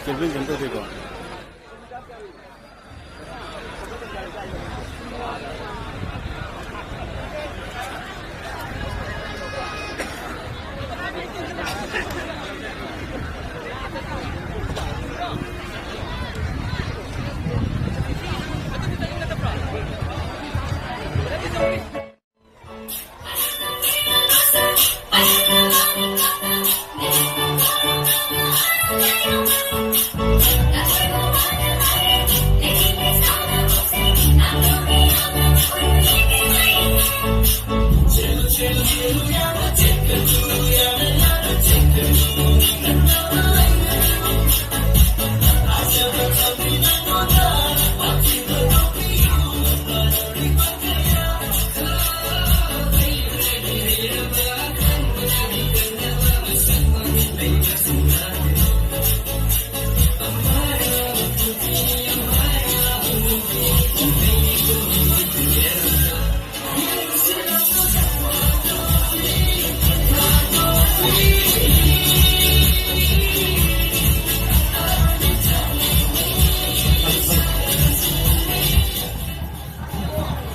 Kelvin Janto देखो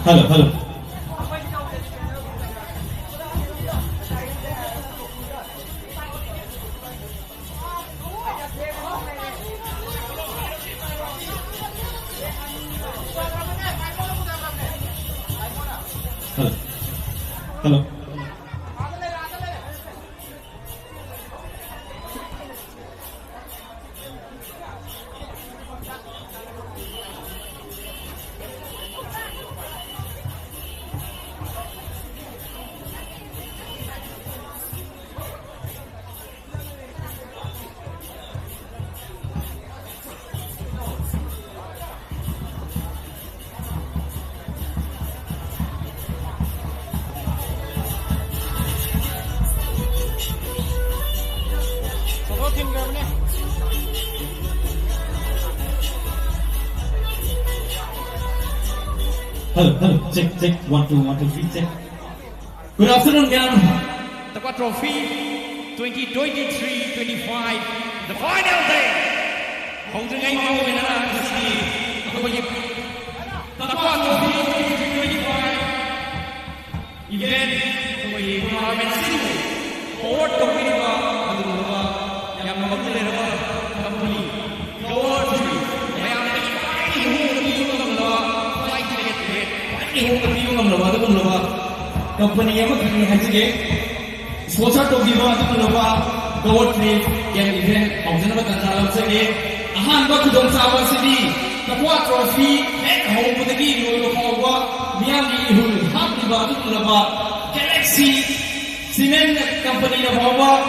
Hello. Hello. Hello. Check. 1, 2, 3, check. Good afternoon, gang. Taqwa Trophy 2023-25, the final day. Hongzhengai Mau in the Taqwa Trophy 2025 event. We are missing forward to win yang memiliki company Gold Tree. Yang company yang kami hasilkan sponsor to give us Gold Tree yang event Hongzhengai dalam segi ahan bakudong sawan sini Taqwa Trophy home putih loyo kawa miami ihul hab di batu laba Galaxy Cement Company na bawa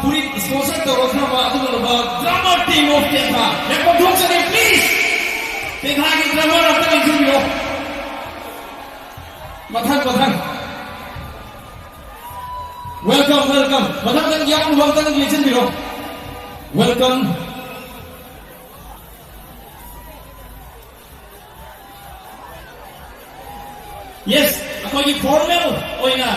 purit sponsor to rokna batu laba drummer team of Tekha. Lekong sa please. Tekha ki drummer of the studio. Matang. Welcome. Matang tang yang uang tang listen biro. Welcome. Yes, ako yung formal o na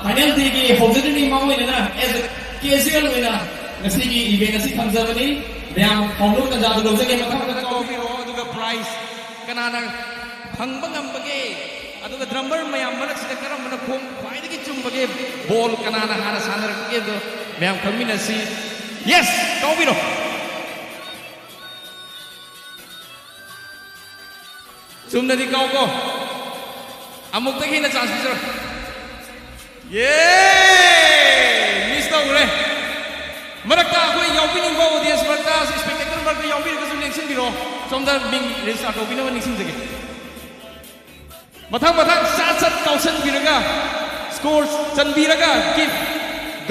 final day ki Hongzhengai Mau na as casual na kasi ki event kasi kamsa ni yang Honglu na jadu lo sa kay matang na ko aduga prize kanana hangbangam bagi aduga drummer mayam manak sida karam mana khom khwai ki chum bagi ball kanana hana sanar ki do mayam kamina si yes go biro sumna di kau ko amuk tagi na chance bisaro yay miss to ure Marakta koi yaubini ba audience marakta spectator marakta yaubini kasu nation biro somda ming register ko bino nation jage mathang sat kausan biraga scores chan biraga give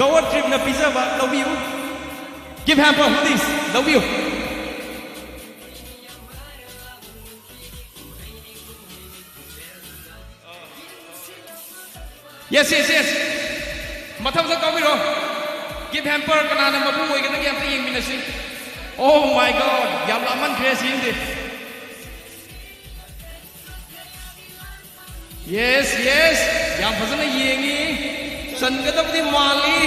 Goa trip na pizza ba love you give hamper please love you yes mathang sa kau biro give hamper kanana mabu oi kana yam ta yeng minasi oh my god yam laman crazy indi yes yam fazana yengi san gadabdi mali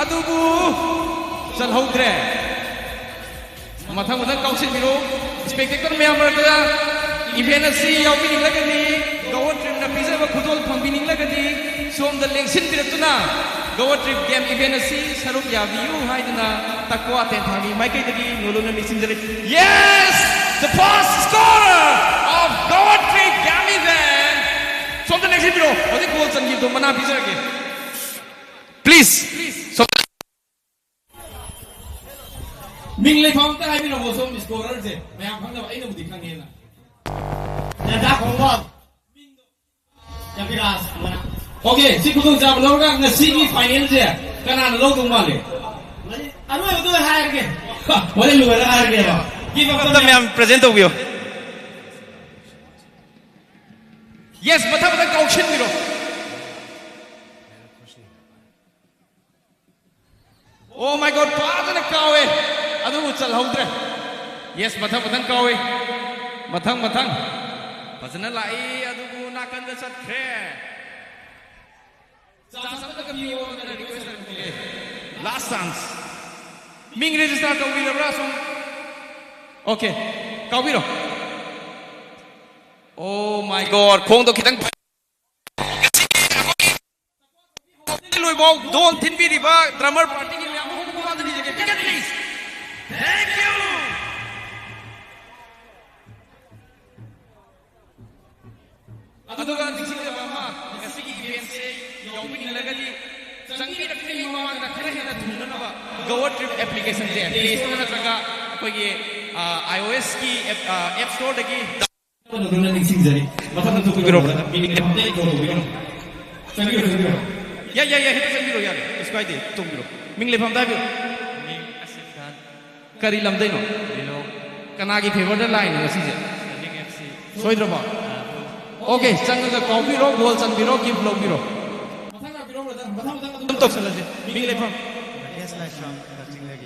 adubu san hogre mathang kausin biro spectator me amara event asi yaubini lagani Goa trip na pizza ba khudol phambini lagani som da lengsin biratuna Goa trip game event asi saruk yabiu haidana takwa ten thagi mai kai dagi nolona nisinjare yes the first scorer of Goa trip game event som da lengsin biro odi goal changi do mana pizza ke please so mingle phang ta hai biro bo som scorer je mayam phang da aina budi khange na ya da khong Okay, si kudung jawab lo kan ngasi ki final je, kanan lo tung male. Anu itu hire ke? Boleh lu hire ke ba? Give up the man present of you. Yes, mata kausin biro. Oh my God, padan kawe. Adu chal haudre. Yes, mata kawe. Matang. Pasana lai adu nakan da sat kre. Last chance. Ming register kau biro rasum. Okay, kau biro. Oh my God, kong to kitang. Lui bau don tin biri ba drummer party ni yang aku bukan tadi jadi. Pick it please. Thank you. Atu kan diksi dia mama. Kasi event se yang ini lagi. Sangi nak ni mama nak kena hena tunda na ba. Goa trip application je. Play Store na jaga koi iOS ki App Store lagi. Nona diksi jadi. Mata tu biro. Ini update kau biro. Sangi biro. Ya, itu kan biro ya. Iskai deh, tung biro. Ming lepam dah biro. Ming asif kan. Kari lam deh no. Biro. Kanagi favor dah line nasi je. Ming FC. Soy drama. Okay, jangan kau biro, goal jangan biro, give low biro. Matang biro berada. Untuk selesai. Ming lepam. Yes, like from touching lagi.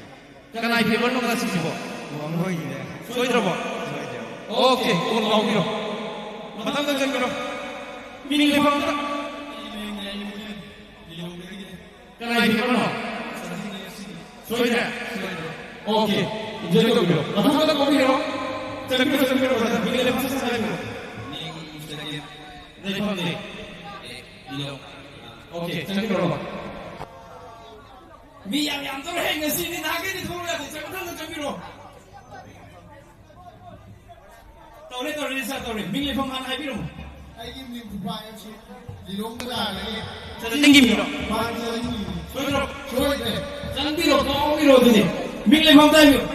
Kanai favor no nasi je bo. Wangoi je. Soy drama. Okay, goal kau biro. Matang jangan biro. Ming lepam. Kanai favor no. Soy drama. Okay, jadi kau biro. Matang kau biro. Jangan biro berada. Ming lepam selesai biro. Okay, jangan berubah. Yang terheng di sini naga ni thong lah, jangan berubah. Tahu ni saya tahu ni. Minggu lepas mana hari berubah? Hari ini berubah yang sih. Di rumah dah lagi. Jangan tinggi berubah. Jangan berubah, kau berubah tu ni. Minggu lepas mana berubah?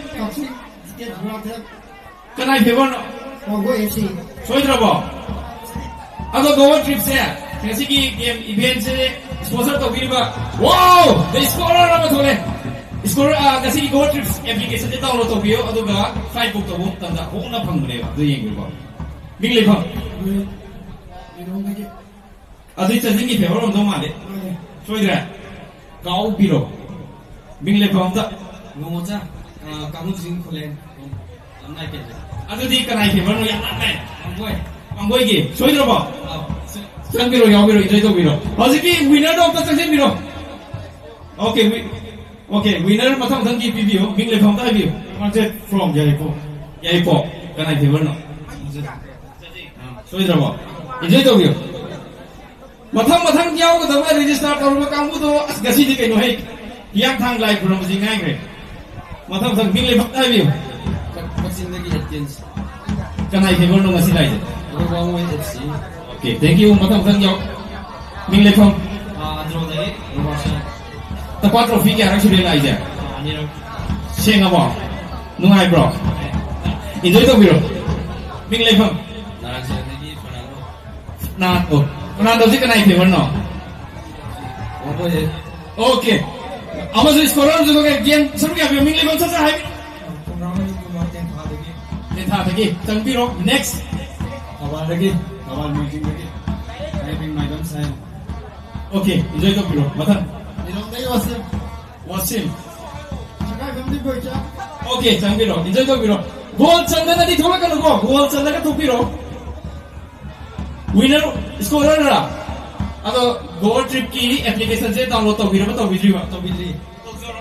Kenapa berubah? Wangoi FC. Soal berubah. Atau Goa trip saya, kasi ki game event saya sponsor to biriba. Wow, the scorer nama tu le. Scorer kasi ki Goa trips application kita download to bio, atau ga file book to book tanda kung na pang mulai ba, tu yang biriba. Mingli pang. Atau itu tinggi favor untuk mana? Soal dia, kau biro. Mingli pang tak. Ngomocha, kamu sing kulen, amnai kerja. Atau di kanai favor no yang amnai. Anggoy ge, soy dro ba? Sang biro, yaw biro, itoy to biro. Hoziki winner do ta sang biro. Okay, winner mathang thang ki PBO, ming le phang ta bio. Marche from Yaipo, kanai favor no. Soy dro ba? Itoy to biro. Mathang yaw ko da register karba kamu to gasi di kaino hai. Yang thang lai from jingai ngre. Mathang ming le phang ta bio. Mesin lagi agents. Kanai favor no masih lai. Wangoi FC. Okay, thank you. Matang yaw. Ming lepang. Draw dari Robertson. Tepat trofi ke harang sudah lah aja. Singapore. Nungai bro. Enjoy to biro. Ming Leifam. Fernando. Fernando sih kena favor no. Okay. Apa sih skoran juga kayak game seru ya Ming Leifam saja hai. Tentang lagi. Tang biro. Next. Awal meeting lagi. Having my own sign. Okay. Enjoy to biro. Matan. Dilongdagi wasim. Wasim. Sakai family boycha. Okay. Tang biro. Enjoy to biro. Goal chanda na di thola kan go. Goal chanda ka to biro. Winner scorer ra. Ado goal trip ki application se download to biro to bidri ba to bidri.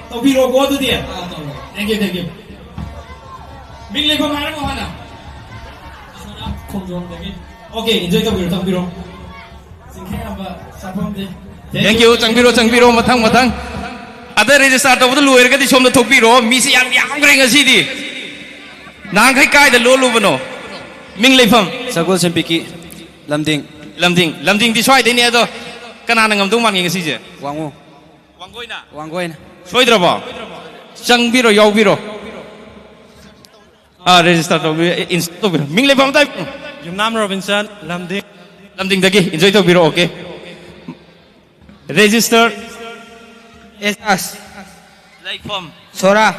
To biro go to dia. Thank you. Ming Leifam mana mo mana? Okay, enjoy to biro tang biro. Singkai apa? Sapam de. Thank you, Changbiro, matang. Ada register to betul luar kan di som to Changbiro, misi yang kering asih di. Nang kai dah lulu beno. Ming Leifam. Sagol sempiki Lamding di soai deni ada. Kenapa ngam tu mangi asih je? wangu wangoi na Soai drama. Changbiro, yau biro. Register to install biro. Ming Leifam tai. Jumnam Robinson Lamding dagi enjoy to biro okay. Register esas Leifam. sora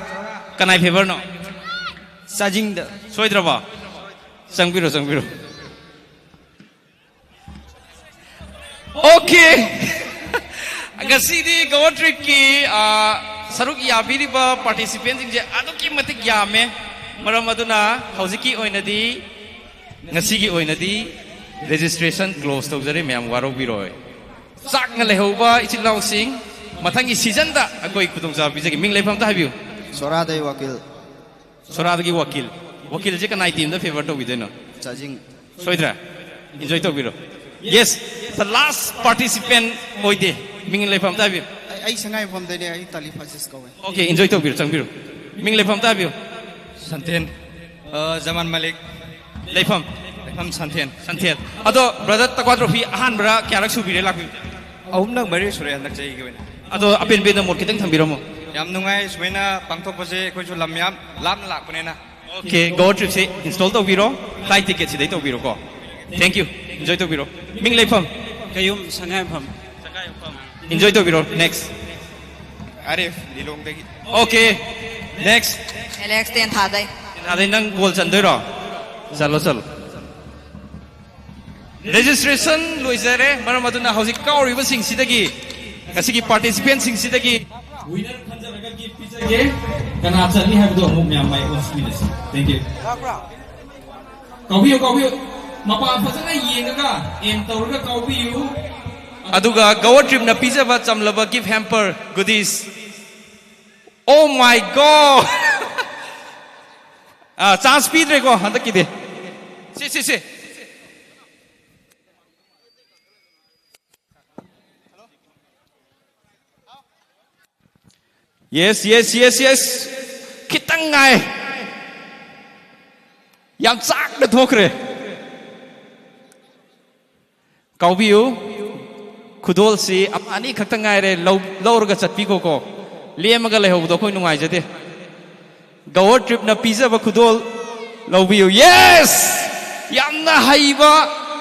Kenai favor no. sajing da Soai drama. Changbiro. Okay. Ngasi di gawa trip ki saruk yabiri ba participants je adu ki matik yame maram aduna hauziki oina di ngasi ki oina di registration close to jare myam warok biroi sak na lehoba ichilau sing mathangi season da akoi kudong sa bijagi Ming Leifam ta habiu sora dai wakil sorada gi wakil je kanai team da favor to bideno sajing soidra enjoy to biro yes the last participant oide Ming Leifam ta habiu ai sangai from dai ai tali fasis ko okay enjoy to biro changbiro Ming Leifam ta habiu santen zaman malik Leifam Santian ado brother takwa trophy ahan bra kya rak subire lak ahum nak mari sure nak jai ge ado apen be da mot kitang thambiramo yam nungai suena pangthok pase ko chu lam lak pune na okay go trip se install to biro flight ticket se dai to biro ko thank you enjoy to biro Ming Leifam kayum sangai pham enjoy to biro next arif dilong dagi okay next Alex ten thadai. adai nang goal chan doi ro chalo registration loizare maram aduna hausi kauri ba sing sidagi kasigi participant sing sidagi Winner khanjaraga gift pizage. Kana chani habdo amuk myam mai on screen. Thank you. Kaubiyo. Mapa phajana yengaga em tawraga kaubiyo. aduga goa trip na pizza ba chamlaba gift hamper goodies oh my god chance speed re ko handak kide se yes kitang ngai yang chak na thokre kaubiu khudol si apani khakta ngai re lawrga chatpi ko lemaga lehobdo khoi nungai jade gawa trip na pizza ba khudol lawbiu yes yamna haiba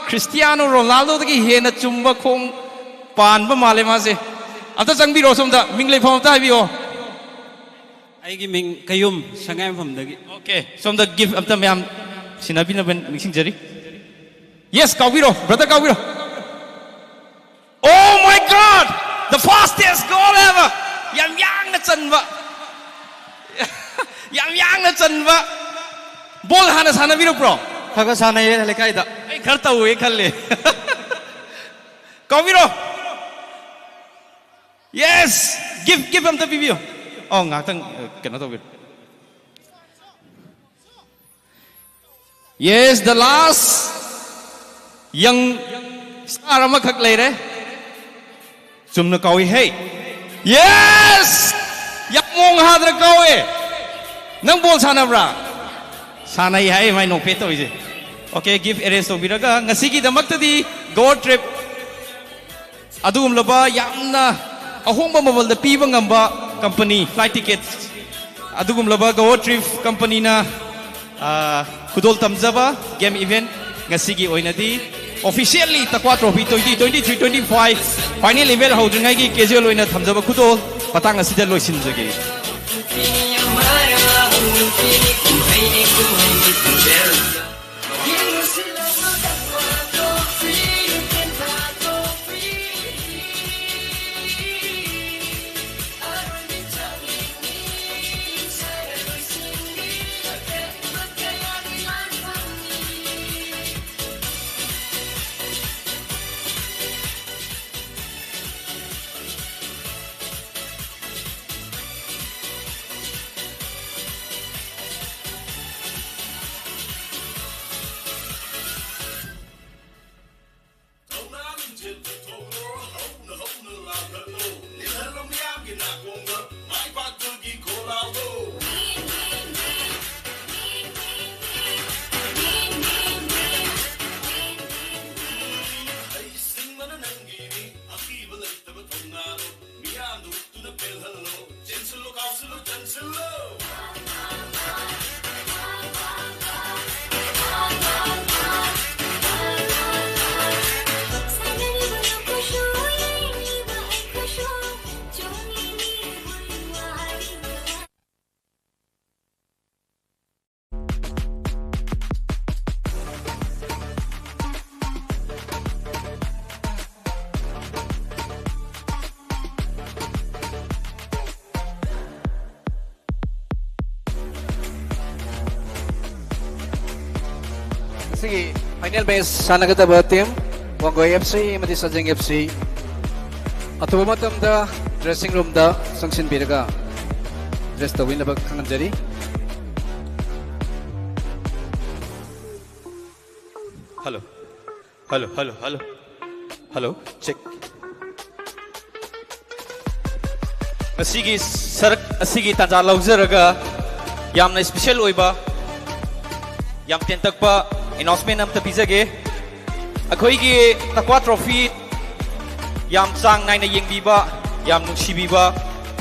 Cristiano Ronaldo dagi hena chumba khong panba male ma se ata changbi ro somda Ming Leifam ta habiyo ai gi ming kayum sangai pham dagi okay somda give amta myam sinabi na ben mixing jari yes kaubiro brother kaubiro oh my god the fastest goal ever yam yang na chanba bol hana sana biro pro thaga sana ye lekai da ai khar ta huye khalle kaubiro yes give him the video oh ngatang kena to bir yes the last young star ama khak lai re chumna kawi hey yes yak mong hadra kawi nang bol sana bra sana hai mai no pe to ije okay give arrange to biraga ngasi gi damak tadi go trip adum loba yamna ahomba mobile da piba ngamba company flight tickets अदुगुमलबा गवत trip company ना खुदोल तमजबा game event ngasi oinadi officially takwa trophy 2023-25 final level haudringai gi casual oina thamjaba khudol patang asida loisinjage Sige, final base sana kita team Wanggoy FC mati Sajeng FC. Atu matam da dressing room da sangsin biraga. Dress da win labag kangan jari. hello hello hello hello hello check asigi sarak asigi tanja laujaraga yamna special oiba yam tentak pa announcement am ta pizage akhoi gi takwa trophy yam sang nai na yengbiba yam nungsibiba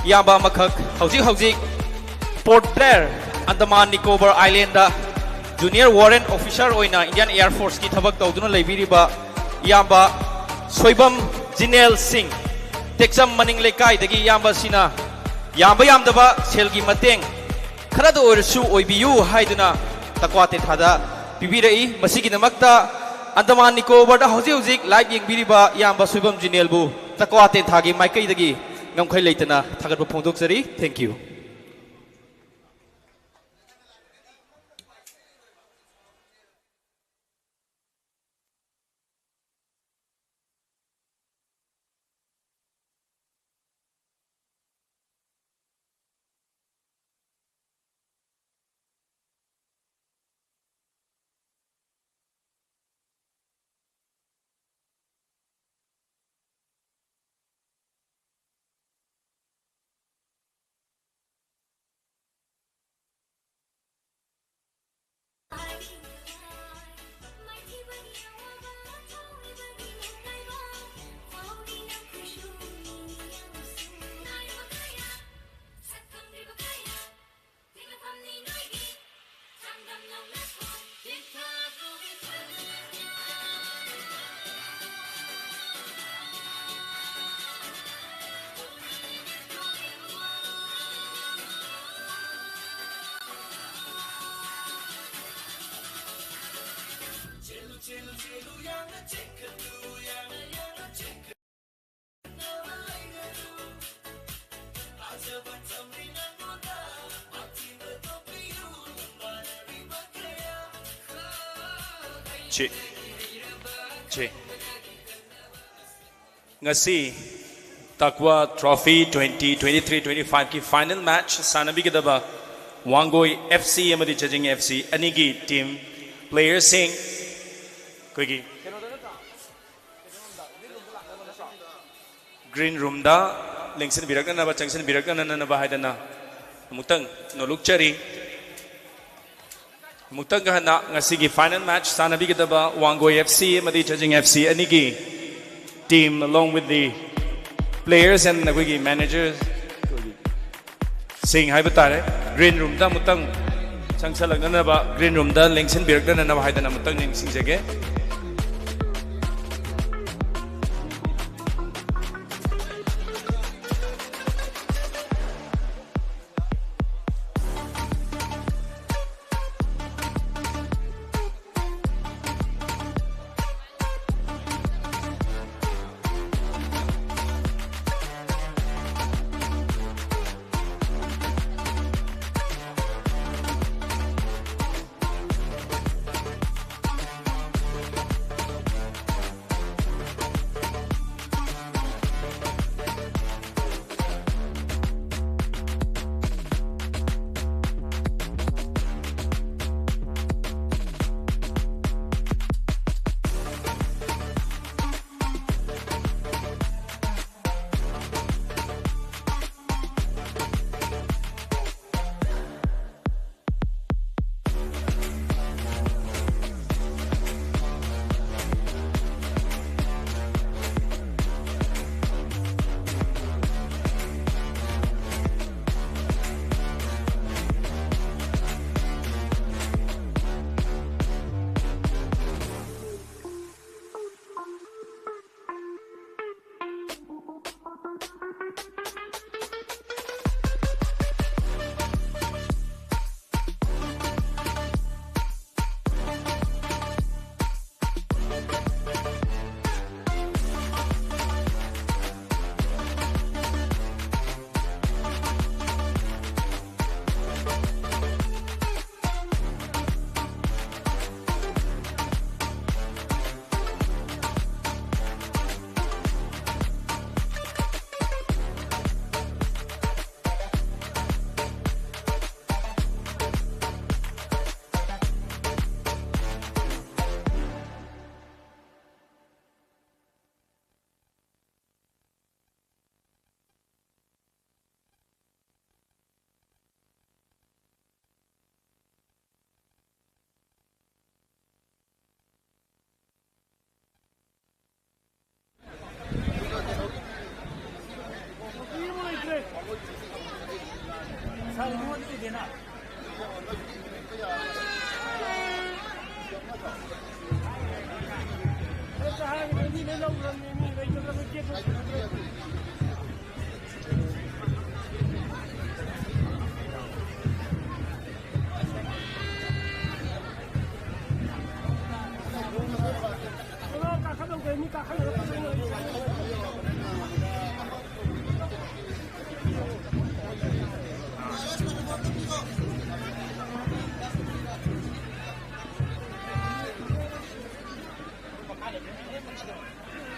yamba makhak hauji port blair Andaman Nicobar Island da junior warrant officer oina Indian Air Force ki thabak tawduna leibiriba yamba soibam Jinel Singh Texam maning lekai dagi yamba sina yamba yamdaba selgi mateng khara do orsu oibiyu haiduna takwate thada pibirai masigi namakta Andaman Nicobar da hauji live yengbiriba yamba soibam Jinel bu takwate thagi maikai dagi ngamkhai leitana thagat phongdok jari thank you ngasi Takwa Trophy 2023-25 ki final match sanabi ke daba Wangoi FC amadi Sajeng FC anigi team players sing koigi green room da lengsen birakna na ba changsen birakna na ba haidana mutang noluk chari mutang gahana ngasi ki final match sanabi ke daba Wangoi FC amadi Sajeng FC anigi team along with the players and the managers Singh है तारे green room दा मुतंग चंगसलगनबा green room दा लेंगसिन बिरगदनबा हाइदना मुतंग निंगसिंजगे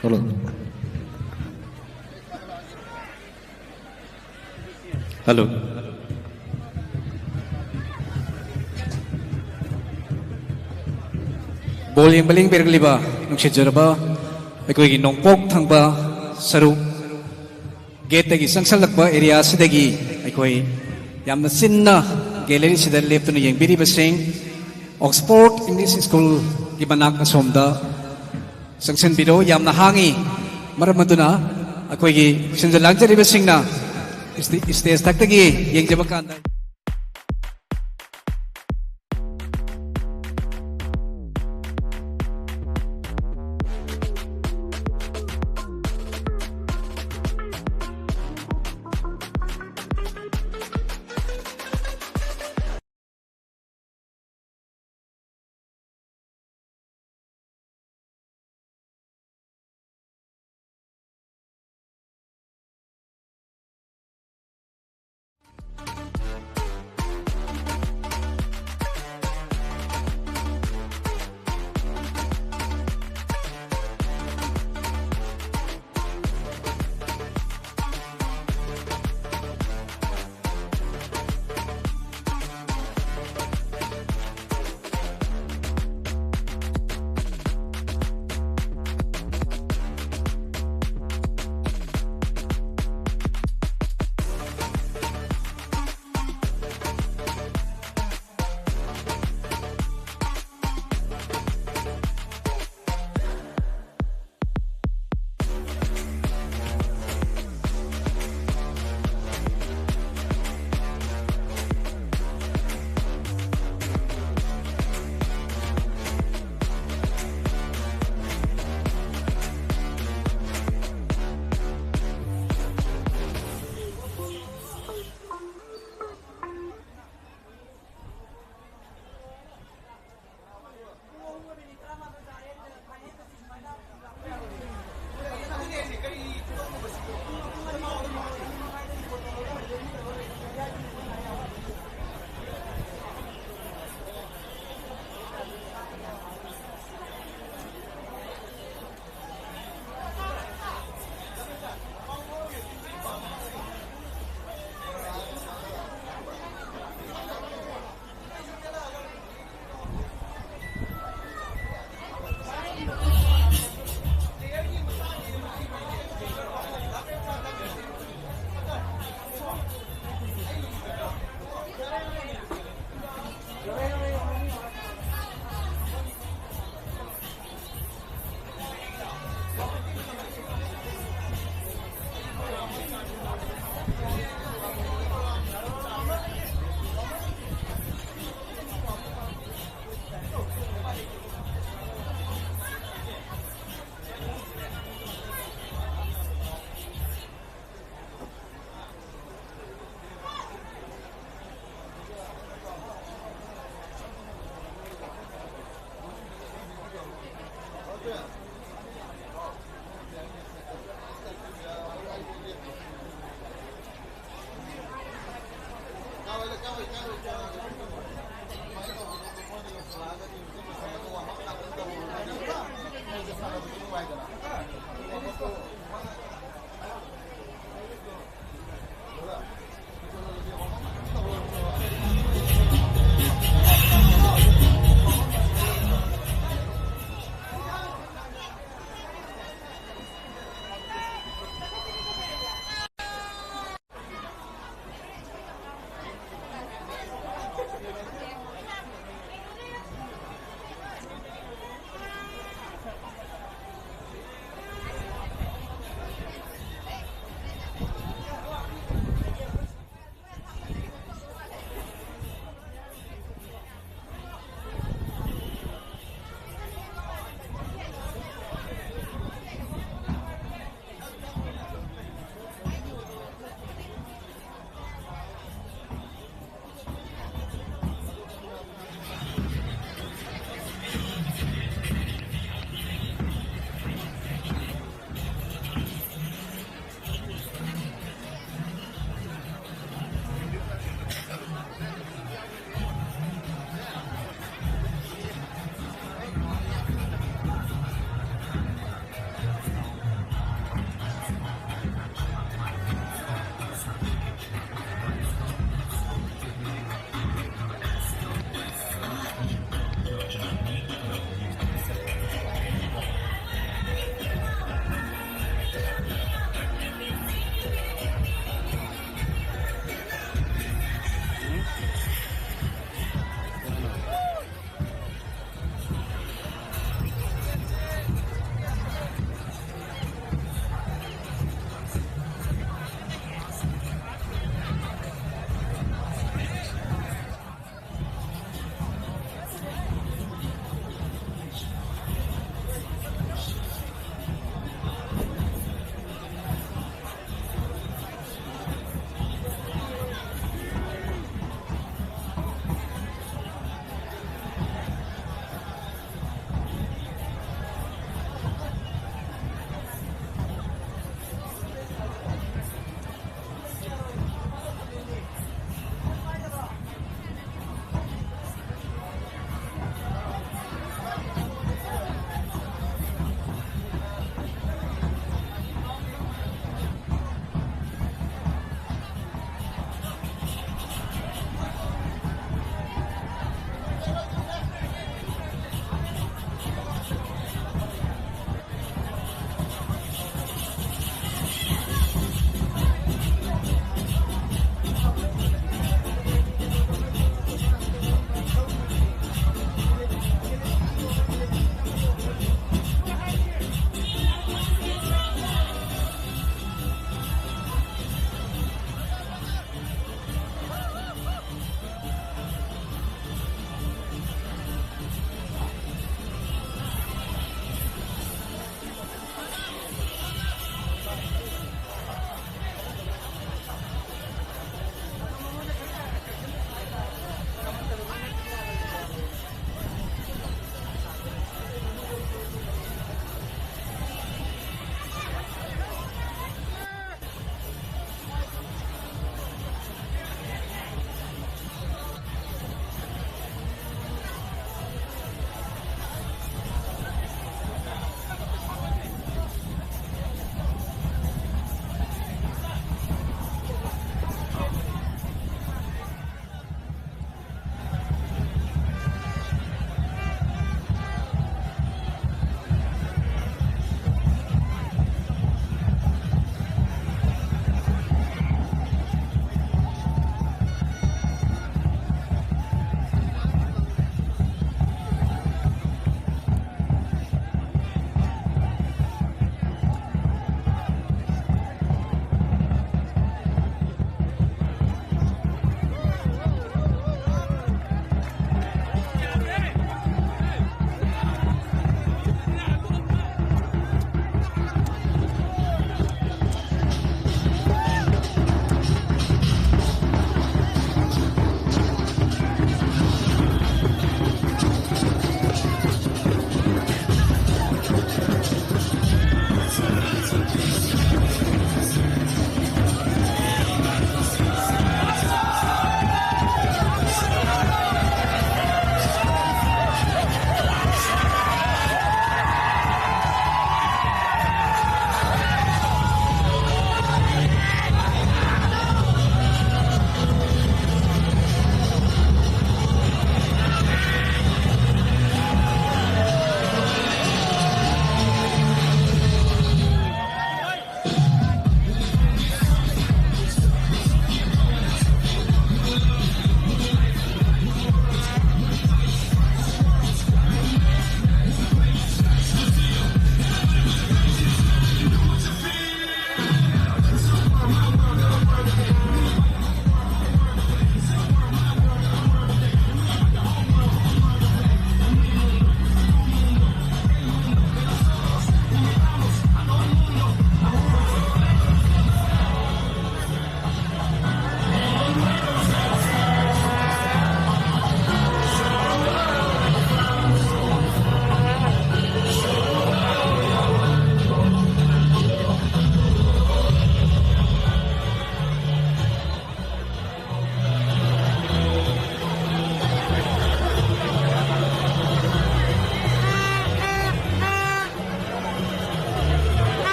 Hello. Hello. Bol yang paling berkeliba nungsi jarba aku lagi nongpok thangba saru gate lagi sangsal lakba area sidagi aku yam sinna gallery sidal leptu yang biri basing Oxford English School di banak asomda sangsen biro yam na hangi maramaduna aku lagi sinjalang jari basing na stage tak lagi yang jabakan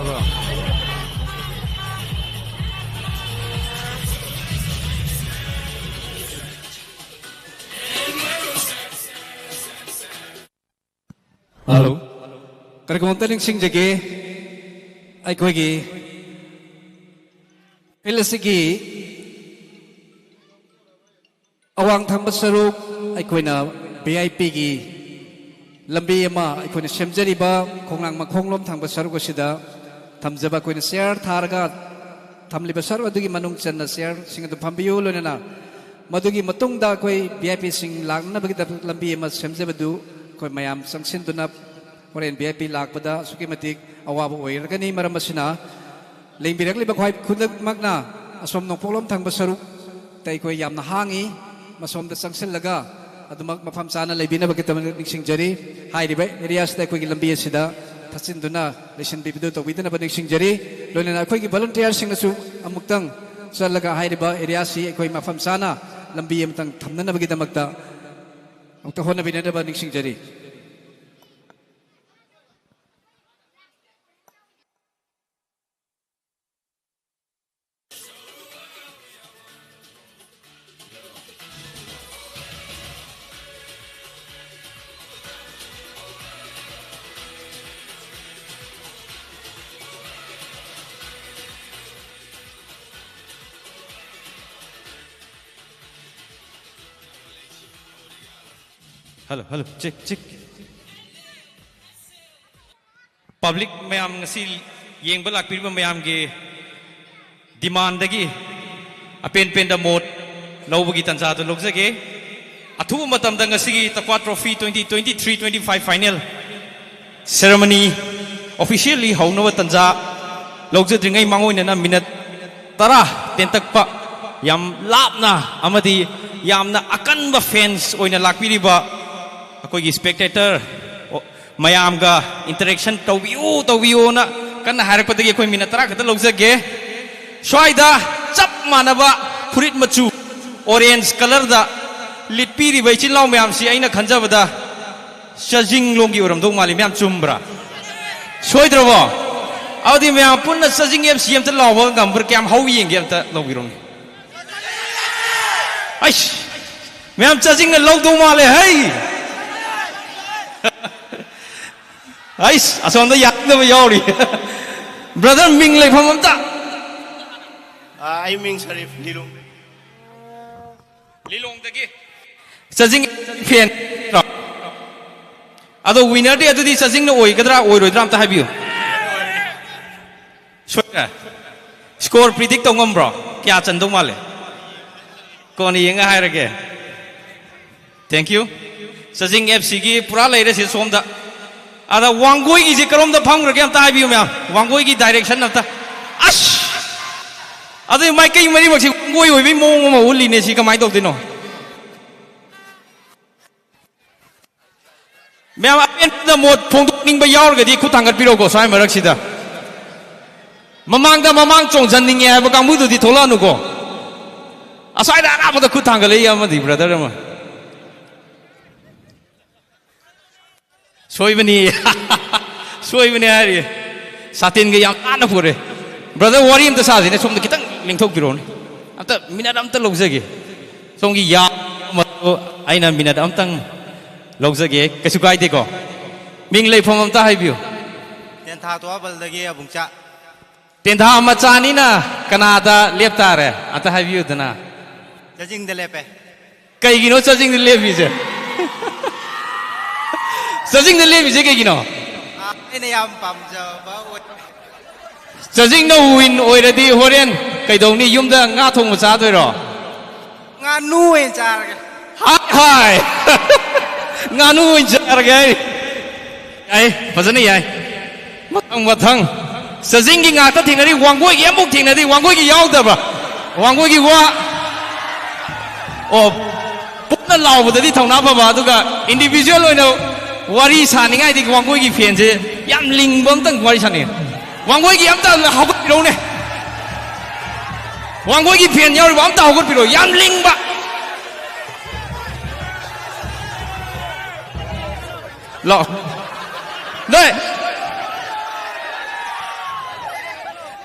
Bravo. Hello. Karagonta ning sing jage ai koi gi Pilasigi awang thang saruk ai koi na VIP gi lambi ama ai koi na semjari ba khongnang ma khonglom thang saruk sida thamjaba koi na share tharga thamli ba saruk adugi manung chan na share sing adu phambiu lo na madugi matung da koi VIP sing lang na bagi lambi ama semjaba du koi mayam sangsin du na Korean VIP lakpada suki matik awaba oiragani maram asina lengbirak liba khoi khundak magna asom nong polom thang basaruk tai koi yamna hangi masom da sangsil laga adumak mafam sana lebina bagita niksing jari hai riba areas da koi lambi asida thasin duna lesson bibido to bidana ba niksing jari loina koi ki volunteer sing asu amuktang salaga hai riba areas si koi mafam sana lambi amtang thamna bagita magta okta hona binada ba niksing jari Hello, check. Public mayam ngasi yeng balak pirma mayam ge demand dagi apen da mode lobagi tansa to lokse ge athu matam da ngasi Takwa Trophy 2023-25 final ceremony officially haunawa tansa lokse dringai mangoi na minute tara tentak pa yam lapna amadi yamna akanba fans oina lakpiriba akogi spectator mayam ga interaction tawbiu na kan harapatagi akoi minatara khata logjage swaida chap manaba furit machu orange color da litpiri bai chinlaw mayam si aina khanjabada sajing longi oram dong mali mayam chumbra soidrabo audi mayam punna sajing em siam ta lawa gambar kyam hawi yeng ta logirong aish mayam sajing na log dong male hey Ais, asal anda yak na bayari. Brother Ming lay pamamta. I Ming Sharif Lilong. Lilong dagi. Sajing pen. Ado winner di ado di sajing na oi kadra oi roi dram ta habiu. Score predict tong bro. Kya chandong male. Koni yenga hai rage. Thank you. Sajing FC ki pura lay re si somda. Ada wangoi gi jikarom da phang rage am ta habiu mya. Wangoi gi direction na ta. Ash. Ado mai kai mari mak si wangoi oi bi mong ma uli ne si kamai tok dino. Mya apen da mod phong ning ba yaur ga di khu thangat piro ko sai marak sida. Mamang chong jan ning ya ba kang mu du di thola nu ko. Asai da na ba da khu thangal le ya ma di brother ma. Soibani hari satin ke yang ana pure brother worry am ta sa ne som da kitang lingthok biron amta minat am ta logjage songi ya ma aina minat am tang logjage kasu kai de ko ming lei phom am ta hai biu Ten tha to bal dagi abung cha. ten tha ma cha ni na kanada lepta re ata hai biu dana Jajing de lepe. kai gino chajing de lepi je chajing de lepi je kai gino Ini yam pam ja ba oi. chajing no win oiradi horen kai dong ni yum da nga thong ma cha doi ro Nga nu en cha ga. hai nga nu in jar gai ai fazana yai mathang sajing gi nga ta thingari wangoi gi amuk thingnadi wangoi gi yaw da ba wangoi gi wa o pukna law ba di thongna ba ba duga individual oina wari saningai di wangoi gi fan je yam lingbam tang wari sani wangoi gi am ta hagut piro ne wangoi gi fan yaw ba am ta hagut piro yam lingba lo đây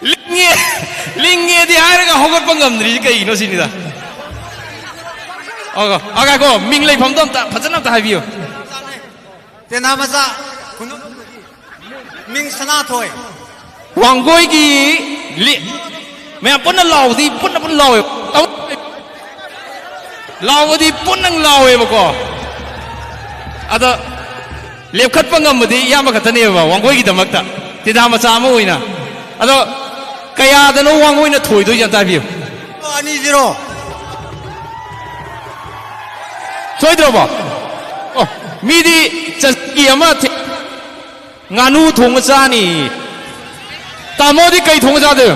링게디 하이가 허것 방감들이 그이노 신이다. 아가고 민레이 범도 없다. 파전 없다 하비요. तेनामसा Ming सना थोय 왕고이기 मैं पुनः लाउदी पुनः लावे लाउदी पुनः लावे बको अदा लेखत पंगमदी याम खतने बा 왕고이기 दमकता तेनामसा अमा ओइना अदा कयादनो 왕고이나 थोइदो जानता बियो अनि zero सोइद्रो 어 미디 자기 아마 nganu thong chani tamodi kai thong cha de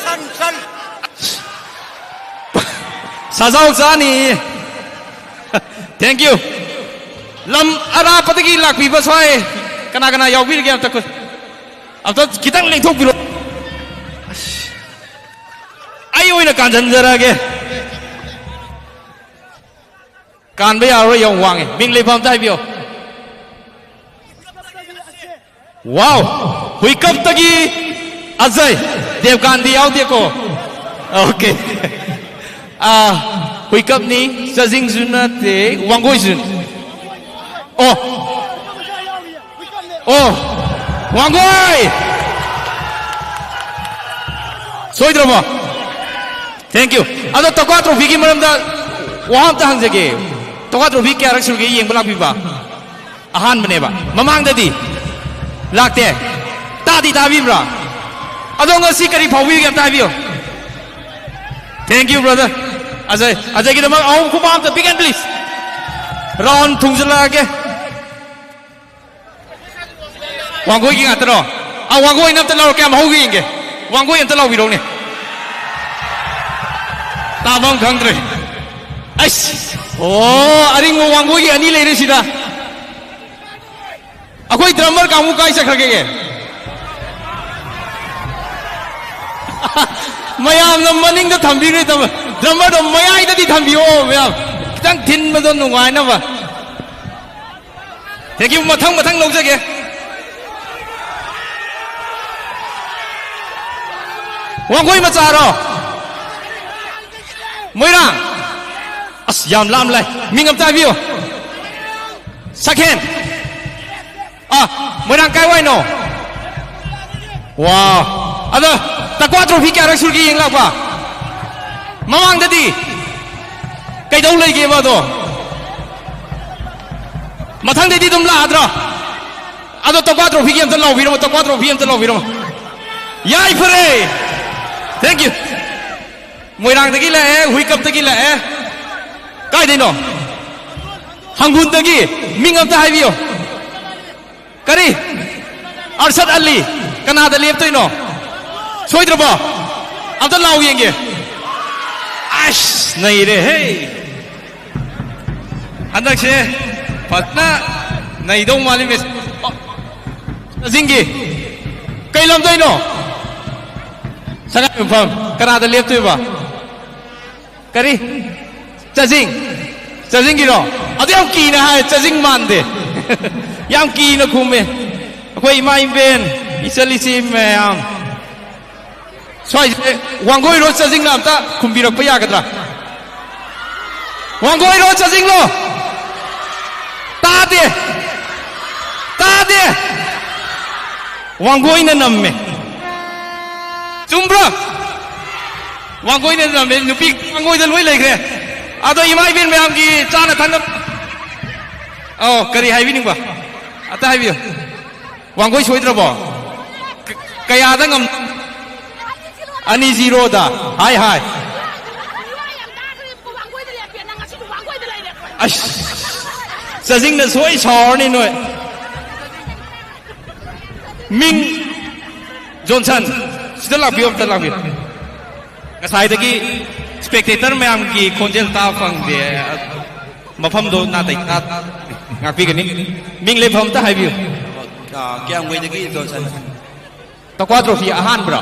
सन सन sajau chani thank you lam ara patagi lakpi ba swai kana kana yaw bi ge ta ko ab to kitang leng thok biro ai oina kan jan jara ge kan ba ya ro yong wang ming le pham tai bio wow हुई कब तकी अजय देवकांती आओ देखो okay हुई कब नी सजिंग जुना ते वांगोई जुन ओ वांगोई सोइद्रबो thank you अदो तोका trophy की मरमदा वहां ता हंजगे तोका ट्रॉफी क्या रख सुगे येंग बला पिबा अहान बनेबा ममांग ददी लागते तादी ताबीब्रा अदोंग सी करी फावी के ताबियो thank you brother Ajay Ajay की दमक आउ खुबाम the big hand please round थुंजला के वांगोई की गातरो आ वांगोई नब तलाव क्या महौगी इंगे वांगोई अंत लाव बिरोने ताबंग खंगरे अस ओ अरिंग वांगोई अनि लेरे सिदा अखोई ड्रमर कामू काय सखगे मयाम न मनिंग द थंबीरे तब ड्रमर द मयाई द थंबियो मयाम खितंग थिन मदन नुगाय ना बा थैंक यू मथंग मथंग लौजगे वांगोई मचारो मोइरा अस याम लाम लाय मिंगम ताबियो सखेन मोरंग काय वाइनो वाह अदा तक्वा ट्रॉफी क्या रखसुर की यंग लापा ममांग ददी कई दौ लेगे बादो मथंग ददी तुम ला आद्रा अदो तक्वा ट्रॉफी की अंतर लाओ बिरो तक्वा ट्रॉफी अंतर लाओ बिरो याई फरे थैंक यू मोरंग दगी ले हुई कब दगी ले काय दिनो हंगुन दगी मिंगम ता हाइबियो करी अरशद अली कनादा लेप तो इनो सोइद्रबो अब तो लाओ येंगे आश नहीं रे हे अंदर से पतना नहीं दो माली में जिंगे कई लम तो इनो सगा फम कनादा लेप तो इबा करी चजिंग गिरो अदे अब की ना है चजिंग मान दे याम की न खुमे कोई माई बेन इचलिसी मैम स्वाई वांगोई रो चजिंग ना अमता खुम्बिरक पे यागद्रा वांगोई रो चजिंग लो तादे वांगोई न नम्मे चुम्ब्रा वांगोई न नम्मे नुपी वांगोई द लोई लेग्रे आदो इमाई बेन मैम की चाना थान ओ करी हाइबी निबा आता हाइबियो वांगोई सोइद्रबो कयादा ngam ani zero da hai ash sajing na soi sor ni noi ming johnson sida labiyo ta labiyo ngasai dagi spectator mayam ki khonjel ta phang de mafam do na tai na ngapi gani ming le pham ta habiyo क्या मुझे देखिए Johnson तक्वा trophy Ahaan ब्रा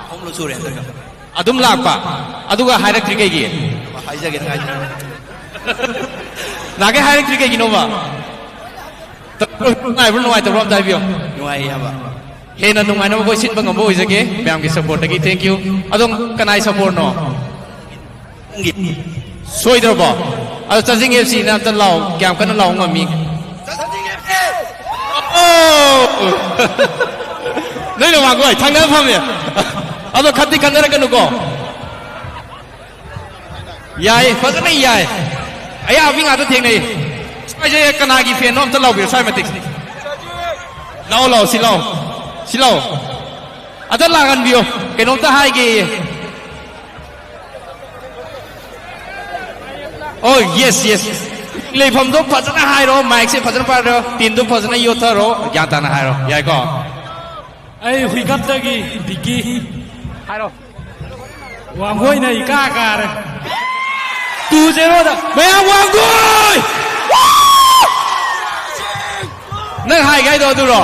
हम लोग सूर्य अंदर अदुम लापा अदुगा हायरक cricket हाइजा के ना नागे हायरक cricket nova तो नाइ ब्रो नाइ तो ब्रो ताइबियो नुआई हवा Hena nung ano mo sin bang mo isage bayam ki support lagi thank you adong kanai support no soidro ba ado chajing FC na tan law kyam kan law ngami oh nei lo ma ko thang na pham ya ado khati kan ra kan ko yai fazana yai aya winga to theng nei sai je kana gi fan nom tan law bi sai ma tik law si law Silo. Ada langan bio. Kenong ta hai ge. Oh yes. Le phom do phajana hai ro mic se phajana pa ro tin do phajana yo tha ro yan ta na hai ro. Yai ko. Ai hui kap ta gi diki. Hai ro. Wang hoi nei ka ka re. Tu zero da. Maya wang hoi. Nang hai gai do du ro.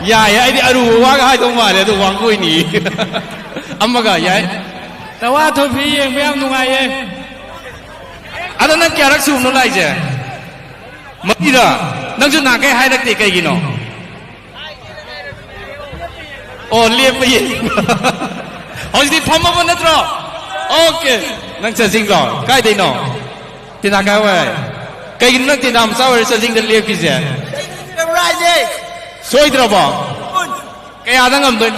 Yai ai di aru wa ga hai tong ma le du wang koi ni amaga yai Tawa tho phi yeng mayam nungai ye ada nang kya rak sum no lai je mati da nang ju na kai hai rak te kai gi no oh le pa ye hoi di phom ma na tro okay nang cha jing lo kai dei no tin na kai wai kai gi nang tin na ma sa wa cha jing de le pi je Soidro ba? Kaya ada ngam doon.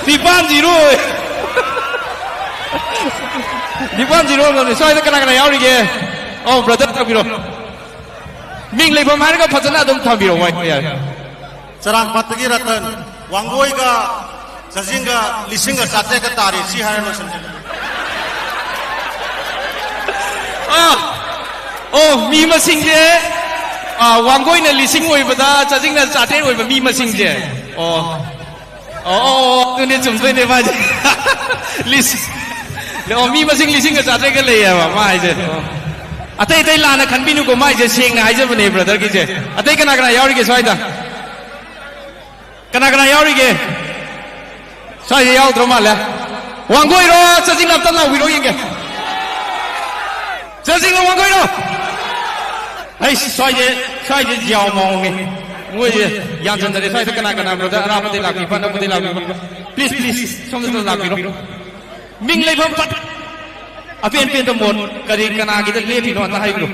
Dipan zero. Soidro kana yauri ge. Oh brother thabiro. Ming le phom har ko phajana dum thabiro wai ya. Sarang patgi ratan wangoi ga sajinga lisinga sate ka tari si har no samje Oh mi ma sing je. Wangoi na lising oi bada chajing na chate oi ba mi ma sing je. Oh tu ne chum ne ba je. Lis. Le mi ma sing lising ga chate ka le ya ba mai je. Atai la na khan binu ko mai je sing na ai je bane brother ki je. Atai kana yauri ge swai da. Kana yauri ge. Swai je yau tro ma la. Wangoi ro chajing na tan la wi ro yin ge. Chajing na wangoi ro. Ai sai je jiao mong ni ngoi je yang chen de sai de kana brother ara ma de la ki pa na ma de la please som de la ki ro ming lai phom pat apen to mon kari kana gi de le phi no ta hai ro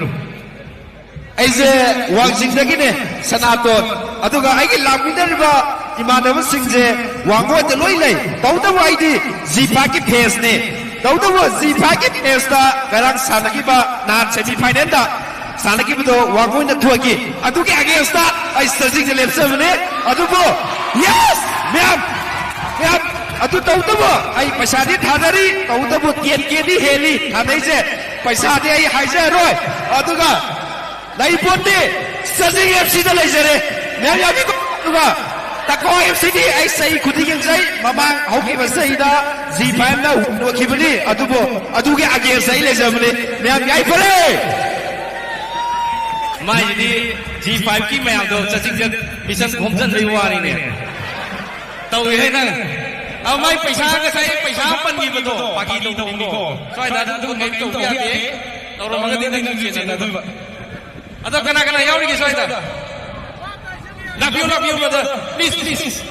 ai je wang sing de gi ne sanato aduga ai gi la mi de ba imanam sing je wang go de loi lai tau da wai di zipa ki face ne tau da wa zipa ki face da garang sana gi ba na semi final da Sanaki betul, wangoi na tua ki. Adu ki against that, I searching the left side ni. Adu bo, yes, ma'am. Adu tahu tu bo, I pasadi thadari, tahu tu bo kian di heli, thadai je, pasadi I hajar roy. Adu ka, naik pun ni, searching FC dah lagi je. Ma'am ya ni ko ba. Tako FC ni I say kuti yang say, mama hoki pasai dah, zipam na hoki beri. Adu bo, adu ki against say lagi je beri. Ma'am ya boleh. Mai jadi G5 ki mai am do chaching je mission khomjan rei wari ne tau he na au mai paisa ka sai paisa pan gi bato pagi lo ni ko sai da du ngai to ya te tau ro ma de ngai ji na do ada kana yauri ki sai da love you brother please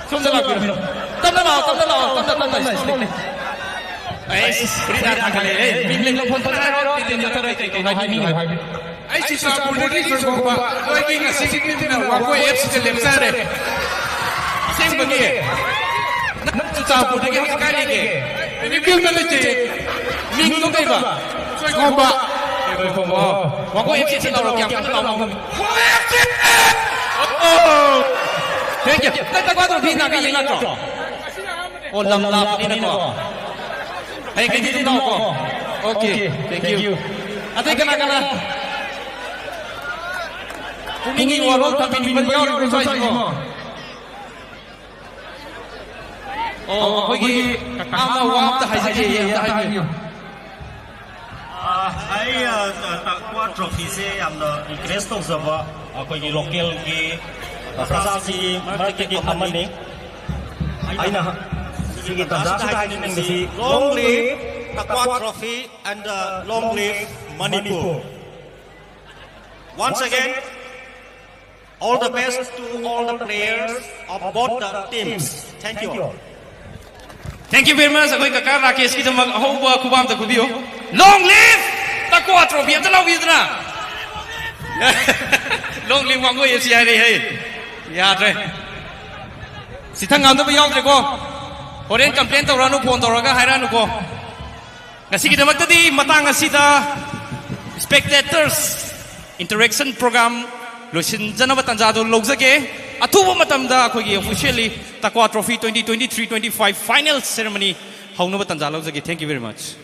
som da love you tam da lao ai frida ta khale ming le phone ta ro tin ja thare ke ngai ni ai si sa pur de ki so ba oi ki na sing ni na wa ko apps de lem sa re sing ba ni na sa pur de ki ka ni ke ni bil na le che ming lo kai ba so ko ba ko ko ba wa ko apps de lo kyam ka lo ma oh thank you ta kwa to phi na ke yin la to oh lam ni na ko Hey, can you do okay, thank you. Ate kana. Kungi waro tapi ni beliau ko sai ko. Oh, hogi ama wa ta hai je ta hai. Ai ta kwa trophy se amna interest to zaba koi ki local ki prasasi market ki thamani aina sige tanda sa ni long live Takwa Trophy and long live Manipur. Once again, All the best to all the players of both the teams. Thank you all. Thank you very much. Ako'y kaka Rakesh ki damag ahoba kubam ta kubiyo. Long live Takwa Trophy. Am talaw biyo na. Long live Wangoi FC hai hey. Yaad re. Sithang ngam to ba yaw tre ko. Horen complain tawranu phone tawraga hairanu ko. Ngasi ki damag tadi matang asida spectators interaction program loisin janaba tanjado logjage. Atuba matamda akogi officially Takwa Trophy 2023-25 final ceremony haunaba tanja logjage. Thank you very much.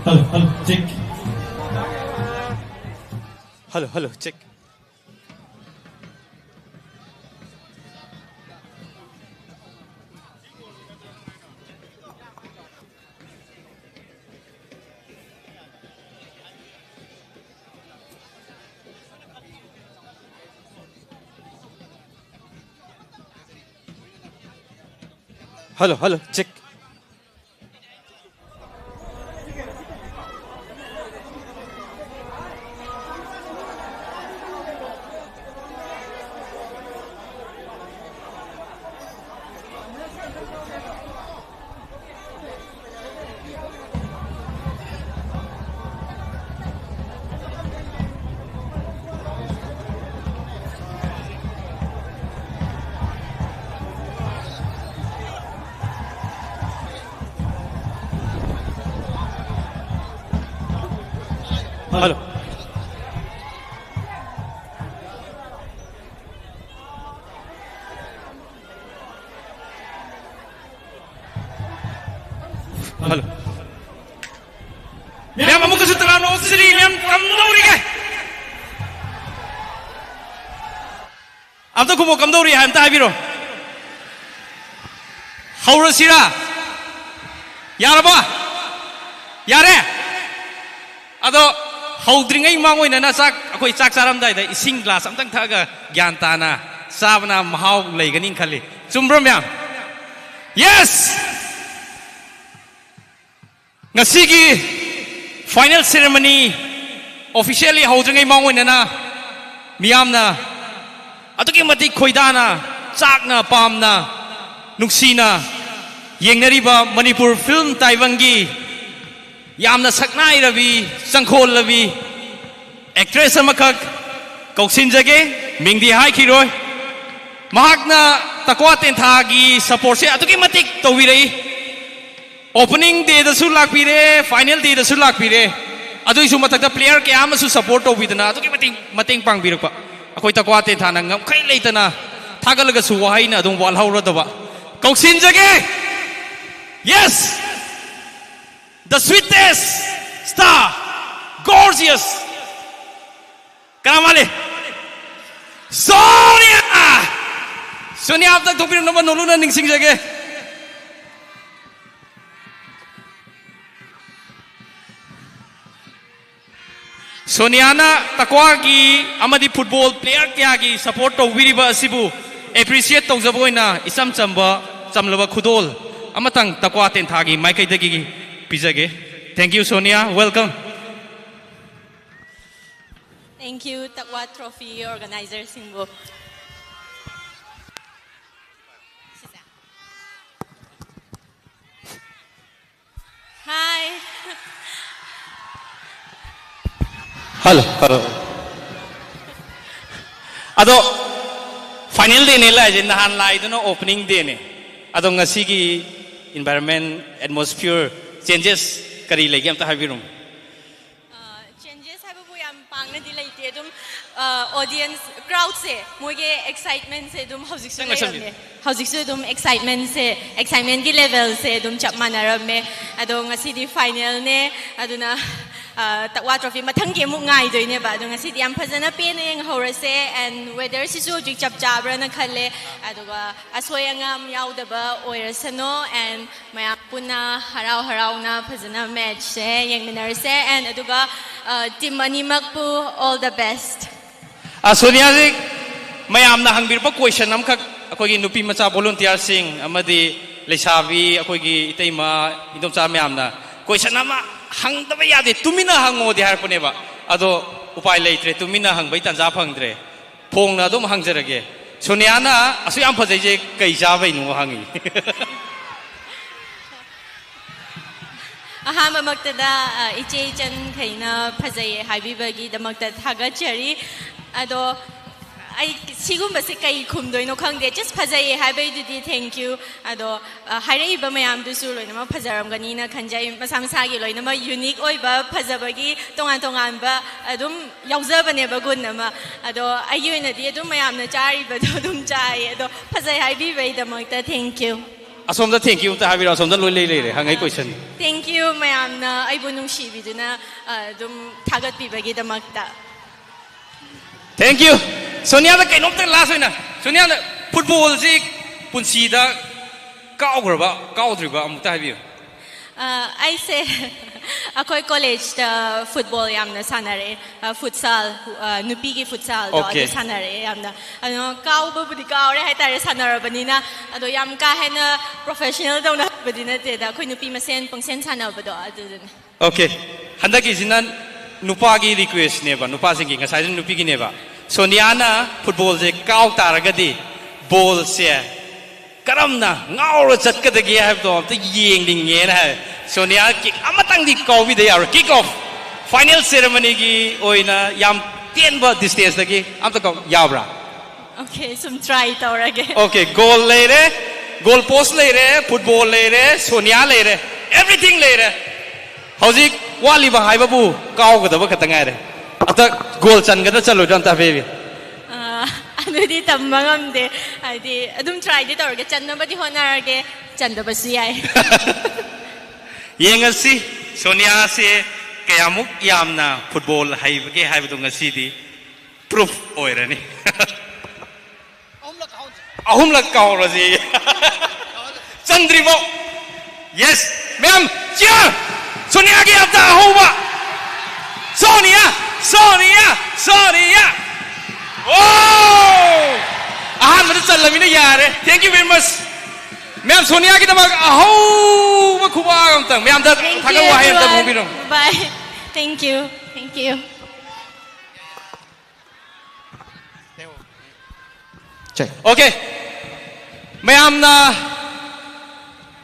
Hello, check. Hello, check. Hello, check. Hello. Hello. Ma'am, amuka sa talano sa sili, ma'am, kamdauri ka. Amta kumo kamdauri ha, amta biro. Haura sira. Yara ba? Yare. Ado Haudringai mangoi na sak akoi chak charam dai da ising glass amtang thaga gyan ta na sabna mahau leiganing khali chumbro myam. Yes, ngasigi final ceremony officially haudringai mangoi na miyam na atuki mati khoidana chakna pamna nuksina yengnariba Manipur film taiwangi Yamna saknai ravi sangkhol ravi actress amakak kauksin jage mingdi hai khiroi mahakna Takwa Tentha gi support se atuki matik tawirei opening day da su lakpire final day da su lakpire adui su matak player ke ama su support tawidana atuki mating pangbirakpa akoi Takwa Tentha na ngam khai leitana thagalaga su wahai na adum wal haura daba kauksin jage. Yes, the sweetest star, gorgeous. Kamali. Sonia. Sonia ab tak topir naman nulunan ningsing jage. Soniana takwagi amadi football player kyagi support to wiriba asibu appreciate to zaboina isam chamba chamlaba khudol amatang takwa ten thagi maikai dagi pizage. Thank you Sonia, welcome. Thank you Takwa Trophy organizer Simbo. Hi. Hello. Ado final day nila je nahan lai do no opening day ne. Ado ngasi gi environment atmosphere changes kari lagi am ta habirum. Changes habu bu yam pang na dilai te dum audience crowd se moge excitement se dum hauzik se ne. Hauzik se dum excitement gi level se dum chap manaram me. Ado ngasi di final ne aduna Takwa Trophy mathang game ngai doi ne ba dung asi yam phajana pe ne yang horase and weather si su jik chap chabra na khale aduga asoyangam yaudaba oirasano and maya puna harau na phajana match se yang minarse and aduga team animak pu all the best. Sonia ji mayam na hangbir pa question nam khak akoi gi nupi macha volunteer sing amadi lesavi akoi gi iteima idom cha mayam na question ama hang taba yade tumina hango de har pune ba ado upai leitre tumina hang bai tan ja phangdre phong na dum hang jarage Sonia na asu yam phajai je kai ja bai nu hangi Ahama maktada iche chan khaina phajai habi bagi damakta thaga chari ado I sigum basi kai khumdoi no khangde just phajai habai dudi thank you ado hairei ba mayam du su loina ma phajaram gani na khanjai masam sa gi loina ma unique oi ba phajabagi tongan ba adum yauza bane ba gun na ma ado ayu na di adum mayam na chari ba dum chai ado phajai habi bai damakta thank you asomda thank you ta habira asomda loi le re hangai question thank you mayam na ai bu nung shi biduna adum thagat pi bagi damakta Thank you Sonia da kainom ta last oina Sonia da football ji punsi da kaogrba kaudriba amta habiyo I say akoi college da football yamna sanare futsal nupi gi futsal do sanare yamna ano kaw ba budi kaw re haitare sanara banina ado yam ka hena professional do na badina te da khoi nupi masen pangsen sana ba do adu Okay handaki jinan nupa gi request ne ba nupa sing gi ngasai nupi gi ne ba Sonia na football je kaw taragadi ball se karamna ngaur chat ka de gi have do ta yeng ding nge na Sonia kick amatang di kaw bi de yar kick off final ceremony gi oina yam ten ba distance da gi am ta kaw yabra Okay some try taurage Okay goal lere goal post lere football lere Sonia lere everything lere hojik wali ba hai babu kaw ga da ba khatangai re ata goal chan ga da chalo dan ta baby anudi tamangam de adi adum try de torge channa badi honarage chanda basu yai yengasi Sonia se kayamuk yamna football haibage haibadu ngasi di proof oirani ahum lak kauraji chandribo yes ma'am cheer Sonia ki apta hoba Sonia oh ahan madu chalamina yare thank you very much ma'am Sonia ki tamak aho ma khuba am tang ma'am da thaga wa hayam da bhumbiram bye thank you okay ma'am na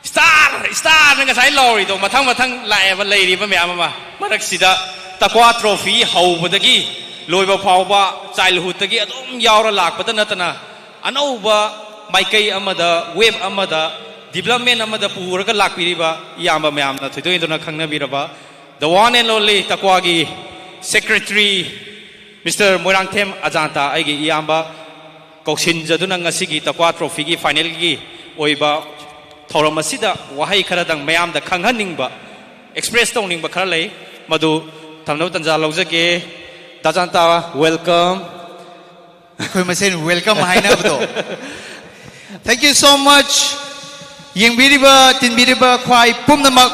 star na ngasai lori do mathang lae ba leiri ba ma'am ma marak sida Takwa Trophy haubadagi loiba phawba childhood tagi adum yaura lakpata natana anauba maikai amada wave amada development amada puraga lakpiriba yamba mayamna thidoi induna khangna biraba the one and only Takwa gi secretary Mr. Moirangthem Ajanta aigi yamba koksin jaduna ngasigi Takwa Trophy gi final gi oiba thoramasida wahai kharadang mayamda khanghaningba express tawning ba khara lei madu Tamno tanja laujake Dajanta welcome Khoi masen welcome haina bdo Thank you so much Yingbiriba tinbiriba khwai pumnamak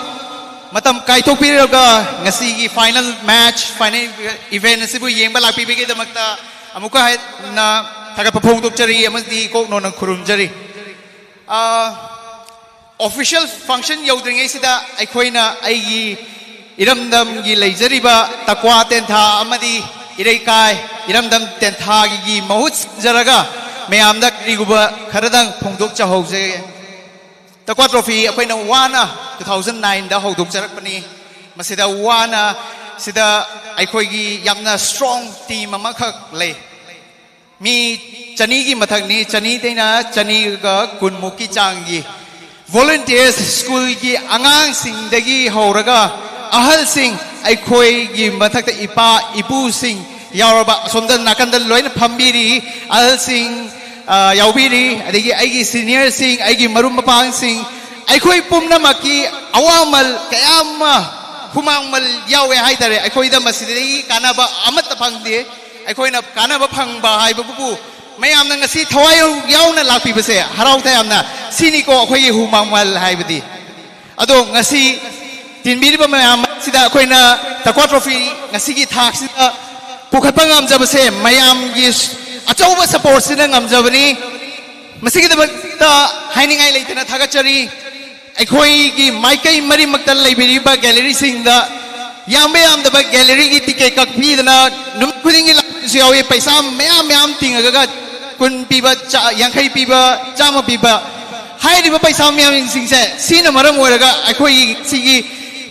matam kaito piraga ngasi gi final match final event asibu yengba lakpi bigi damakta amuka hai na thaga paphong tok chari amadi kok no nang khurum jari official function yaudringai sida aikhoina aigi iramdam gi leijariba takwa tentha amadi iraikai iramdam tentha gi mahut jaraga mayamda riguba kharadang phongdok chahause takwa trophy akoina wana 2009 da hodok charakpani masida wana sida aikoi gi yamna strong team amakhak le mi chani gi mathak ni chani teina chani ga kunmuki changi volunteers school gi angang sing dagi horaga ahal sing aikoi gi mathak ta ipa ipu sing yauraba somdan nakandal loina phambiri ahal sing yaubiri adagi aigi senior sing aigi marum mapang sing aikoi pumna maki awamal kayama humangmal yawe haitare aikoi da masidi kanaba amat phangde aikoi na kanaba phangba haibabu mayamna ngasi thawai yauna lakpi base harau tayamna sini ko aikoi humangmal haibadi ado ngasi tinbiri ba mayam sida aikoi na takwa trophy ngasi gi thak sida pukhatpa ngam jabase mayam gi achauba support sina ngam jabani masigi da hainingai leitana thagachari aikoi gi maikai mari maktal leibiriba gallery singda yambe yamdaba gallery gi ticket kakpi dana num khudingi lawe paisa mayam tingaga kun piba yankhai piba chama piba hairiba paisa mayam singse sina maram oraga aikoi sigi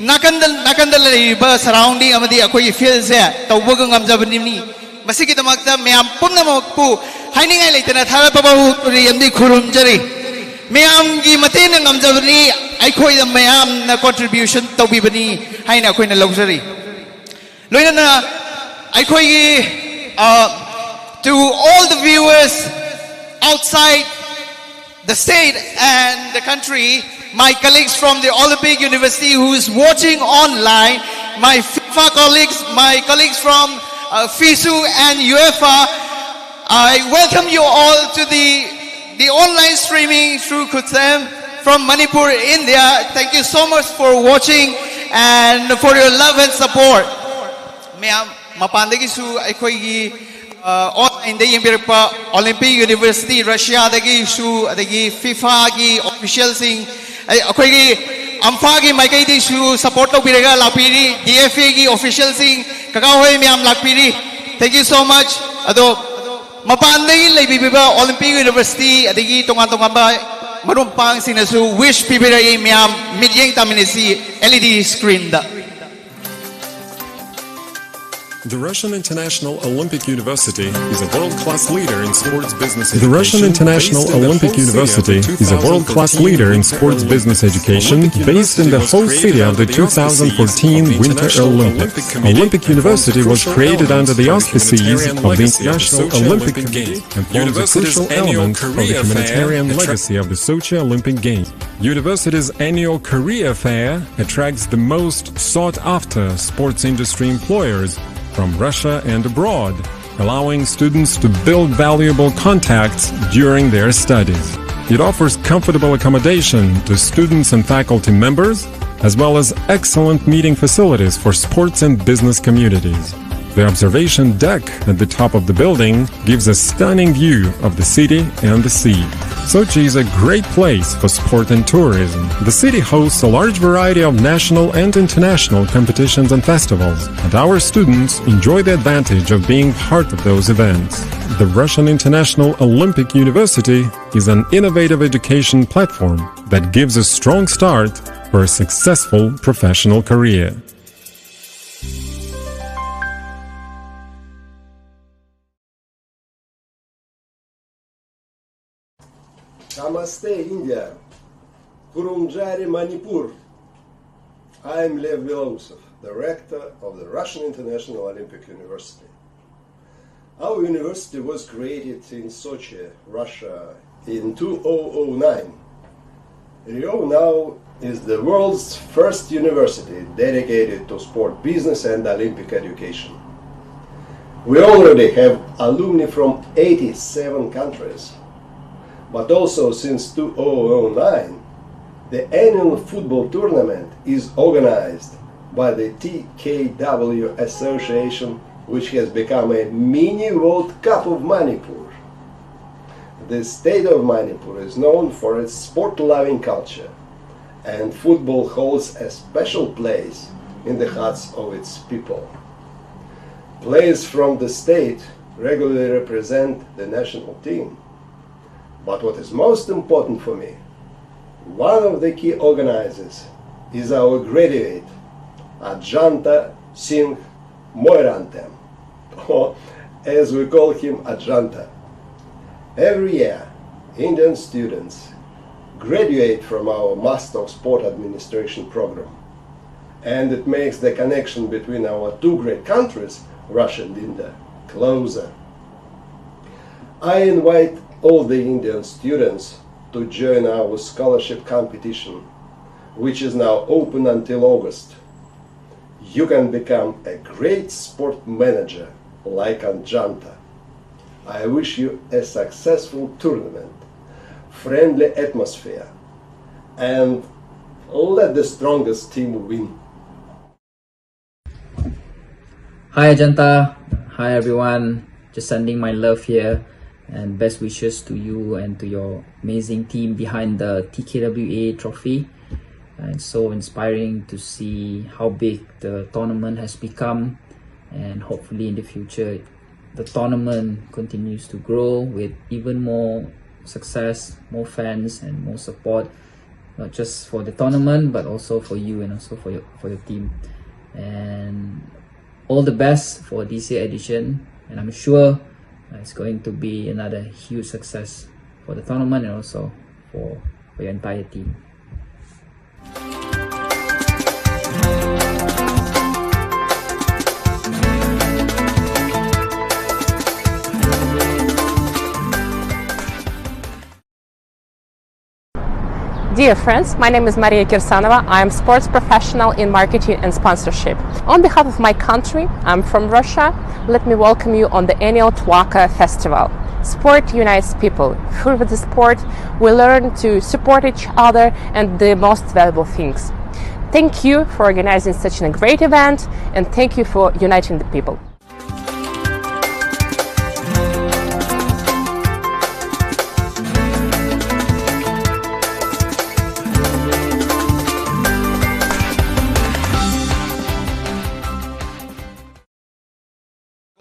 nakandal leiba surrounding amadi aikoi feel se tawbaga ngamjabani ni masigi damakta mayam pumna mokpu hainingai leitana thara pabahu yamdi khurum jari mayam gi matena ngamjabani aikoi da mayam na contribution tawbibani haina aikoi na luxury loina aikoi gi to all the viewers outside the state and the country, my colleagues from the Olympic University who is watching online, my FIFA colleagues, my colleagues from FISU and UEFA, I welcome you all to the online streaming through Kutsem from Manipur, India. Thank you so much for watching and for your love and support. Mayam mapandagi su aikoi gi online da yembirpa Olympic University Russia dagi su adagi FIFA gi officials sing aikoi gi amfa gi maikai di su support tawbiraga lapiri DFA gi officials sing kakahoi mayam lapiri. Thank you so much. Ado mapandagi leibiba Olympic University adagi tongan ba marumpang sinasu wish pibirai mayam midyeng taminisi LED screen da. The Russian International Olympic University is a world-class leader in sports business education. The Russian International Olympic University is a world-class leader in sports business education based in the whole city of the 2014 Winter Olympics. Olympic University was created under the auspices of the International Olympic Committee and forms a crucial element of the humanitarian legacy of the Sochi Olympic Games. University's annual career fair attracts the most sought-after sports industry employers from Russia and abroad, allowing students to build valuable contacts during their studies. It offers comfortable accommodation to students and faculty members, as well as excellent meeting facilities for sports and business communities. The observation deck at the top of the building gives a stunning view of the city and the sea. Sochi is a great place for sport and tourism. The city hosts a large variety of national and international competitions and festivals, and our students enjoy the advantage of being part of those events. The Russian International Olympic University is an innovative education platform that gives a strong start for a successful professional career. Namaste, India. Kurumjari, Manipur. I am Lev Belousov, Director of the Russian International Olympic University. Our university was created in Sochi, Russia in 2009. RIO now is the world's first university dedicated to sport business and Olympic education. We already have alumni from 87 countries. But also since 2009, The annual football tournament is organized by the TKW Association, which has become a mini World Cup of Manipur. The state of Manipur is known for its sport-loving culture, and football holds a special place in the hearts of its people. Players from the state regularly represent the national team. But what is most important for me, one of the key organizers is our graduate, Ajanta Singh Moirantem, or as we call him, Ajanta. Every year, Indian students graduate from our Master of Sport Administration program, and it makes the connection between our two great countries, Russia and India, closer. I invite all the Indian students to join our scholarship competition, which is now open until August. You can become a great sport manager like Ajanta. I wish you a successful tournament, friendly atmosphere, and let the strongest team win. Hi Ajanta, hi everyone, just sending my love here and best wishes to you and to your amazing team behind the TKWA trophy. It's so inspiring to see how big the tournament has become, and hopefully in the future the tournament continues to grow with even more success, more fans and more support, not just for the tournament but also for you and also for your team. And all the best for this year edition, and I'm sure it's going to be another huge success for the tournament and also for your entire team. Dear friends, my name is Maria Kirsanova. I am sports professional in marketing and sponsorship. On behalf of my country, I'm from Russia. Let me welcome you on the annual TWACA festival. Sport unites people. Through the sport, we learn to support each other and the most valuable things. Thank you for organizing such a great event, and thank you for uniting the people.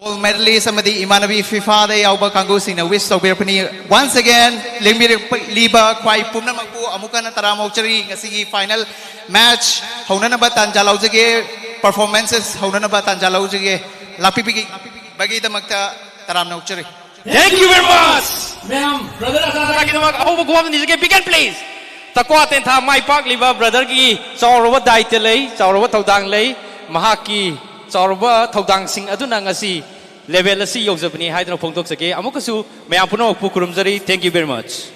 Gold medalist amadi imanabi FIFA da yauba kanggu singna wish tawbirpani once again liba kwai pumna magpu amuka na taramo chari ngasigi final match haunana ba tanja laujage performances haunana ba tanja laujage lapi bagi damakta taramna uchari. Thank you very much. Ma'am, brother Azad ki damak aho bugwam ni jage begin please. Takwa ten tha mai pak liba brother ki chawrawa daite lei chawrawa thodang lei mahaki chawrawa thodang sing aduna ngasi level asi yojabni haidna phongdok sake amukasu mayam puno pukurumjari. Thank you very much.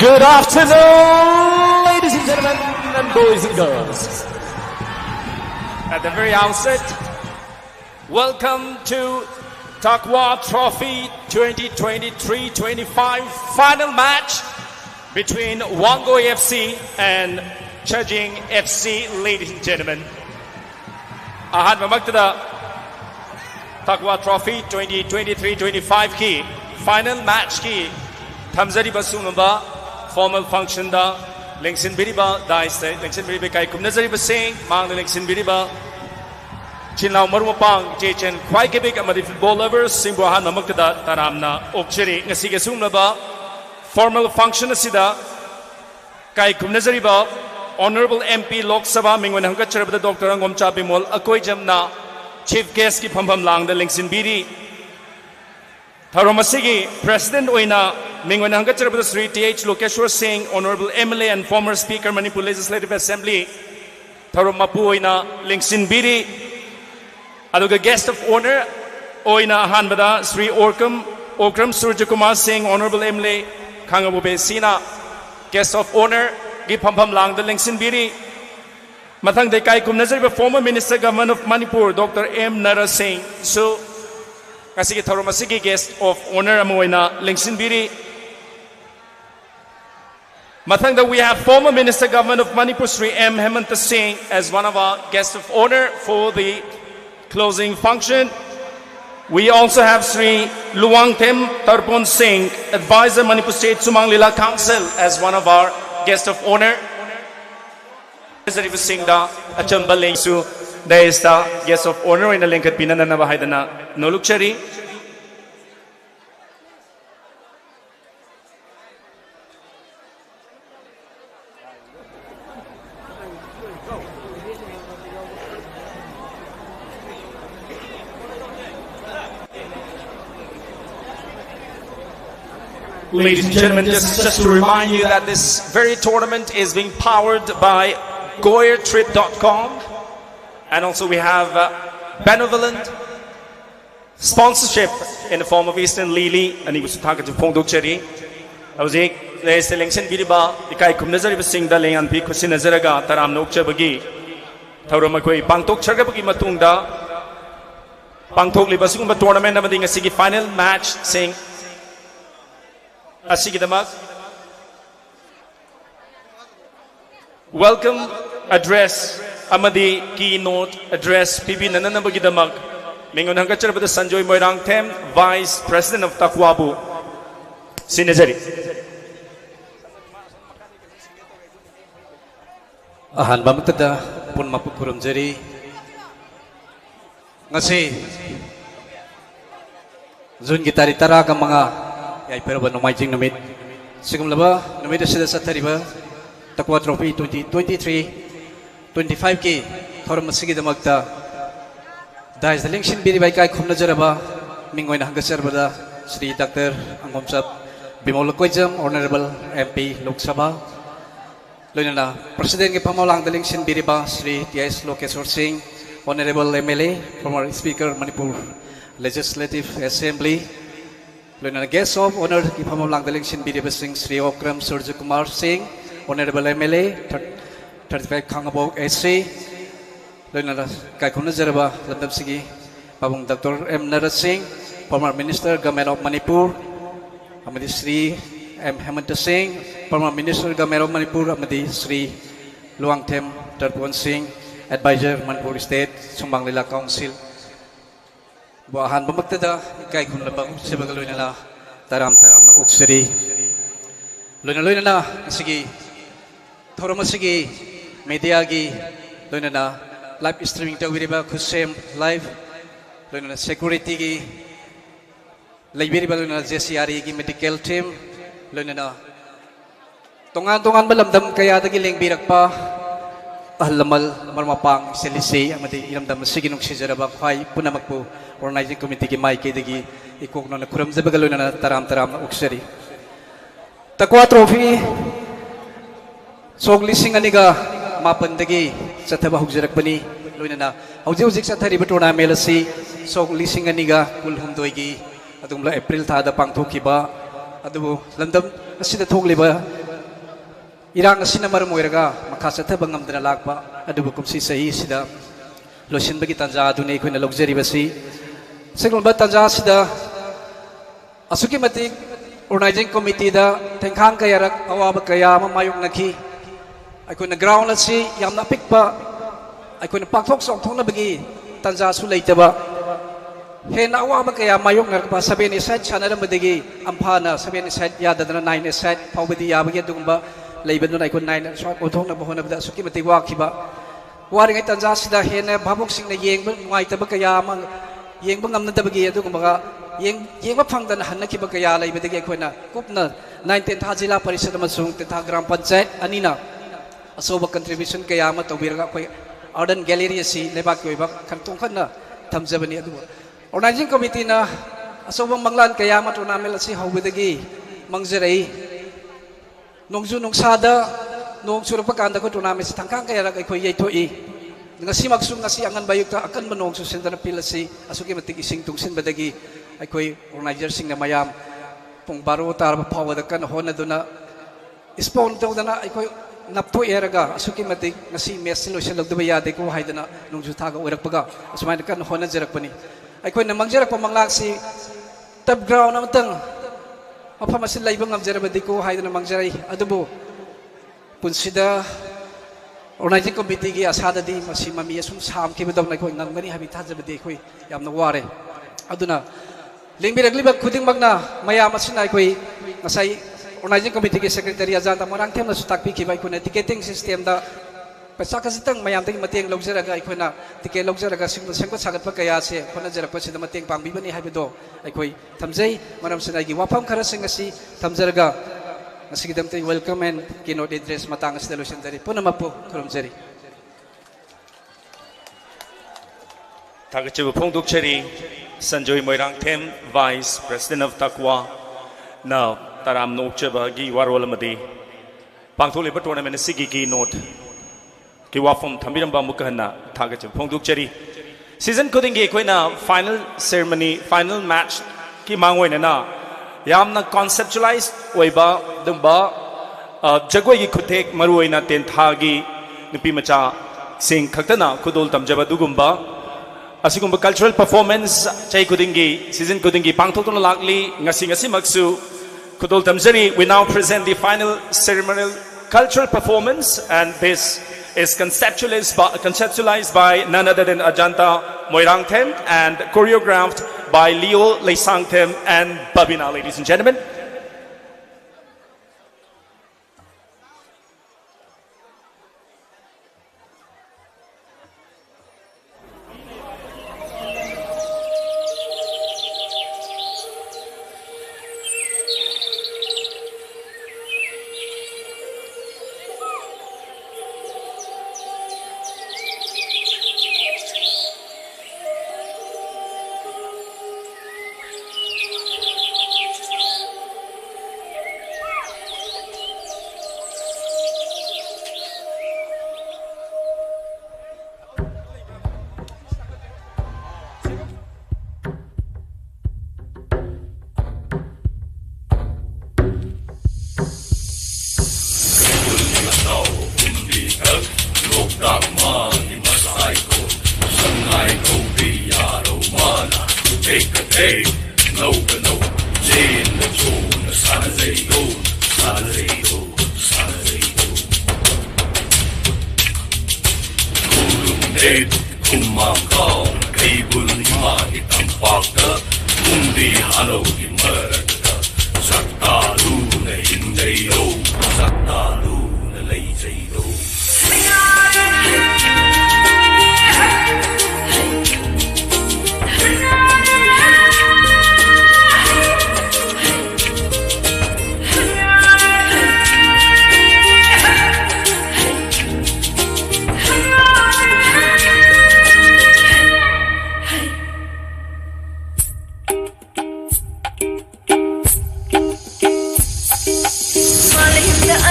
Good afternoon, ladies and gentlemen, and boys and girls. At the very outset, welcome to Takwa Trophy 2023-25 final match between Wango FC and Chajing FC, ladies and gentlemen. Ahan mamagtada Takwa Trophy 2023-25 ki final match ki thamzari basungamba formal function da lengsin biriba daiste lengsin biriba kai kumnazari basing mang lengsin biriba chinlaw marumapang jechen kwai kebik amadi football lovers simbuhan mamagtada taramna okcheri ngasi ge sungnaba formal function asida kai kumnazari ba Honorable MP Lok Sabha Mingwan Hangkat Charabda Dr. Angom Chabimol Akoi Jamna Chief Guest ki Phambam Lang da Lengsin Biri Tharomasigi President Oina Mingwan Hangkat Charabda Sri T.H. Lokeshwar Singh Honorable MLA and former Speaker Manipur Legislative Assembly Tharomapu Oina Lengsin Biri Aduga Guest of Honor Oina Hanbada Sri Okram Surjakumar Singh Honorable MLA Kangabube Sina Guest of Honor Gi Phambam Lang the Lengsin Biri Mathang de Kai Kumnazari former Minister Government of Manipur Dr. M. Nara Singh so Kasigi Tharomasigi Guest of Honor Amoina Lengsin Biri Mathangda, we have former Minister Government of Manipur Sri M. Hemanta Singh as one of our guests of honor for the closing function. We also have Sri Luangtem Tarpon Singh, Advisor Manipur State Sumang Lila Council, as one of our guests of honor. Sri Singh da Achambal Lengsu, there is the guest of honor in the Linkat Pinana Haidana Nolukchari. Ladies and gentlemen, just to remind you that this very tournament is being powered by GoyerTrip.com, and also we have benevolent sponsorship in the form of Eastern Lily and Ibusutaka to Pongdokcheri. Hauzik, there is selection Biriba, Ikai Kumnazari Singh Daling and Pikusin Azaraga, Taram Nokchabagi, Tauromakoi, Pangtok Chagabaki Matunda, Pangtok Libasumba tournament, Namading a Sigi final match, saying Asigidamak. Welcome address, Amadi keynote address, Pibi Nananabagidamak, Mingon Hangacharabada Sanjoy Moirang Tem, Vice President of Takwabu, Sinazari. Ahan Bamatada, Pun Mapukurum Jeri, Ngasi, Zun Gitari Taraga Manga. Ay pero ba numajing namit sigum laba namit sida sa tariba Takwa Trophy 2023 25 ki thoram masigi damagta dais the election biri bai kai khumna jaraba mingoi na hangasar bada Sri Dr. Angomsap Bimol Koijam Honorable MP Lok Sabha loinana President ke pamaulang the election biri ba Sri T.S. Lokeswar Singh Honorable MLA former Speaker Manipur Legislative Assembly Loinana guest of honor ki pamaulang the election biri ba Singh Sri Okram Surja Kumar Singh Honorable MLA 35 Khangabok SC Loinana kai khuna jaraba landam sigi Pabung Dr. M. Narat Singh former Minister Government of Manipur Amadi Sri M. Hemanta Singh former Minister Government of Manipur Amadi Sri Luangtem Tarpon Singh Advisor Manipur State Sumbang Lila Council Buahan bamagtada kai khun labang sebagai loinala taram na uksari loinala sigi thoroma sigi media gi loinala live streaming ta wiriba khusem live loinala security gi laibiriba loinala JCRE gi medical team loinala tongan balamdam kaya dagi lengbirak pa Ahalamal marmapang selisi amadi iramdam sige nung sijaraba khai punamagpo organizing committee ki mai kedagi ikok no na kuram zabagalo na taram na uksari Takwa Trophy soglising aniga mapandagi sa taba hugjarak bani loina na hujik sa thari batona melasi soglising aniga kulhumdoi gi adumla April thada pangthokiba adubu landam asida thogliba Irang asina maramoiraga makasatha bangam dana lakpa adubu kumsi sahi sida losin bagi tanja adune ko na luxury basi segol ba tanja sida asuki matik organizing committee da tengkhang kayarak awaba kaya mamayong nakhi ai ko na ground la si yamna pikpa ai ko na pakthok sok thong na bagi tanja su leitaba he na awaba kaya mayong narpa 7 set chanara madigi amphana 7 set ya dadana 9 set pawbadi yabagi dungba Leiban na ikon nine shot utong na bahon na bada suki mati wakiba wari ngai tanja sida hena babok sing na yeng ngai tabak kaya mang yeng bangam na tabagi adu kumbaga yeng ba phangdan hanna ki ba kaya leibadagi ikona kupna 9 10 thajila parisad masung 10 gram panchayat anina asoba contribution kaya ma tawbiraga koi Arden Gallery si lebak koi ba kantong khanna thamjabani adu organizing committee na asobang manglan kaya ma tournament si hawbadagi mangjarai Nongju nongsada nong surpa kanda ko tournament tangkang kaya rak ay yaytoi ngasi magsum ngasi angan bayuk ta akan manong susen na pilasi asuki matig ising tungsin badagi ay koy organizer sing na mayam pong baro tar pawada kan hona do na spawn to na ay koy napto eraga asuki matig ngasi mesilo siya lagdo bayade ko hay na nongju taga urak paga asumay kan hona jerak pani ay koy namang jerak pamanglak si tab ground namtang Apa masin laibang ngamjara badiko hay na mangjaray adubo पुनसिदा organizing committee की आसाद दी मसी mummy assume साम के बदम नाइको नंगनी हबी थाजबदे खोई यामना वारे अदुना लिंबिरगलिबा खुदिंगमगना मया मसिना कोई ngasai organizing committee की secretary ajanta morang themna sutakpi ki bai kuna ticketing system da paisa kasitang mayam tagi mateng logzaraga aikoina ticket logzaraga sengko sagatpa kaya se khona jarakpa sida mateng pangbi bani haibido aikoi thamjai maram sina gi wafam khara singasi thamjaraga Nasigidamte welcome and keynote address matang solution dari punamapo kurumjari. Tagachibu Pongdukchari, Sanjoy Moirang Them, Vice President of Takwa, now Taram Nokchaba Gi Warolamadi, Pangtolipa Tournament Sigi keynote, Kiwafum Tambiramba Mukana, Tagachibu Pongdukchari. Season Kudingi Quina, final ceremony, final match, Kimangwena. यामना conceptualize ओइबा दुबा जगोई की खुटेक मरुइना तेंथागी निपी मचा सिंग खक्तना खुदोल तमजबा दुगुम्बा असिगुम्बा cultural performance चै कुदिंगी season कुदिंगी पांगथोतुन लागली ngasi maksu खुदोल तमजरी. We now present the final ceremonial cultural performance, and this is conceptualized by none other than Ajanta Moirang Them and choreographed by Leo Leisang Them and Babina, ladies and gentlemen.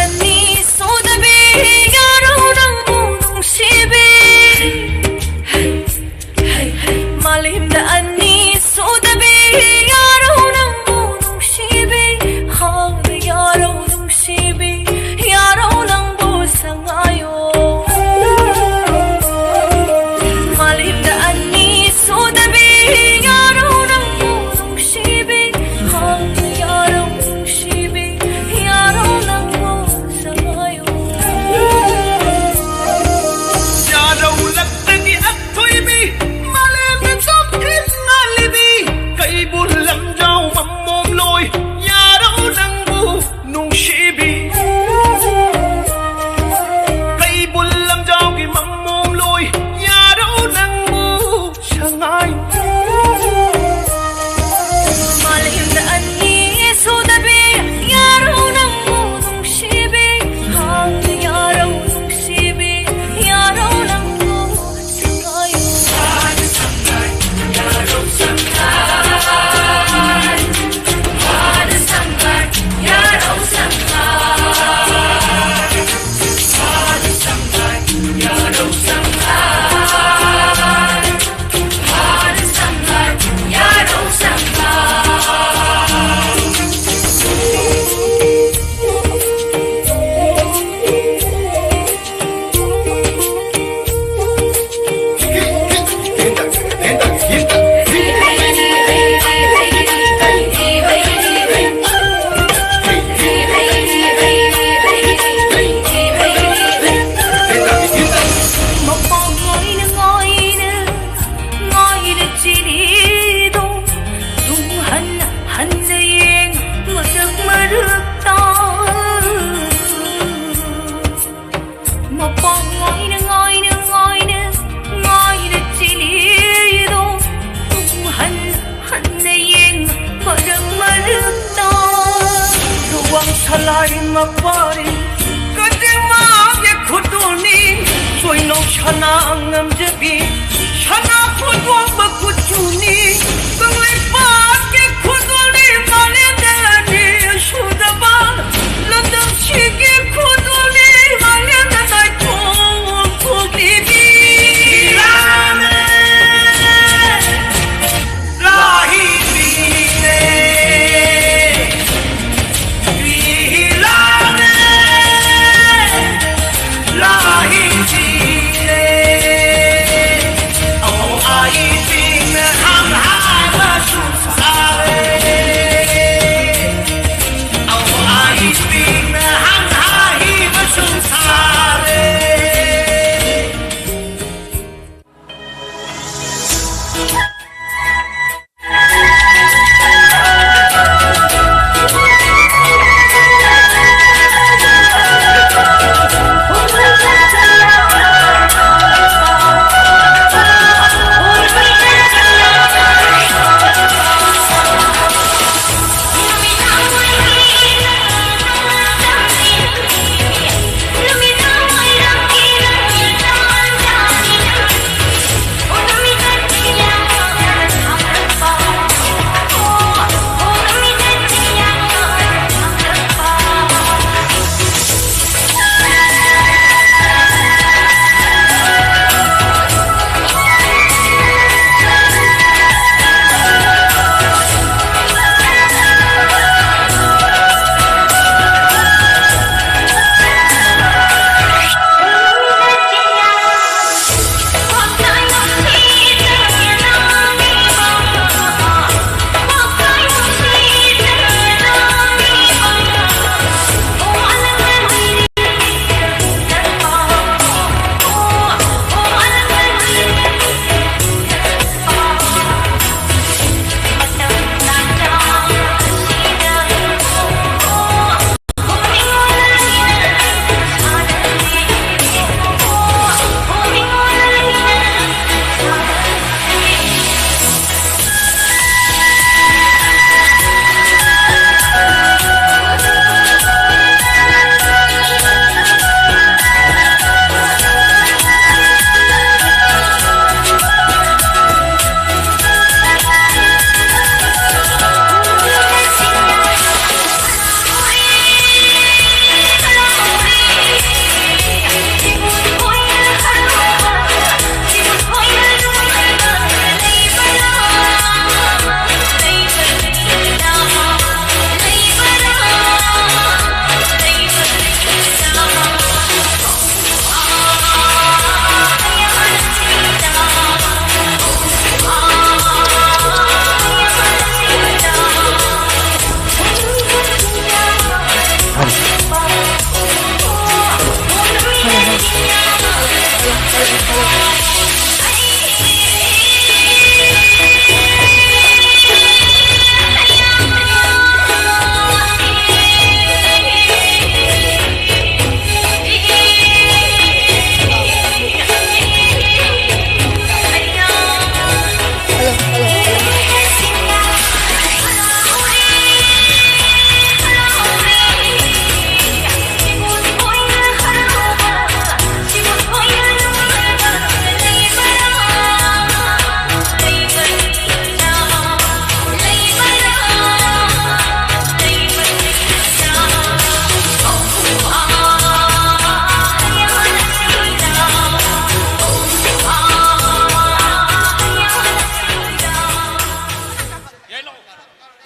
Ani so da be yaro nang mung si Mapari Kadima Yakutuni Soino Shana Angam Jabi Shana Pudwa Bakutuni Kalipa Kuduni Maledani Shudaba London Shiki Kuduni Maledani Tom Kukibi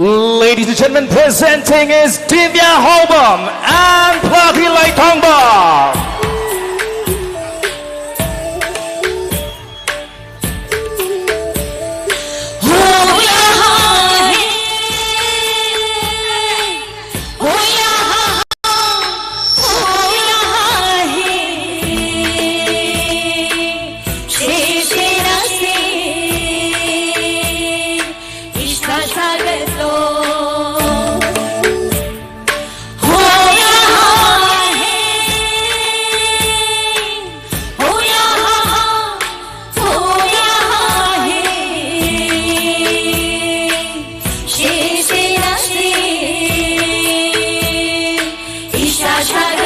Ladies and gentlemen, presenting is Divya Holbom and Platilai Tongba. Oh, yeah.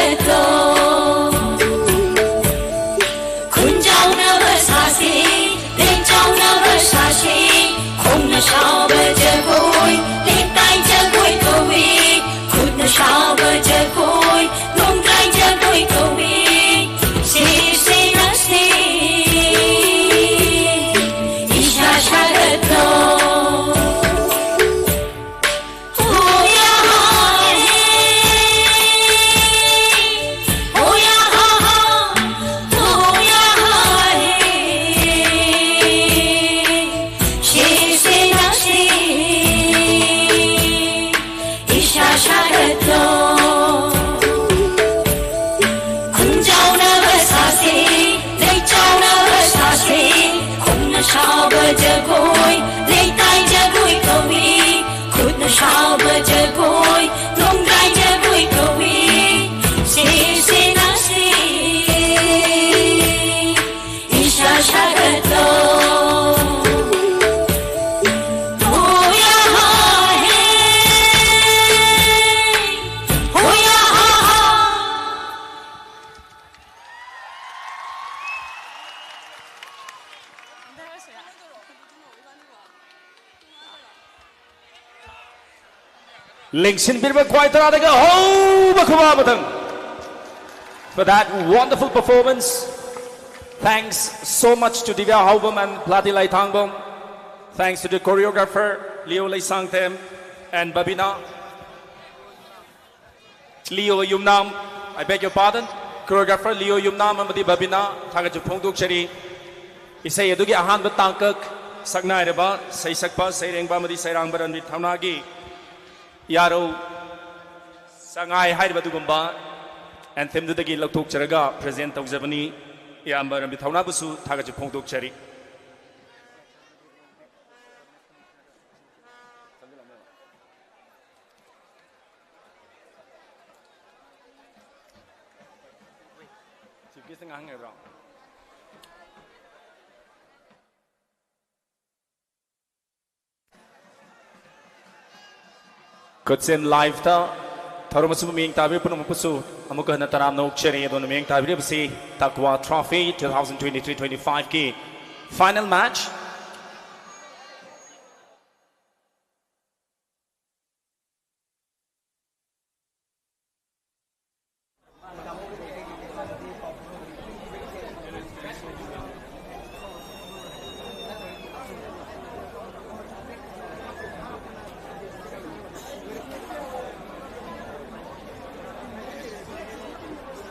샤가도 군장나버 사시 땡장나버 사시 콩나 샤버 저고이 리타이 저고이 고위 굿나 샤버 저고이 농가이 저고이 고위 시시나시 이샤 샤가도 Jagoi लेताई Jagoi कवी खुद शाब जगोई लुंगाई जगोई कवी से नासी ईशा शागतो होया है होया Lingsin Birba quite for that wonderful performance. Thanks so much to Divya Haubam and Platilai Thangbom. Thanks to the choreographer Leo Lei Sangtem and Babina. Leo Yumnam, I beg your pardon. Choreographer Leo Yumnam and Babina, Tagaju Pongduk Shari. Isay Adugi Ahan Batangkak, Sagnai Reba, Say Sakpa, Say Bamadi Sayrang Baran with Tamnagi. Yaro Sangai Haidabadugumba and Themdagi Latuk Charaga, President of Zabani, Yambar and Bitaunabusu, Tagajapong Cherry. Kutsen live ta Tharumasu Ming Tabi Punamusu Amuka Nataram no Cherry on the Ming Tabi Takwa Trophy 2023-25 key final match.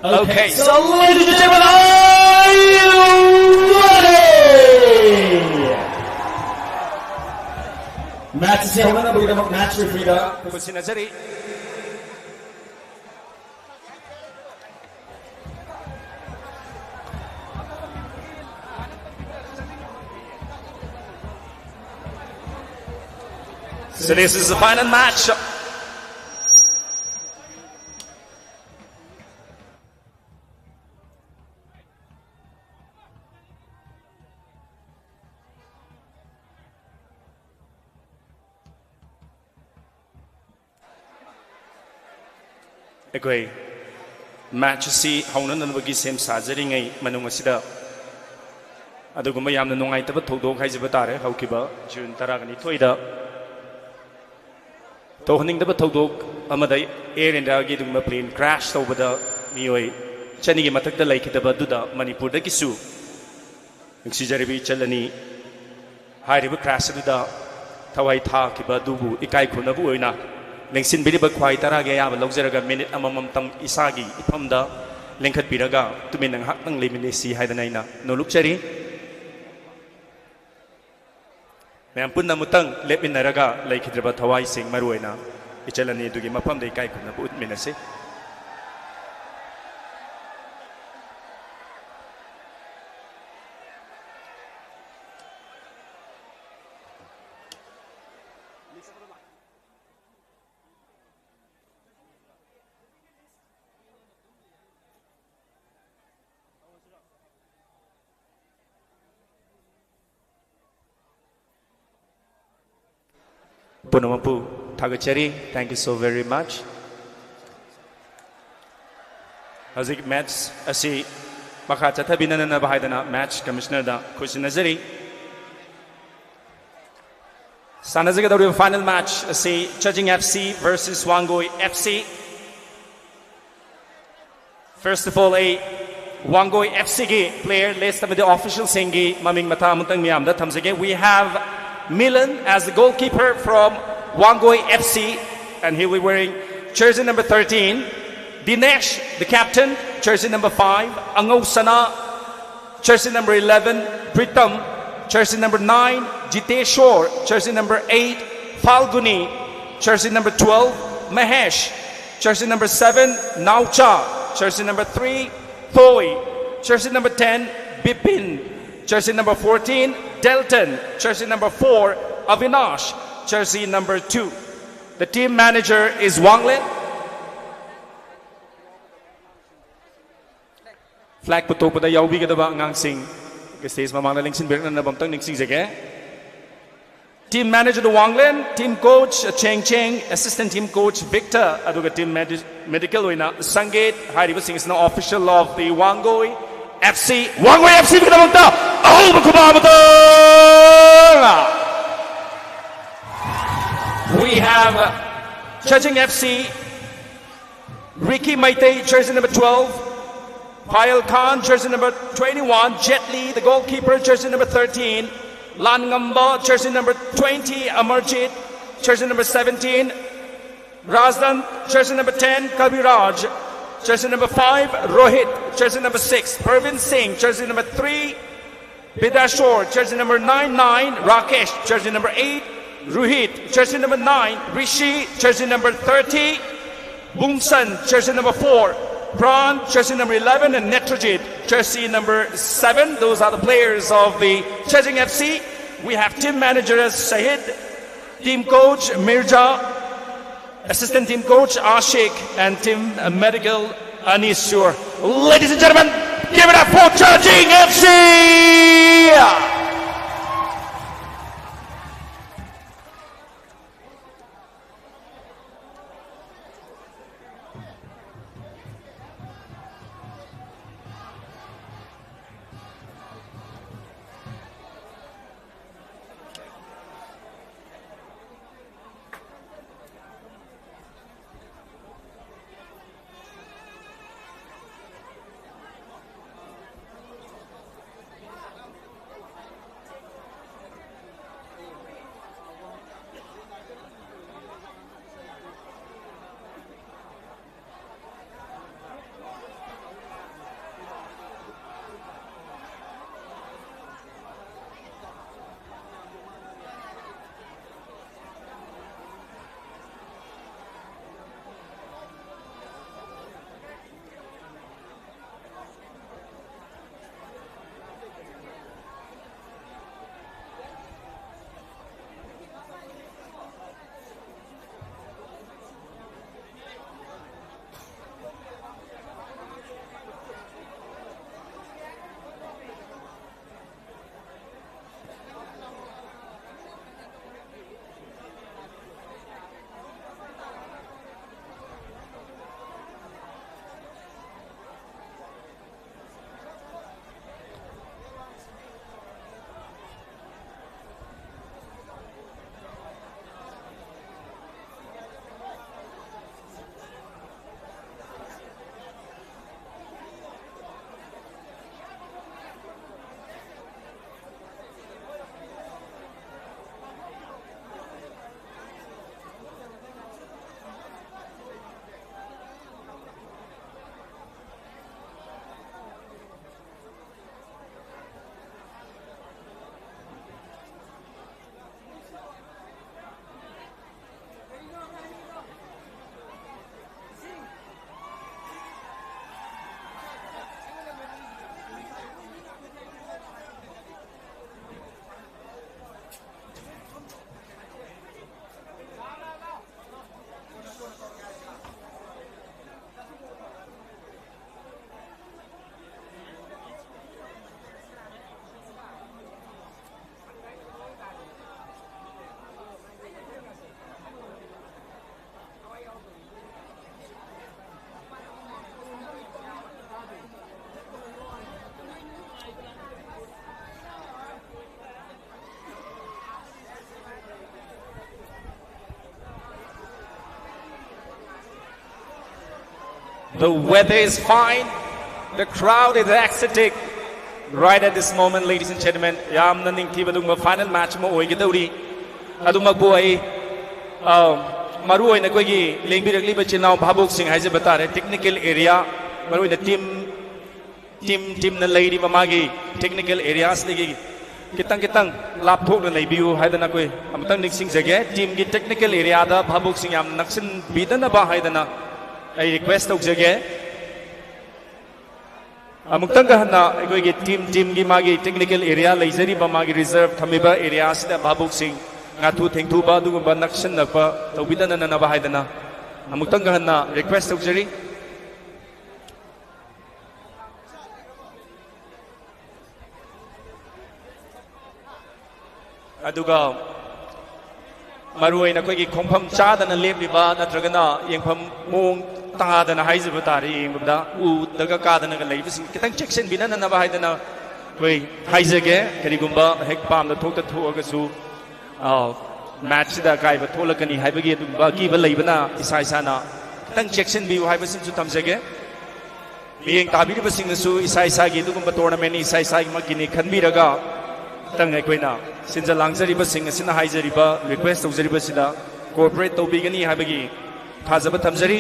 Okay, so ladies and gentlemen, are you ready? Match is here. We're going to match referee. Kusin Azari. So this is the final match. Ekoi match si hauna nanbagi sem sajari ngai manung asida aduguma yamna nungai taba thodok haijiba tare haukiba June 12 da to honing daba thodok amadai Air India gi duguma plane crash tobada mioi chani gi mathakda laikidaba duda Manipur da kisu nksi jaribi chalani hairiba crash duda thawai tha kiba dubu ikai khunabu oina Lengsin biriba kwai tarage yaba lawjaraga minute amamam tam isagi ipamda lengkhat piraga tuminang haknang liminesi haidanaina nolukchari ma'am पुन्ना मुतंग लेपिनरगा लेखिद्रबा थवाई सिंह मरुएना इचलनी दुगी मफम दे काय कुना उतमिनसे Punamapu Tagachari, thank you so very much. Hazik match asi makha chathabinana na bahaidana match commissioner da khushi nazari. Sanazaga the final match asi Judging FC versus Wangoi FC. First of all, a Wangoi FC ki player list of the official singi maming mata muntang miyam da thamsage. We have Milan as the goalkeeper from Wangoi FC, and he'll be wearing jersey number 13. Dinesh, the captain, jersey number 5. Angau Sana, jersey number 11. Pritam, jersey number 9. Jiteshwar, jersey number 8. Falguni, jersey number 12. Mahesh, jersey number 7. Naucha, jersey number 3. Thoi, jersey number 10. Bipin, jersey number 14. Delton, jersey number 4. Avinash, jersey number 2. The team manager is Wang Lin. Flag putok pada yaubi kada ba ngang sing ke stage mamang na lingsin berna na bamtang ningsing zege. Team manager Wang Lin, team coach Cheng Cheng, assistant team coach Victor, aduga team medical wina Sangeet, hari ba sing is no official of the Wangoi FC. Wangoi FC kada bamta. Oh bakubamata. We have Judging FC, Ricky Maite, jersey number 12. Payal Khan, jersey number 21. Jet Li, the goalkeeper, jersey number 13. Lan Ngamba, jersey number 20. Amarjit, jersey number 17. Razdan, jersey number 10. Kabiraj, jersey number 5. Rohit, jersey number 6. Pervin Singh, jersey number 3. Bidashore, jersey number 99. Rakesh, jersey number 8. Ruhit, jersey number 9. Rishi, jersey number 30. Bungsan, jersey number 4. Pran, jersey number 11. And Netrajit, jersey number 7. Those are the players of the Judging FC. We have team manager as Sahid, team coach Mirja, assistant team coach Ashik, and team medical Anisur. Ladies and gentlemen, give it up for Judging FC! The weather is fine. The crowd is ecstatic. Right at this moment, ladies and gentlemen, yamna ningthiba dungma final match mo oigedawri. Adumagbu ai maru oina koigi lengbirakliba chinnaw bhabuk sing haije batare technical area maru oina team na leiri mamagi technical areas legi kitang lapthok na leibiu haidana koi amtang ningsing jage team gi technical area da bhabuk sing yam naksin bidana ba haidana ai request tok jage amutang gahna koi gi team gi magi technical area leijari ba magi reserve thamiba area sida bhabuk sing ngatu thengthu ba du ba naksin na pa tobidana na ba haidana amutang gahna request tok jari aduga maruai na koi gi khongpham chadana lepliba natragana yengpham mong tadana haijaba tari yengba u daga kadana ga leibising kitang section binana na ba haidana koi haijage karigumba hek pam da thokta thoga su match da kai ba tholakani haibagi adumba ki ba leibana isa na kitang section bi haibasim su tamjage yeng tabiri basing su isa gi dugumba tournament isa gi magini khanbiraga tang aikoina sinja langjariba sing asina haijariba request tawjariba sida cooperate tawbigani habagi thajaba thamjari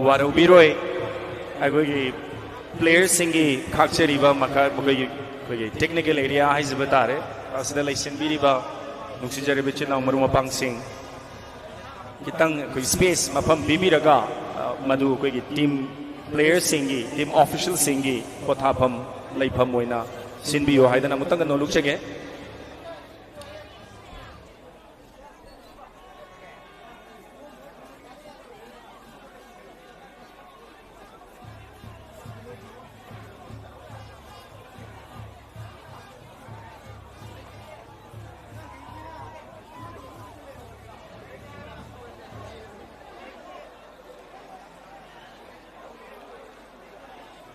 Waro biroi agogi players singi khakchariba maka agogi technical area haijaba tare asida laisin biriba nuksijariba chinaw maruma pang sing kitang koi space mafam bimiraga madu agogi team players singi team official singi pothapam laifam oina sinbiyo haidana mutanga no lukchage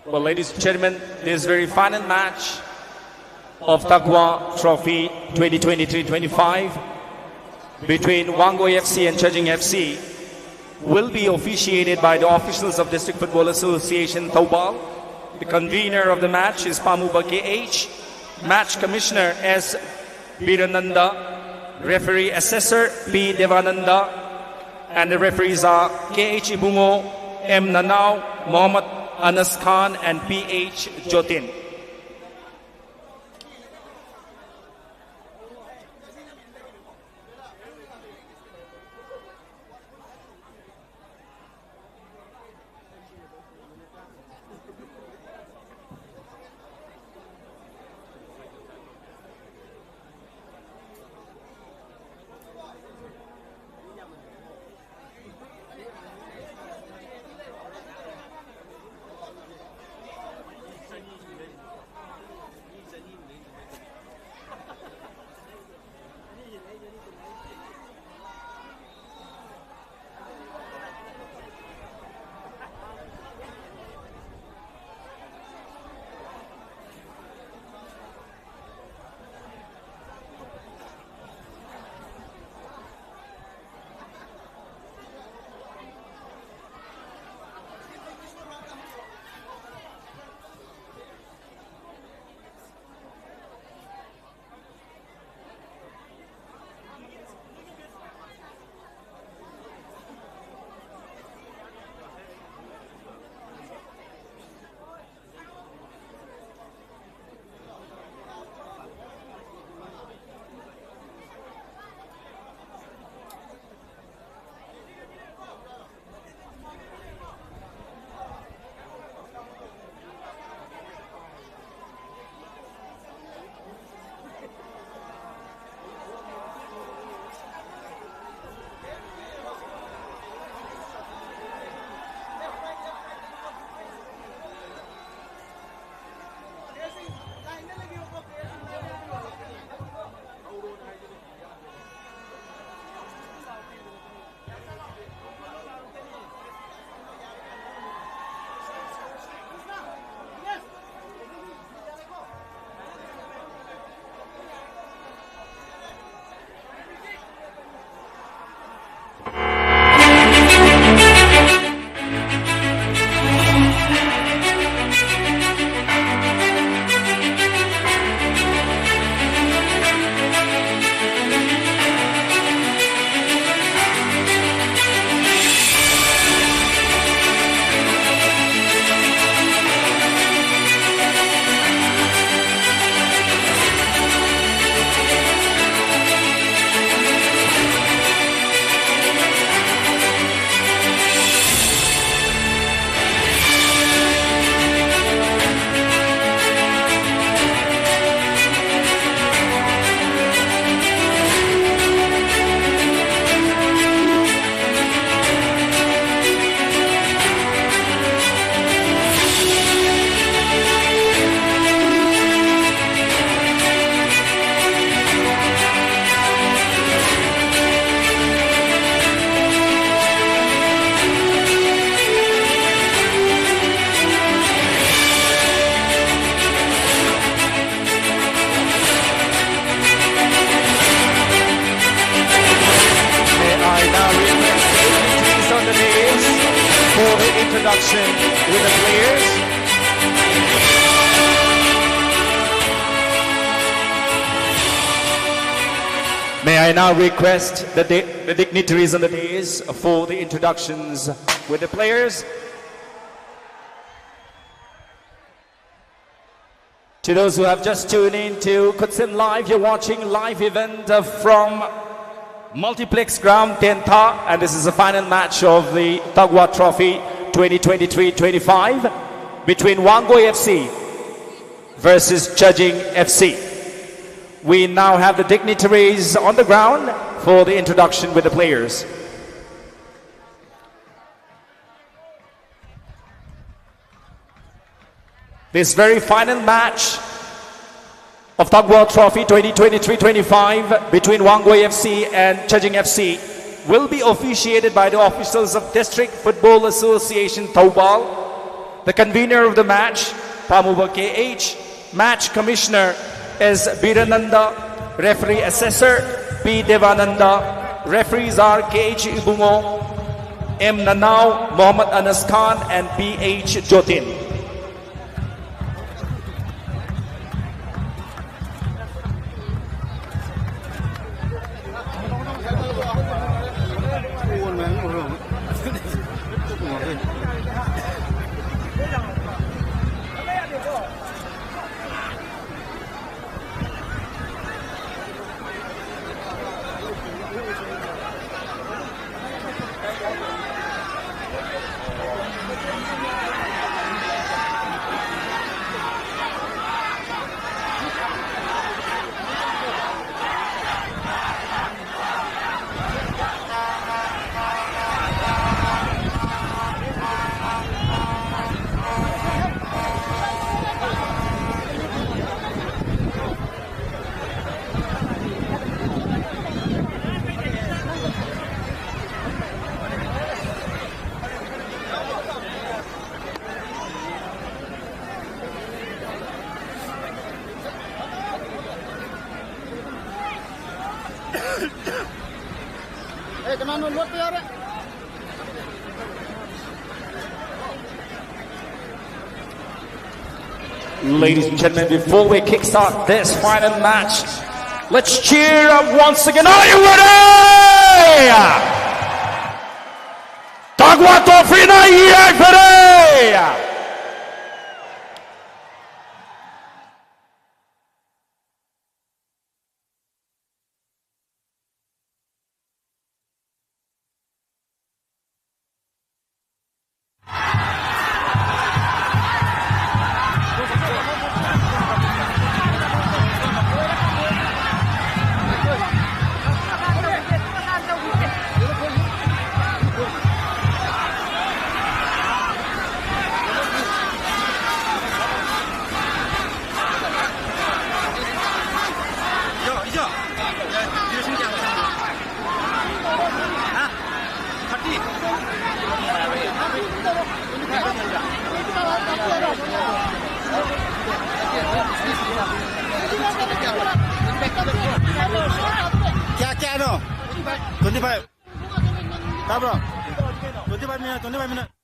Well, ladies and gentlemen, this very final match of Takwa Trophy 2023-25 between Wangoi FC and Chajing FC will be officiated by the officials of District Football Association Taubal. The convener of the match is Pamuba KH, match commissioner S. Birananda, referee assessor P. Devananda, and the referees are KH Ibungo, M. Nanao, Mohammed Anas Khan and PH Jotin. introduction with the players. May I now request the dignitaries on the dais for the introductions with the players. To those who have just tuned in to Kutsim Live, you're watching live event from Multiplex Ground Tenta, and this is the final match of the Tagwa Trophy 2023-25 between Wangoi FC versus Chajing FC. We now have the dignitaries on the ground for the introduction with the players. This very final match of Tagwa Trophy 2023-25 between Wangoi FC and Chajing FC will be officiated by the officials of District Football Association Taubal, the convener of the match, Pamuba KH, match commissioner is Birananda, referee assessor P. Devananda, referees are KH Ibungo, M. Nanao, Mohammad Anas Khan and PH Jotin. Ladies and gentlemen, before we kickstart this final match, let's cheer up once again. Are you ready? Tagwa Trophy na ready! क्या नो 25 ताब्रो 25 minutes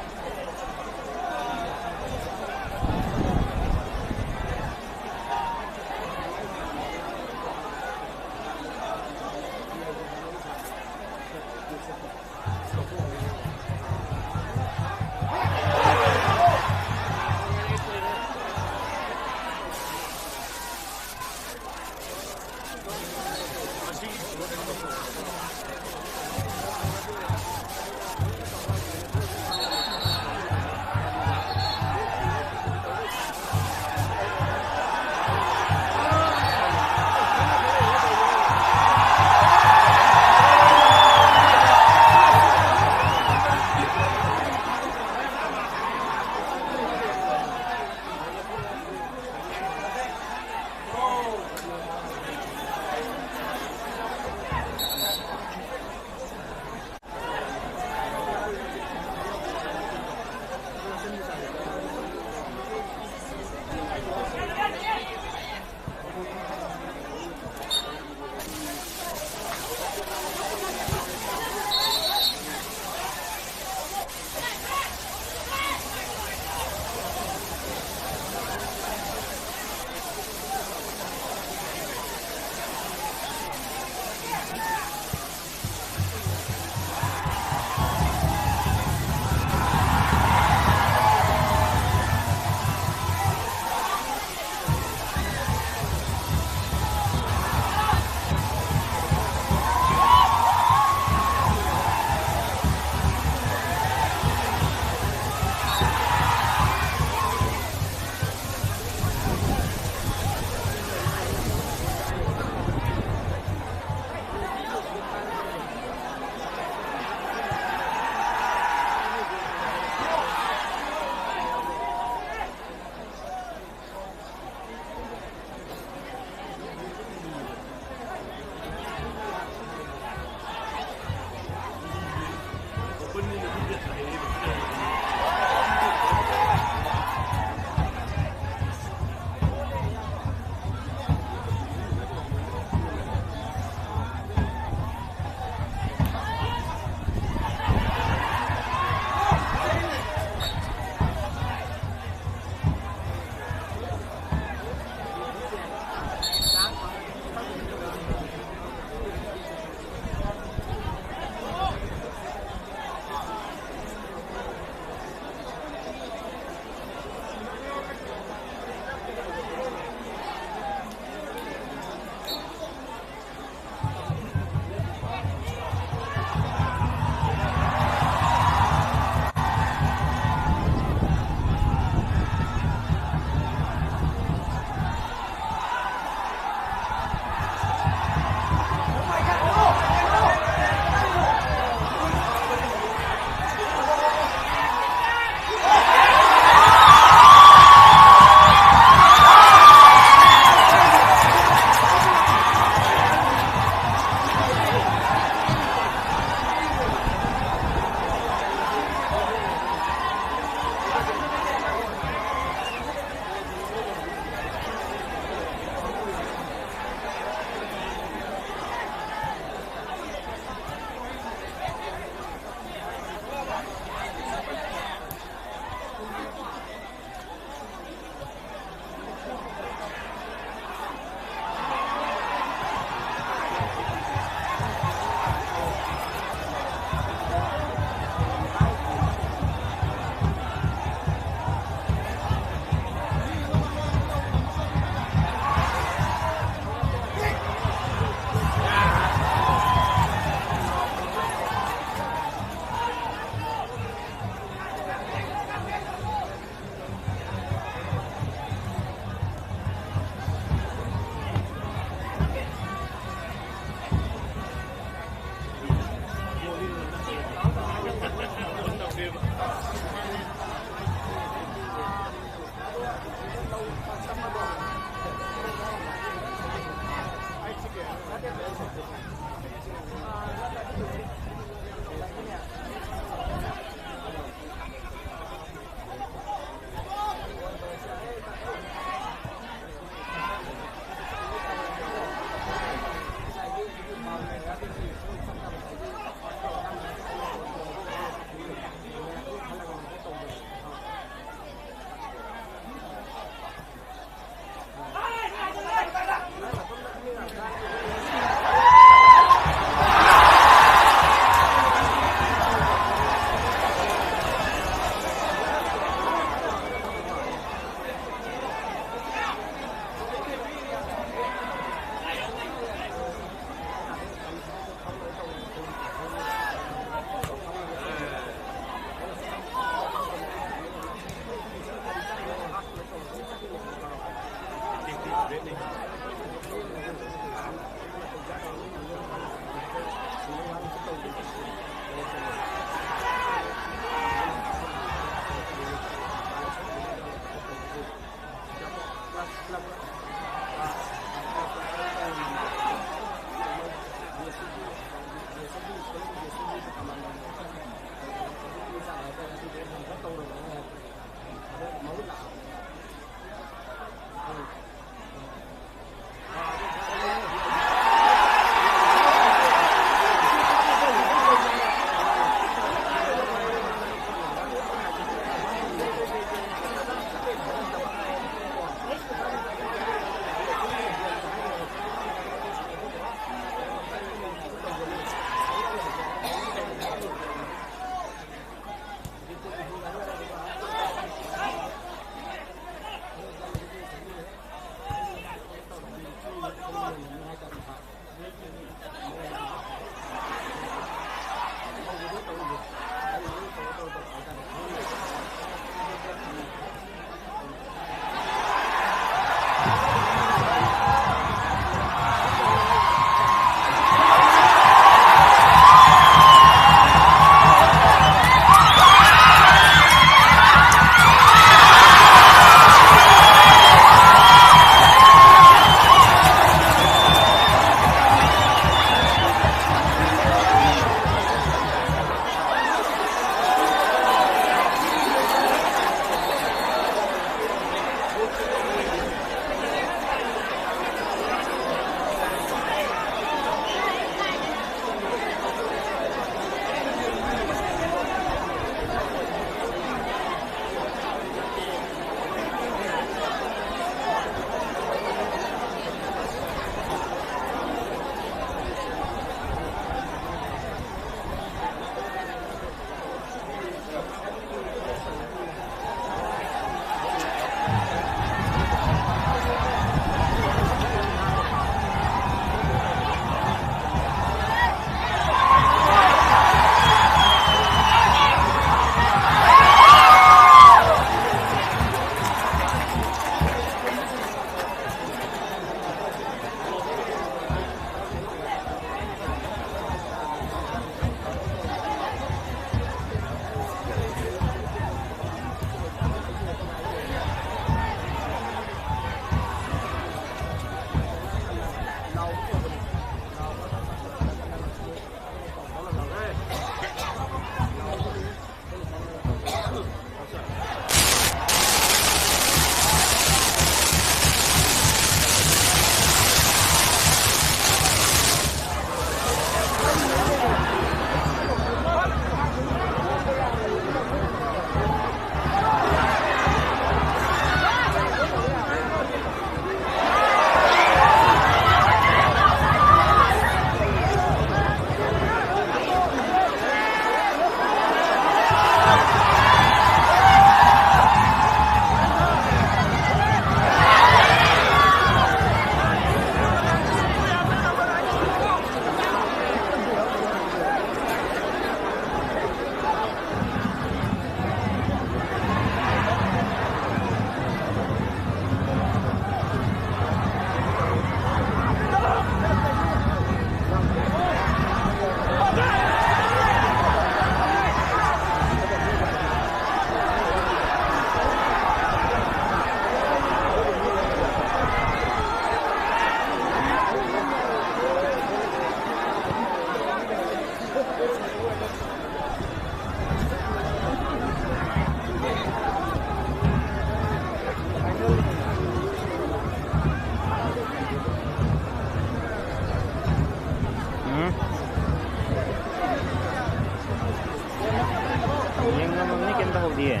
दिए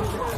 Hấp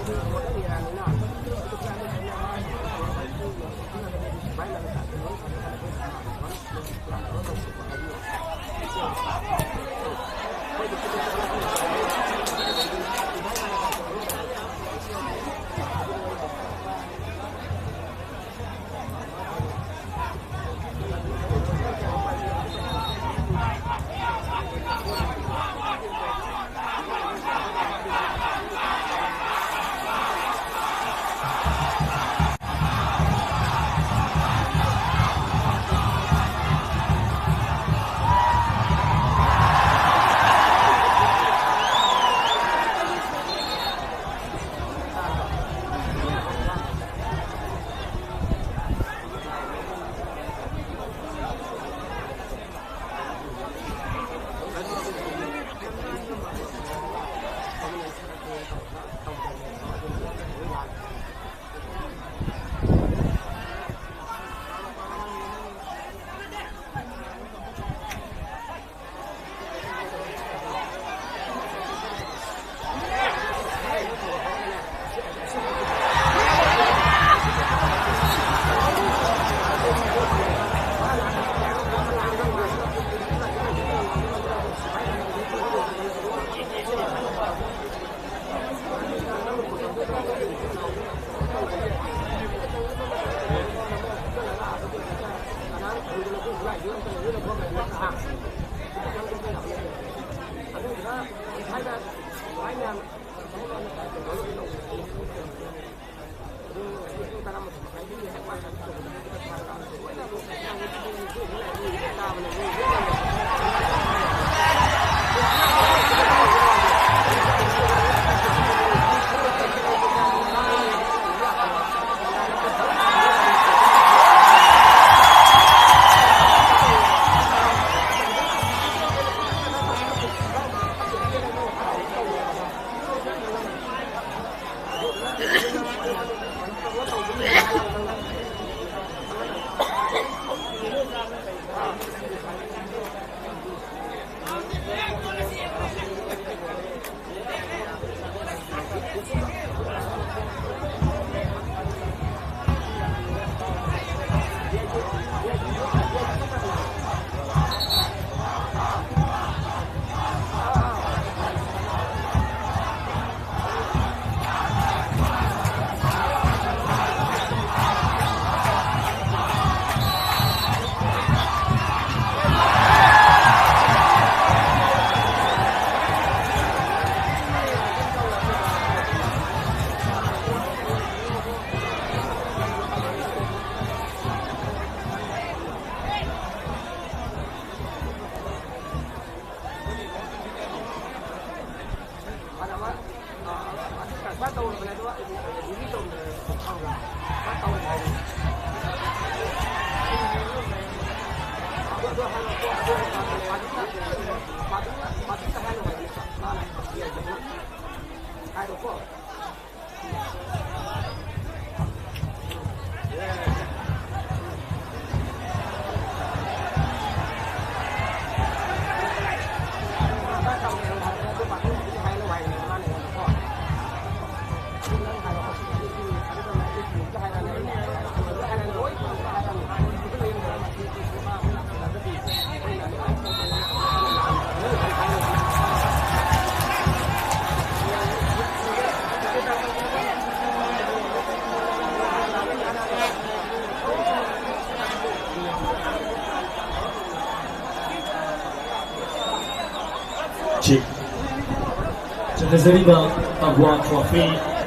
Trophy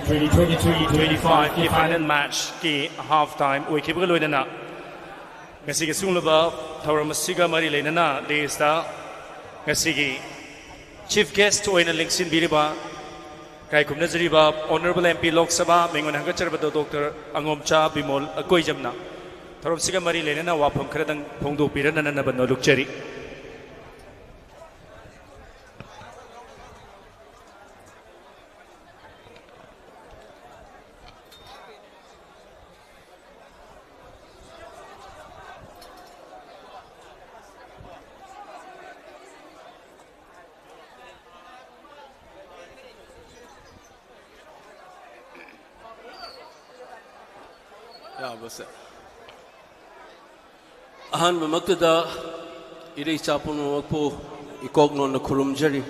2023-2025 की final match की half time ओइखिबग लोइनना ngasi gi sunglaba thawram siga mari leinana desta ngasi gi chief guest oina lingsin biriba kai kumna jariba honorable mp lok sabha mengon hangacharba dr angomcha bimol akoijamna thawram siga mari leinana wafam khradang phongdo pirana na banno lukchari ahan mamakda irei chapun makpo ikogno na khurum jari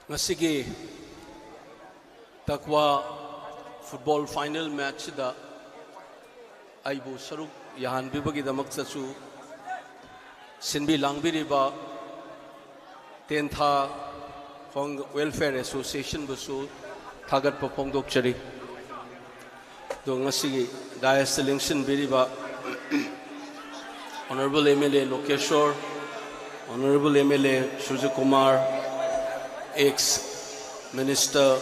ngasigi takwa football final match da aibu saruk yahan bibagi damak chachu sinbi langbiriba Tentha Hong Welfare Association busu thagat papongdok chari do ngasi dais selection biriba honorable MLA Lokeshwar honorable MLA Surya Kumar ex minister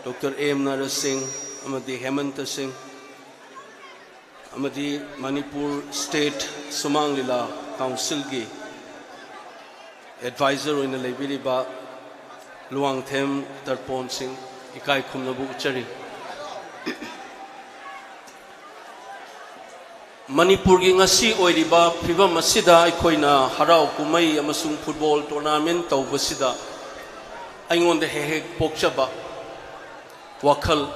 Dr. A.M. Nara Singh amadi Hemant Singh amadi Manipur State Sumang Lila Council gi advisor in the Libiriba Luang Them Tarpon Singh Ikai Kumnabu Chari Manipur gi ngasi oiriba phiba masida ikoina harau kumai amasung football tournament tawbasida aingon de hehek pokchaba wakhal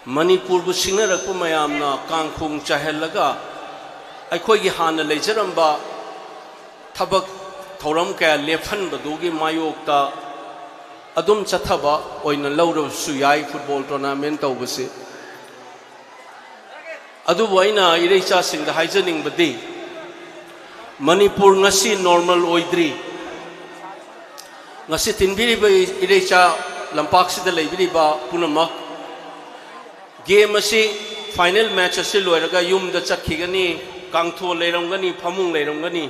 Manipur bu singnarakpa mayamna kangkhung chahelaga aikoi gi hana leijaramba thabak thoram kaya lephan badugi mayokta adum chathaba oina lawro su yai football tournament tawbase adu waina ireicha singda haijaning badi Manipur ngasi normal oidri ngasi tinbiri ba ireicha lampak sida leibiri ba punamak game asi final match asi loiraga yum da chakhigani kangtho leirongani phamung leirongani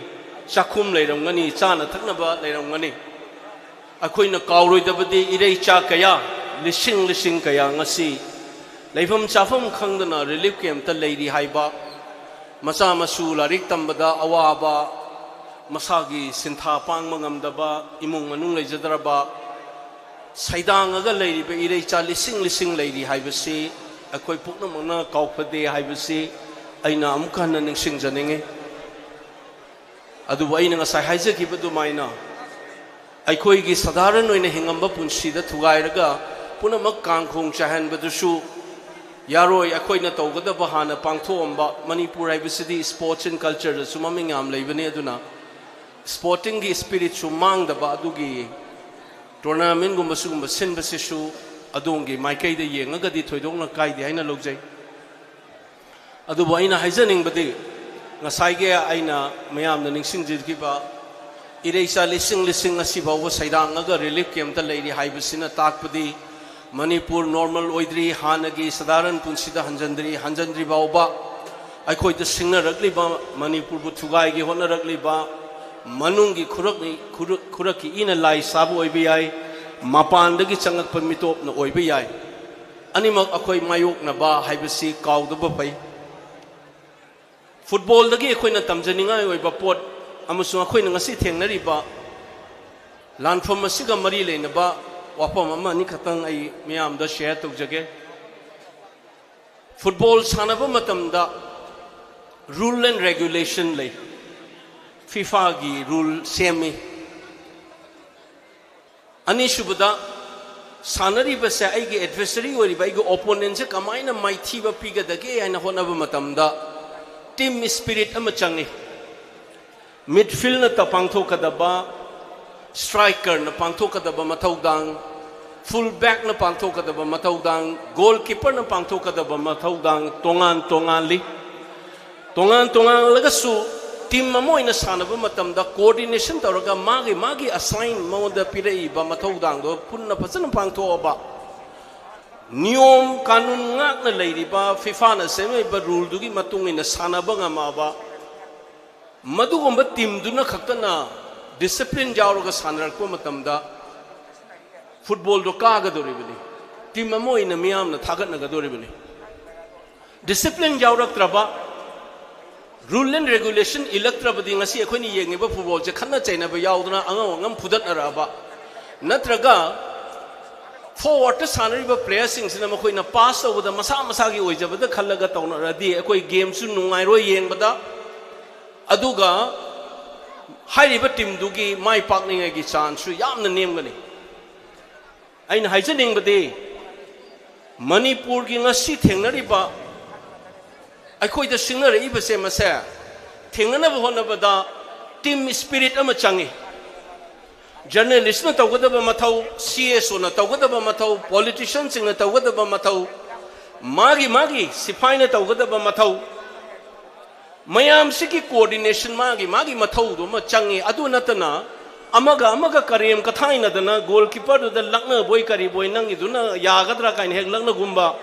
chakhum leirongani chana thaknaba leirongani akoina kawroidabadi ireicha kaya lising kaya ngasi leifam chafam khangdana relief camp ta leiri haiba macha masu larik tambada awaba masagi sintha pangma ngamdaba imung manung leijadraba saidangaga leiri be ireicha lising leiri haibasi akoi pukna mangna kawphade haibasi aina amukana ningsing janinge adu aina ngasai haijagibadu maina aikoi gi sadharan oina hingamba punsida thugairaga punamak kangkhong chahanbadusu yaroi akoina tawgadaba hana pangthomba Manipur haibasidi sports and culture da sumaming am leibane aduna sporting gi spirit su mangdaba adugi tournament gumba sugumba sinbasisu adongi maikai da yengaga di thoidongna kaidi haina logjai adubu aina haijaning badi ngasaige aina mayam na ningsing jirgiba ireisa lising asibawa saidangaga relief camp ta leiri haibasina takpadi Manipur normal oidri hanagi sadaran punsida hanjandri bauba aikoi da singna rakli ba Manipur bu thugai gi hona rakli ba manungi khuraki ina lai sabu oibi ai mapan dagi changak pamitop na oibi ai animak akoi mayok na ba haibasi kawda ba pai football dagi akoi na tamjaninga oiba pot amusung akoi na ngasi thengnari ba lanfam asiga mari leina ba wapam ama ni khatang ai miyam da share tawjage football sanaba matamda rule and regulation lay FIFA gi rule semi ani shubada sanari basa ai gi adversary ori bai gi opponent se kamaina maithi ba piga dage aina honaba matamda team spirit ama changi midfield na tapangtho kadaba striker na pangtho kadaba mathaudang full back na pangtho kadaba mathaudang goalkeeper na pangtho kadaba mathaudang tongan lagasu team mamoi na sanaba matamda coordination tawraga magi assign moda pirei ba mathaudang do punna phasana pangtho aba niyom kanun ngak na leiri ba FIFA na seme ba rule dugi matungi na sanaba ngama ba madugomba team duna khaktana discipline jawraga sanarko matamda football do kaga doribani team amoi na miyam na thagat na gadoribani discipline jawrak traba rule and regulation electrabadi ngasi akhoni yengeba football je khanna chaina ba yaudna angam phudat araba natraga forward to sanari ba players sing sina makhoi na pass over the masa gi oijabada khallaga tawna radi akoi game su nungai ro yengbada aduga hairiba team dugi mai pakning gi chance su yamna nemgani aina haijaning bade Manipur gi ngasi thengnari ba aikoi da singnari iba se masa thengnana ba hona bada team spirit ama changi journalist na tawgadaba mathau CSO na tawgadaba mathau politicians na tawgadaba mathau magi sifai na tawgadaba mathau mayam siki coordination magi mathau do ma changi adu natana amaga karem kathaina dana goalkeeper da lakna boy kari boy nang iduna yagadra kain hek lakna gumba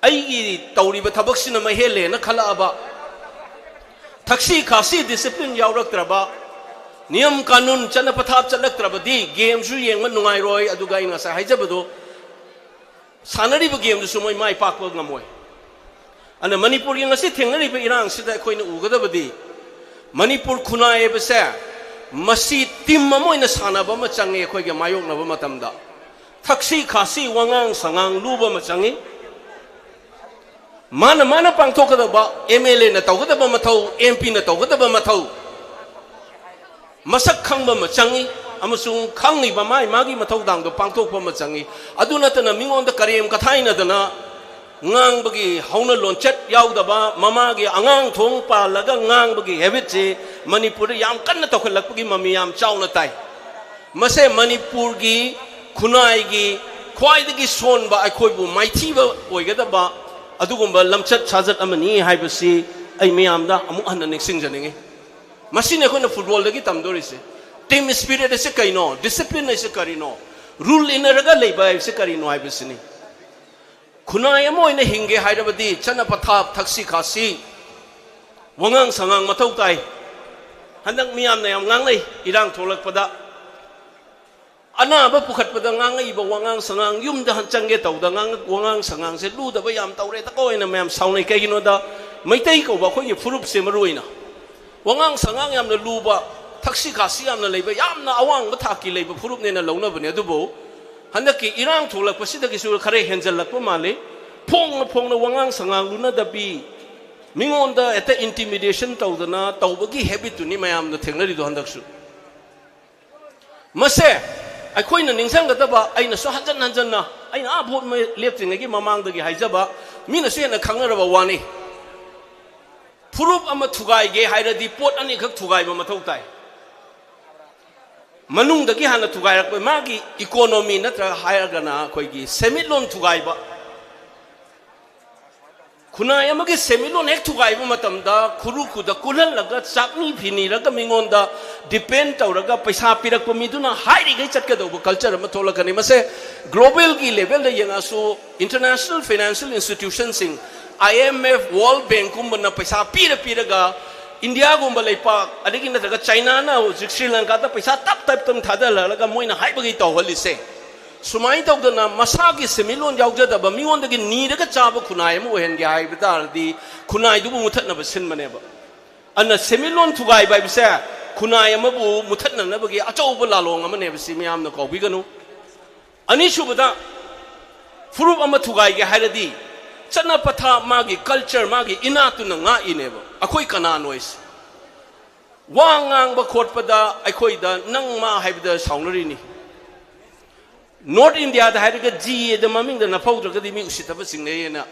ai gi tawriba thabak sina ma hele na khala aba thaksi khasi discipline yawrak traba niyam kanun chana pathap chalak traba di game su yeng ma nungai roi aduga ina sa haijabado sanari ba game su moi mai pak ngamoi ana Manipur gi ngasi thengnari ba irang sida khoina ugadabadi Manipur khunai ba sa masi team mamoina sanaba ma changi khoi ge mayok na ba matamda thaksi khasi wangang sangang luba ma changi mana pangthok da ba MLA na tawgada ba mathau MP na tawgada ba mathau masak khangba ma changi amasung khangi ba mai magi mathau dang do pangthok ba ma changi aduna tana mingon da karem kathaina dana ngang bagi hauna lonchet yaudaba mama gi angang thong pa laga ngang bagi habit se Manipur yam kanna tokhalak bagi mami yam chauna tai मसे मणिपुर की खुनाई की ख्वाइदगी सोनबा अखोइबु माइथीबा ओइगदबा अदुगुंबा लमचत साजत अमनी हाइबसी आई मियामदा अमुक हन्ना निक्सिंगजनिंगे मसीने अखोइना football दगी तमदोरिसे team spirit से कइनो discipline से करिनो rule इनरगा लेबा से करिनो हाइबसिनी खुनाई अमोइना हिंगे हाइरबदी चना पथाप थक्सी खासी वंगांग संगांग मथौ ताई हंदक मियामना याम nganglei irang tholakpada Anab पुखटपद ngangai ba wangang sangang yum da han change tawda wangang sangang se lu da ba yam tawre ta koina ma'am saunai kai gino da maitai ko ba khoi furup se maruina wangang sangang yam na lu ba thaksi khasi yam na leiba yam na awang ba thaki leiba furup ne na launa bane adubo handaki irang tholak pasida ki sur khare henjal lak pa male phong na wangang sangang lu na da bi mingon da eta intimidation tawdana tawbagi habit tu ni ma'am na thengnari do handak su mase अखोइना निंगसंगदबा अइना सो हंजन हंजन अइना आ भोट में लेप्तिंगगी ममांगदगी हाइजबा मीनसु हेना खंगरबा वानी फुरुप अमा थुगाइगे हाइरदी पोट अनि खक थुगाइबा मथौ ताइ मनुंगदगी हाना थुगाइरक मागी इकोनॉमी नत्र हायरगना अखोइगी सेमिलोन थुगाइबा खुनाय अमगे सेमिलोन एक थुगाइबा मतमदा खुरु खुदा कुलहलगा चाकनी फिनीरगा मिंगोंदा डिपेंड तौरगा पैसा पिरक मिदुना हाइरिगै चटकदौब कल्चर अमा थोलकनी मसे ग्लोबल की लेवल द यंगासु इंटरनेशनल फाइनेंशियल इंस्टीट्यूशन सिंग IMF वर्ल्ड बैंक कुंबना पैसा पिरगा इंडिया गुंबा लेपा अदगी नत्रगा चाइना ना श्रीलंका दा पैसा तप तम थादलगा मोइना हाइबगी तौहलिसे सुमाई तौदना मसा की सेमिलोन याउजदब मिगोंदगी नीरगा चाब खुनाय मो हेनगे हाइबदारदी खुनाय दुबु मुथतनब सिनमनेब अन सेमिलोन थुगाइ बाइबसे खुनाय अमबु मुथतननबगी अचौब लालोंग अमनेब सिमियामन कौबिगनु अनिसुबदा फुरुप अम थुगाइगे हाइरदी चना पथा मागी कल्चर मागी इनातुना nga इनेब अखोइ कना नोइस वांगांग ब खोटपदा अखोइदा नंग मा हाइबदा साउनरिनी नॉर्थ इंडिया दा जी द ममिंग द नफौद्रगदी मी उसितब सिंगनेना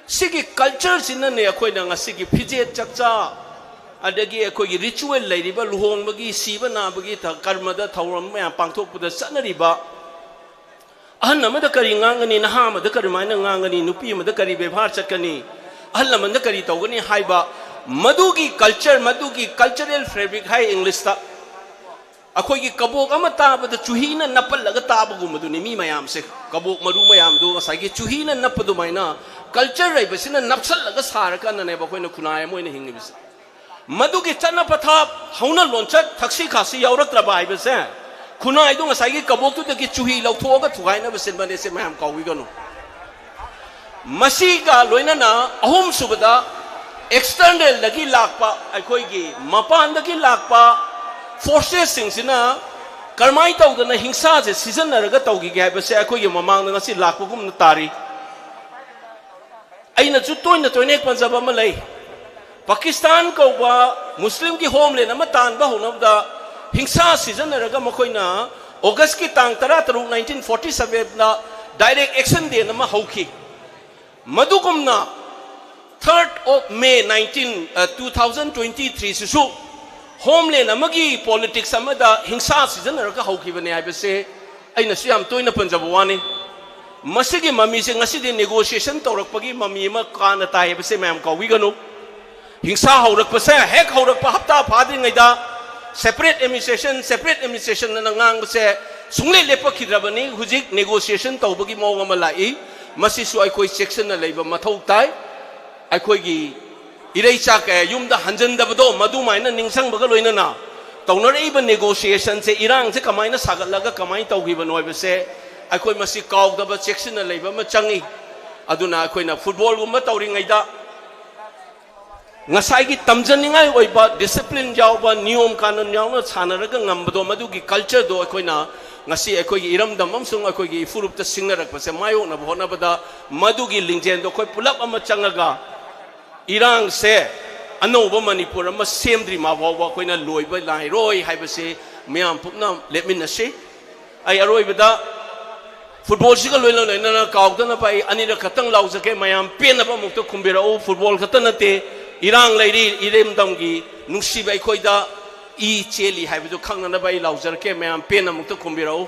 सिगी कल्चर सिनने अखोइना ngasi फिजे चकचा अदगी अखोइ रिचुअल लेरिबा लुहोंबगी सीबा नाबगी थ कर्मद थौरम मै पांगथोकपद सनरिबा अहन अमद करी nganगनी नहा मद करमाइना nganगनी नुपी मद करी व्यवहार चकनी अहल मन करी तौगनी हाइबा मदुगी कल्चरल फैब्रिक हाई इंग्लिश ता अखोई कबोक ताबद चुहीना नपलग ताबगुमदुनी मी मयाम से कबोक मरु मयाम दो सागी चुहीना नपदुमाइना कल्चर रैबसिना नपसलग सारकनने बखोइना खुनाय मोइना हिंगिबिस मदुगी चना पथा हौना लोंचत थक्सी खासी यावरत्रबा हाइबसे खुनाय दो सागी कबोक तुदगी चुही लौथोगा थुगाइना बसिनबने से मयाम काविगनु मसीगा लोइनाना अहुम सुबदा एक्सटर्नल दगी लाकपा अखोइगी मपान दगी लाकपा फोर्सेस सिंगसिना करमाई तौदना हिंसा से सिजनरगा तौगिगे हाइबसे अखोइगे ममांगना ngasi लाकपगुम तारी अइना जु तोइना पंजाब अमा लै पाकिस्तान कौबा मुस्लिम की होमलैंड अमा तानबा होनबदा हिंसा सिजनरगा मखोइना अगस्त की तांग 13 1947 ना डायरेक्ट एक्शन डे नमा हौखी मदुगुमना 3rd of May 2023 सिसु होमलैंड अमगी पॉलिटिक्स अमदा हिंसा सिजनरगा हौखिबने हाइबसे अइना सुयाम तोइना पंजाब वानी मसिगे ममी से ngasi नेगोशिएशन तौरकपगी ममी अमा काना ताइबसे मैम कौविगनु हिंसा हौरकपसे हेक हौरकप हप्ता फादिङैदा सेपरेट एडमिनिस्ट्रेशन ना ngangbसे सुंगले लेपखिद्रबनी हुजिक नेगोशिएशन तौबगी मौंग अमा लाई मसिसु अखोइ सेक्शन ना लेबा मथौ ताइ अखोइगी इरई चाक युमदा हंजनदबदो मदुमाइना निंगसंगबगा लोइनना तौनरइबा नेगोशिएशन से इरांग से कमाइना सागलगा कमाइ तौगिबा नोइबसे अखोइ मसि काउदबा सेक्शन लेबा म चंगी अदुना अखोइना फुटबॉल गुम तौरिङैदा ngसाइगी तमजनिङाइ ओइबा डिसिप्लिन यावबा नियम कानून यावना सानरगा ngambdo मदुगी कल्चर दो अखोइना ngasi अखोइगी इरमदम अमसुंग अखोइगी फुरुपता सिंगनरकपसे मायोना होनबदा मदुगी लिंजेन दो अखोइ पुलप अमा चंगगा इरांग से अनौब मणिपुर अमा सेमद्री माबावबा अखोइना लोइबा लाइरोइ हाइबसे मयाम पुपना लेमिनसे आई अरोइबदा फुटबॉल सिगा लोइना काउदना पाइ अनिरा खतंग लाउजके मयाम पेनबा मुक्तो खुंबिराओ फुटबॉल खतनते इरांग लैरी इरेमदमगी नुसिबा अखोइदा ई चेली हाइबदु खंगनबा ई लाउजरके मैम पेन अमुक्त खुंबिराउ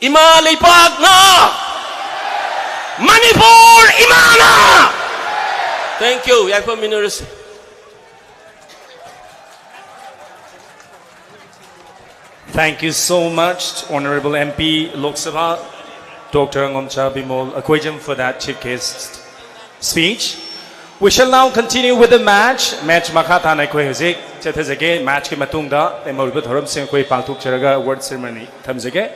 इमा लेपाकना मणिपुर इमाना थैंक यू याफा मिनरस Thank you so much, Honorable MP Lok Sabha, Dr. Ngomcha Bimol Akwejam, for that chief guest speech. We shall now continue with the match. Match Makata Nakwe Huzik, Chetazake, match Kimatunda, and Moribut Horam Sinkwe Paltuk Cheraga award ceremony. Tamzake.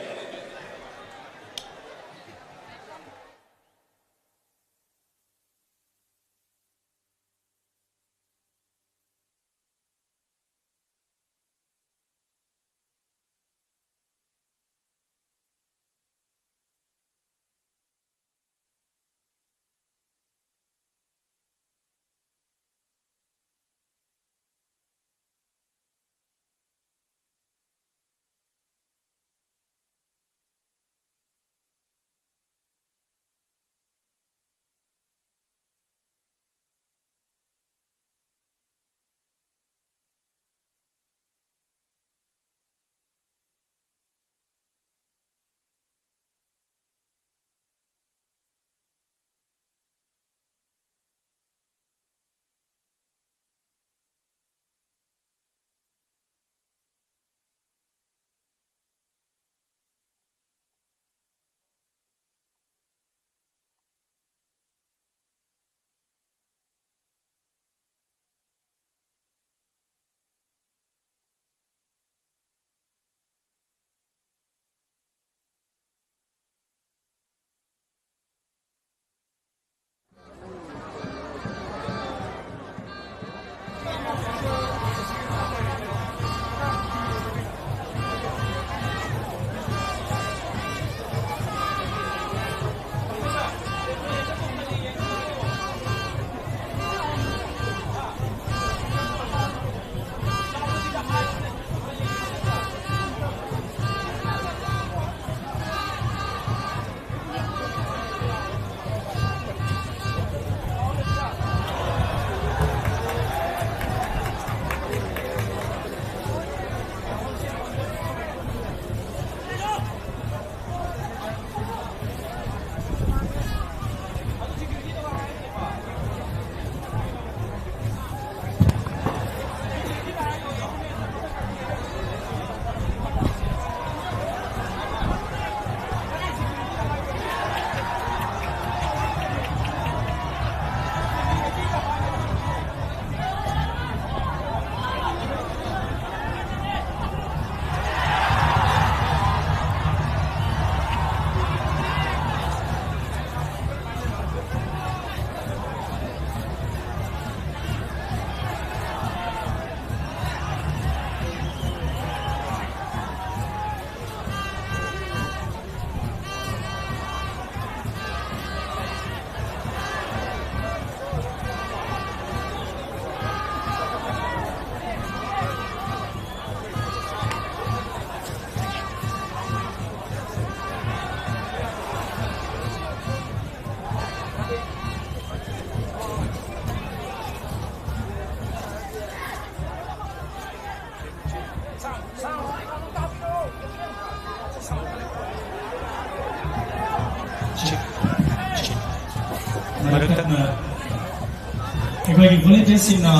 volunteersina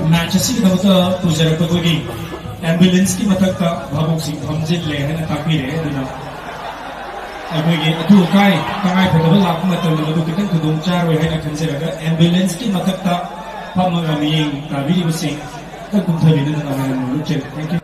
match asig dawta pujarak kogi ambulance ki mathakta bhabok sing hamjil le na takire aduna amogi atu kai tangai phadaba lak matam du kitang khudong char we haina khanjeraga ambulance ki mathakta pamaga miyeng tabiri basi ta kumthali na na na luche. Thank you.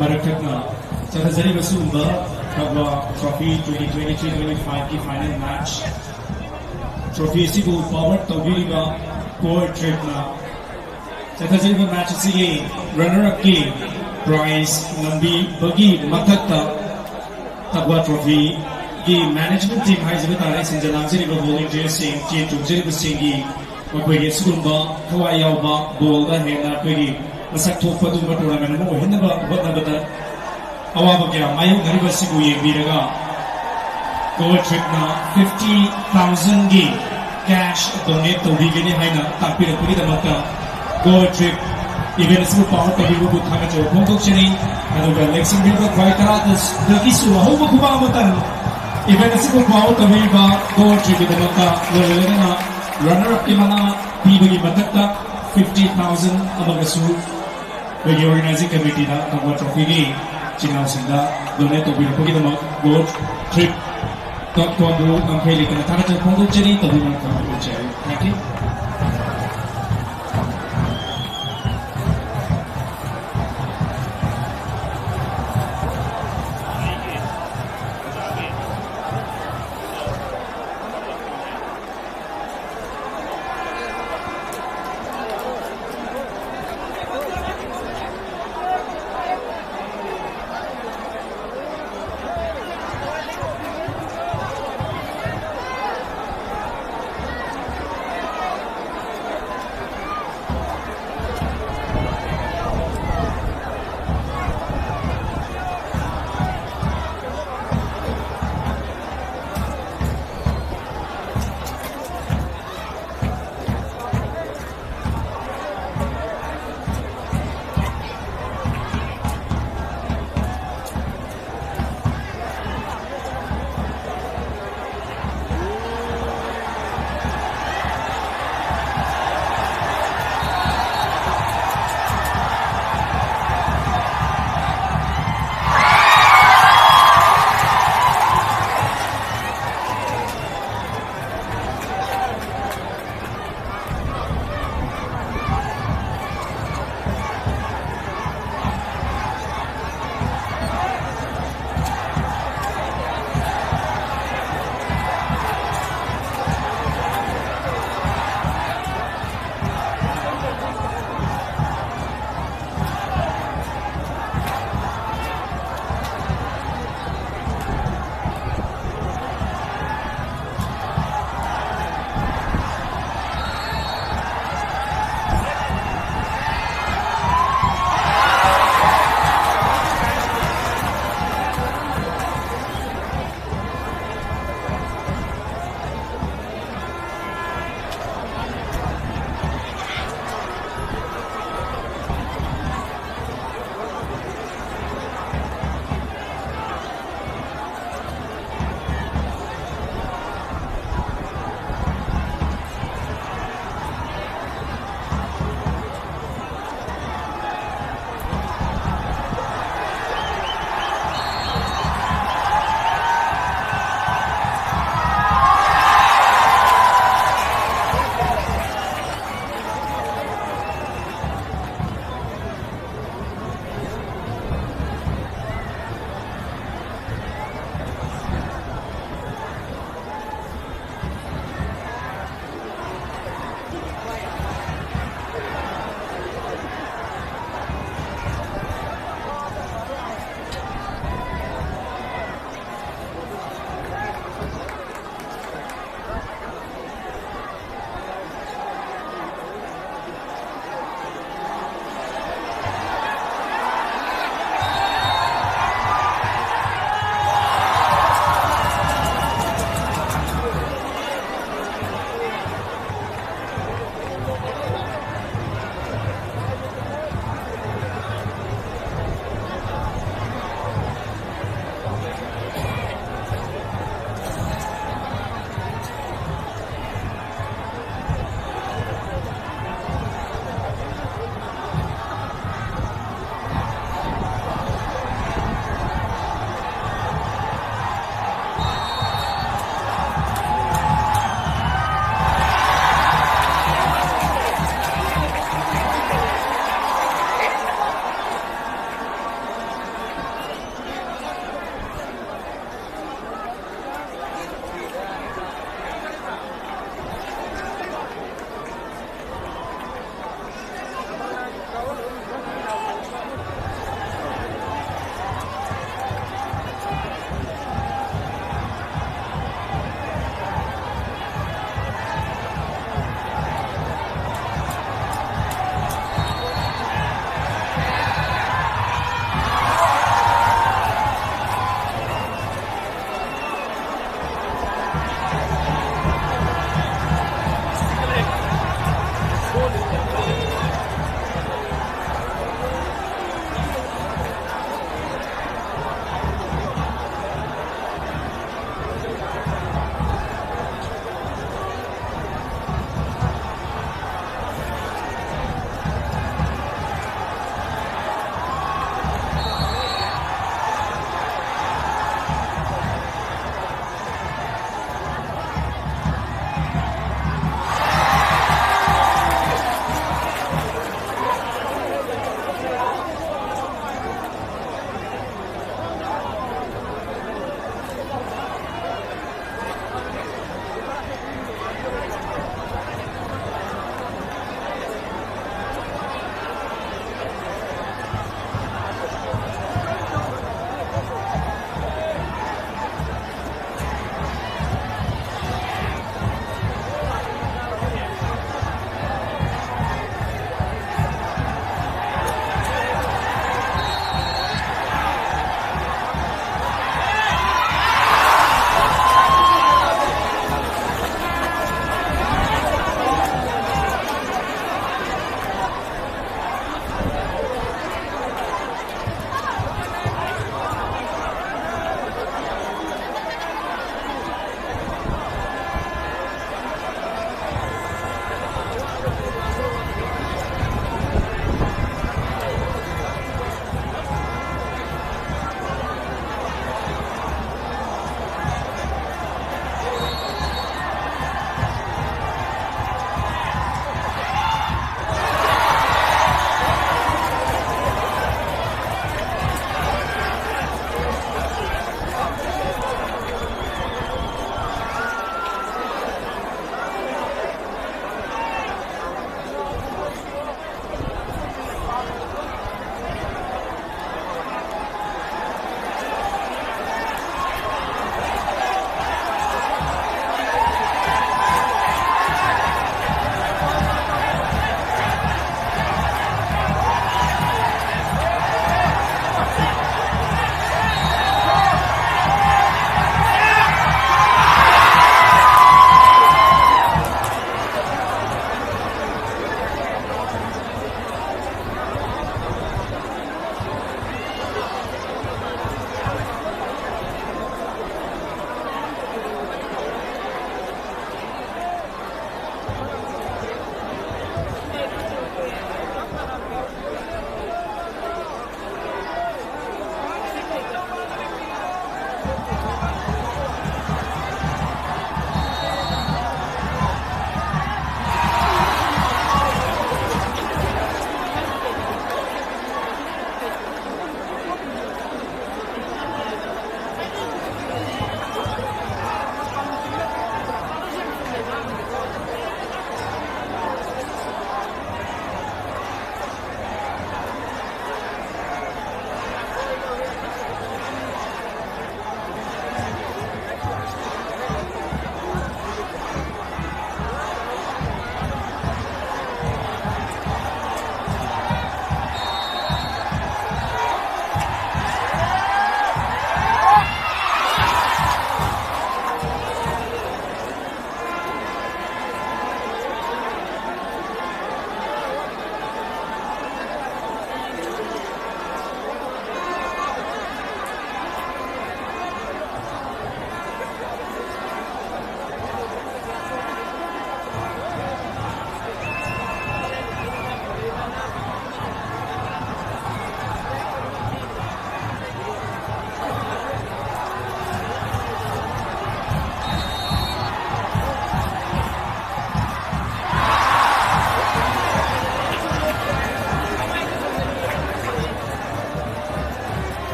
Marakatna, Chathazari Vasumba, Kabwa Trophy 2023-25 की final match. Trophy Sibu Power Tawiriba Core Trip na. Chathazari match sige runner-up की prize Nambi Bagi Matakta Kabwa Trophy की management team hai jiba tare sinjalamsiri ba volunteer sing team tumjiri ba singi makoigi sugumba thawai yauba ball da hena koigi masak thokpa dumba tournament mo hinna ba hotna bata awaba kya mayu gariba sibu yengbiraga goal trip na 50,000 gi cash donate tawbigini haina takpirakpuri damakta goal trip event sibu power tabibu bu thanga jo phongtok chini aduga lexingville ba khwai taradas dakisu ahoba kuba matan event asibu power tabiba goal trip damakta lolena runner up ki mana pibagi matakta 50,000 amagasu the organizing committee da Kabwa Trophy ni chinaw sinda donate to bilang pagi damak goal trip top to ang pili kana tara to pongdo chini to bilang ka chai. Thank you.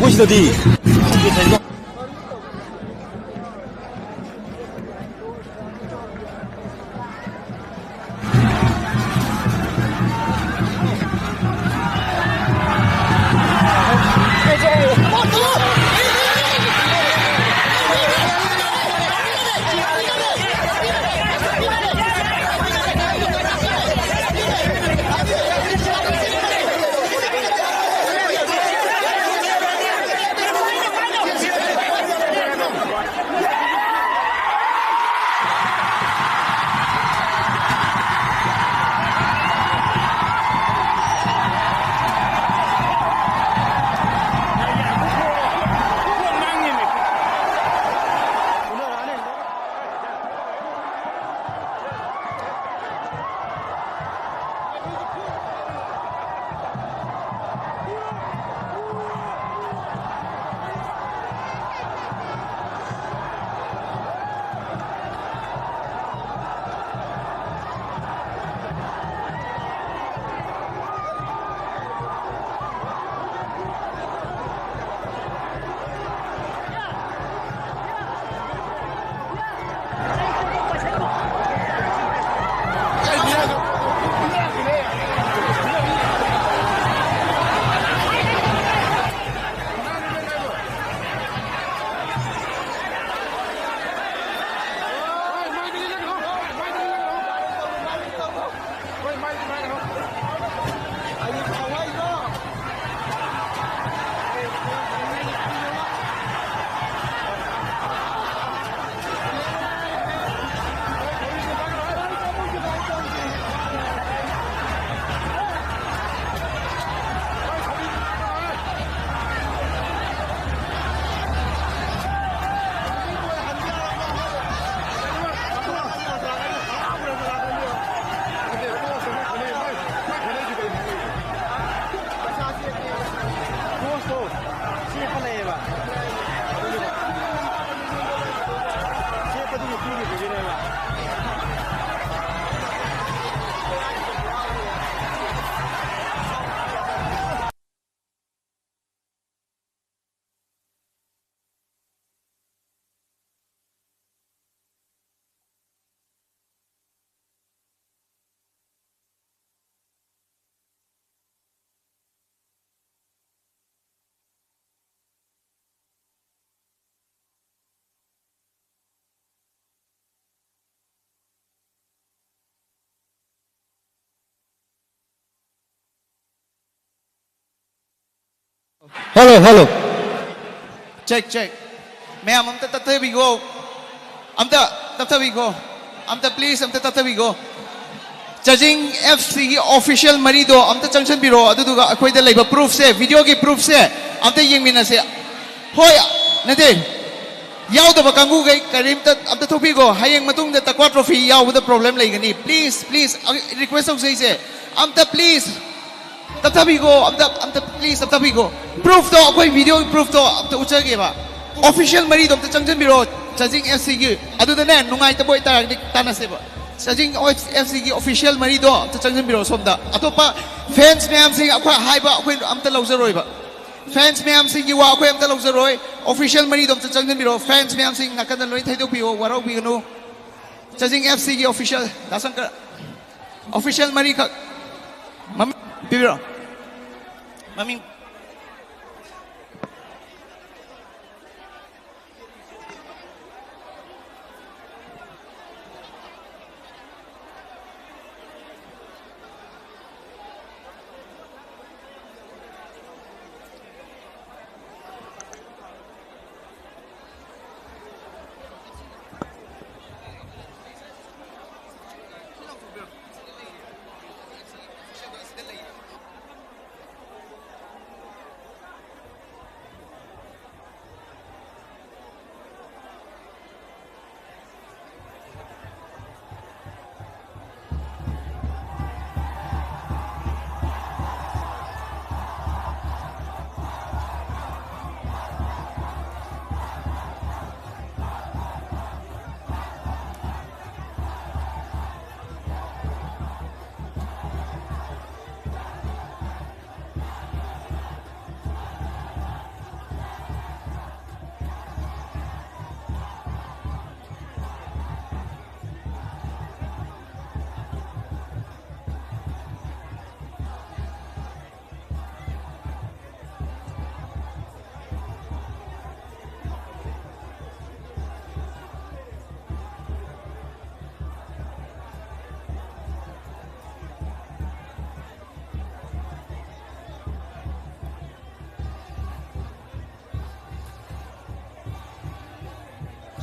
곳이더디 Hello. Check. Ma'am, amta tatabigo. Amta please, amta tatabigo. Judging FC official marido, amta junction biro, aduduga akoy da laiba proof se, video ki proof se, amta yengmina se. Hoy, nade. Yaw da bakangu kay Karim ta amta topigo, hayeng matung da takwa trophy yaw with the problem laigani. Please, request of se. Amta please. Tatabigo, amta please, tatabigo. Proof to, ako'y video proof to, amta uchage ba. Official marido, amta junction biro, judging FC ki. Adu da na, nungay tabo ita tanase ba. Judging FC ki official marido, amta junction biro somda. Ato pa fans mayam sing ako'y hay ba, ako'y amta lauzaroy ba. Fans mayam sing iwa ako'y amta lauzaroy. Official marido, amta junction biro. Fans mayam sing nakadaloy tayo piyo, waraw piyo no. Judging FC ki official, dasang ka. Official marido. Mami, bibiro. Mami.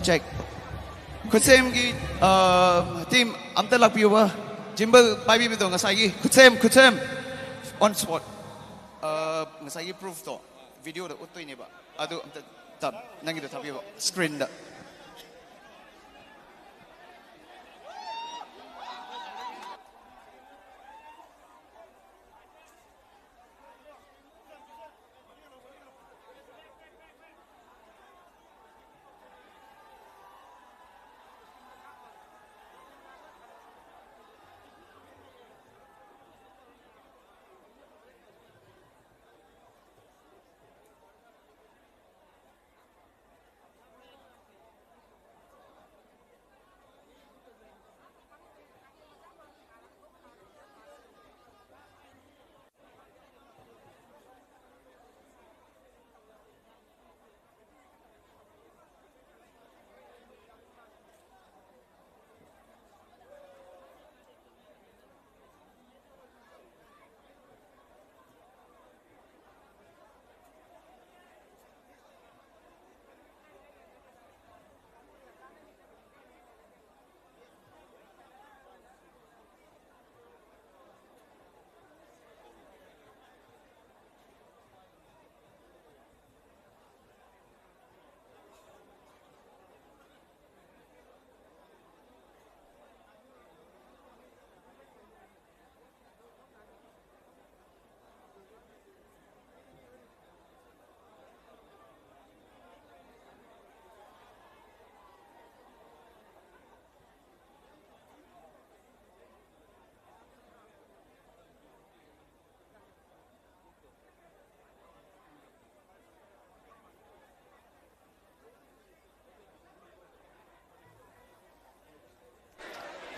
check. Kutsem ki team amta lakpiwa gimbal pai bi do ngasai kutsem on spot ngasai proof to video da utoi ne ba adu amta tab nangi da thabiwa screen da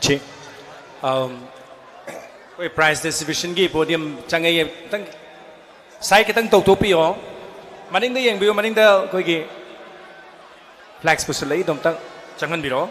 Chi. Koi prize distribution gi podium changai tang sai ke tang tok pi ho. Maning da yeng bi maning da koi gi flags pusulai dom tang changan bi ro.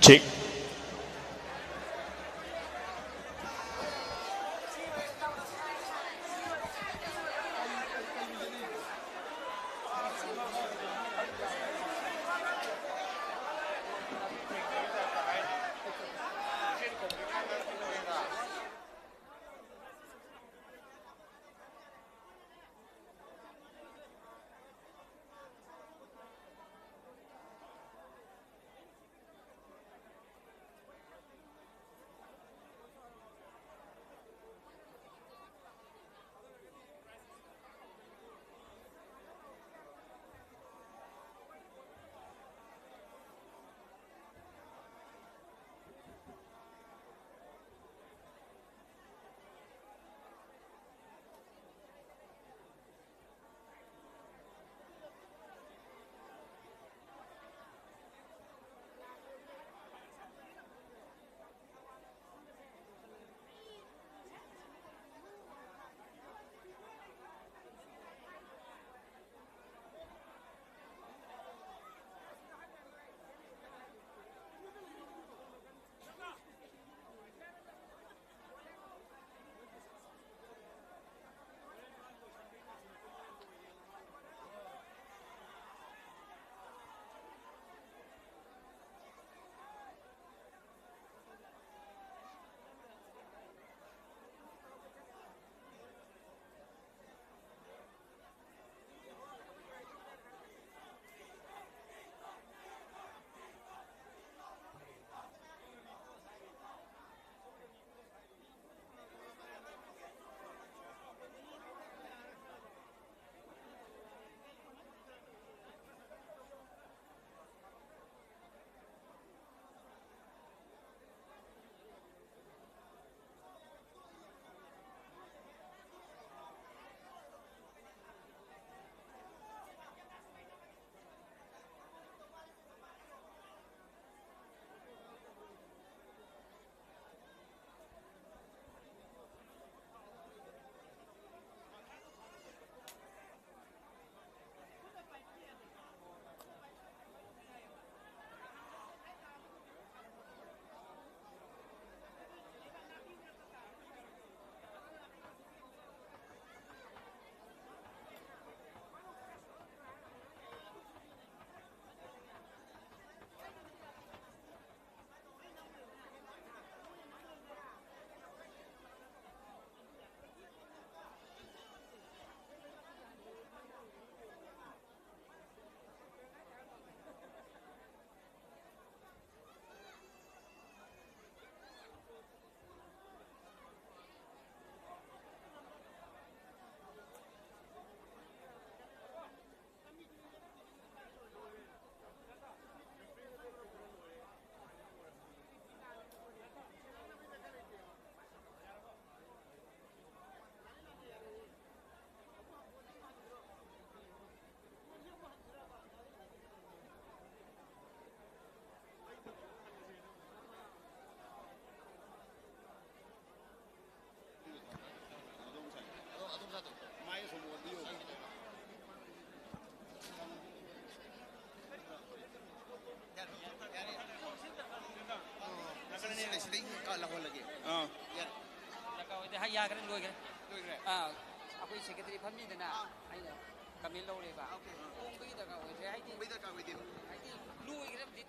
Check. ꯑꯩꯈꯣꯏ secretary ꯐꯝꯃꯤꯗꯅ ꯑꯩꯅ comment ꯂꯧꯔꯦꯕ ꯍꯣꯡꯕꯒꯤ ꯗꯔꯀꯥꯔ ꯑꯣꯏꯗ꯭ꯔꯦ ꯍꯥꯏꯗꯤ ꯂꯣꯏꯈ꯭ꯔꯕꯗꯤ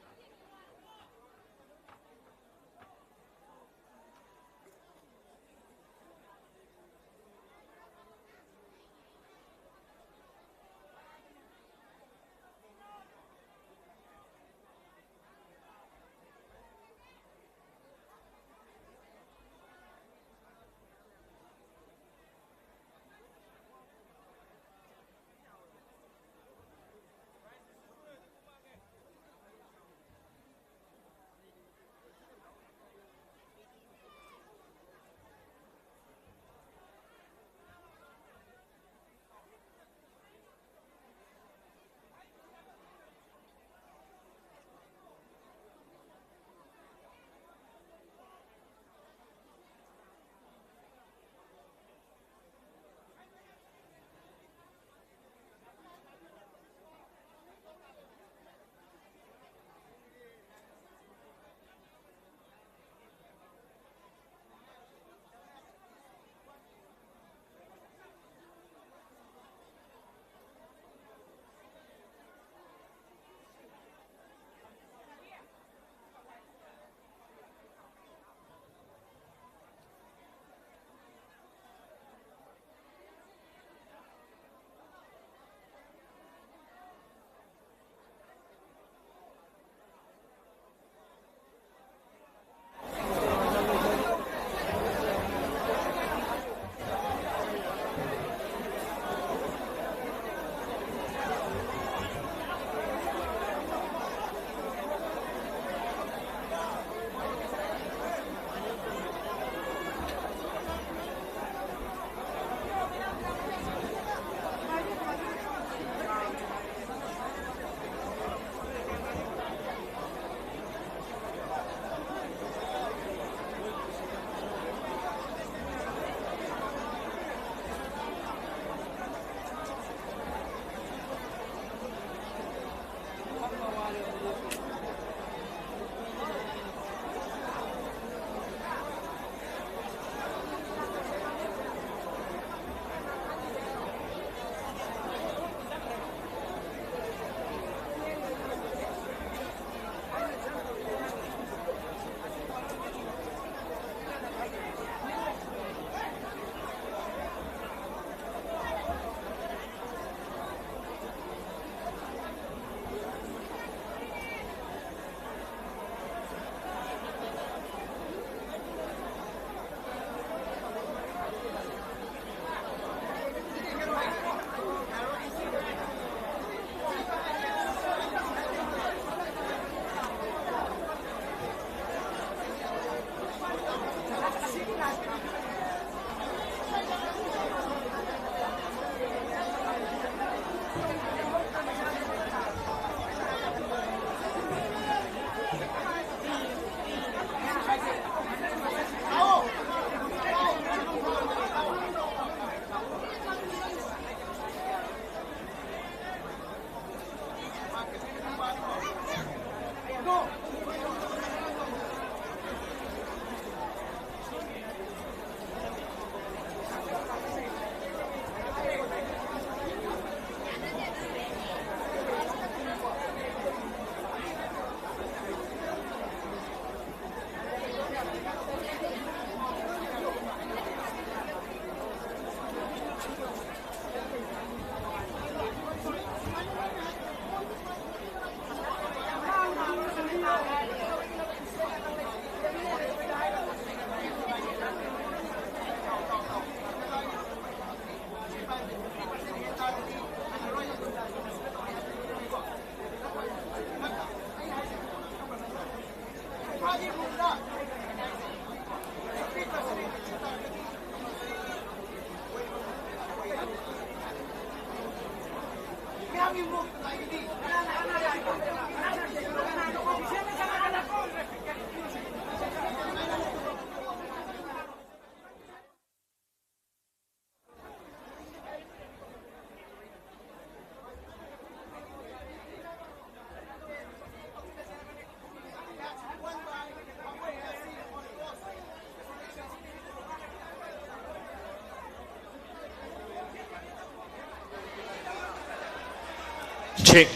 Check.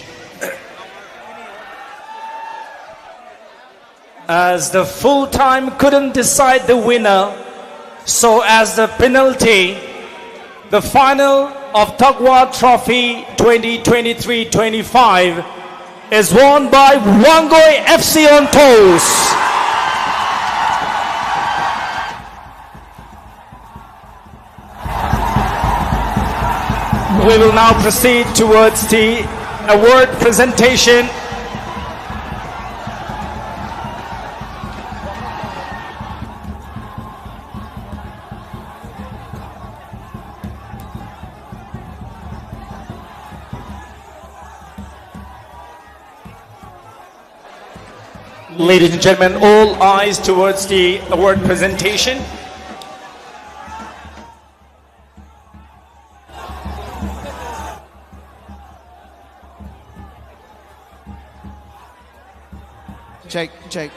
As the full time couldn't decide the winner, so as the penalty, the final of Taqwa Trophy 2023-25 is won by Wangoi FC on toes. We will now proceed towards the award presentation. Ladies and gentlemen, all eyes towards the award presentation. Check.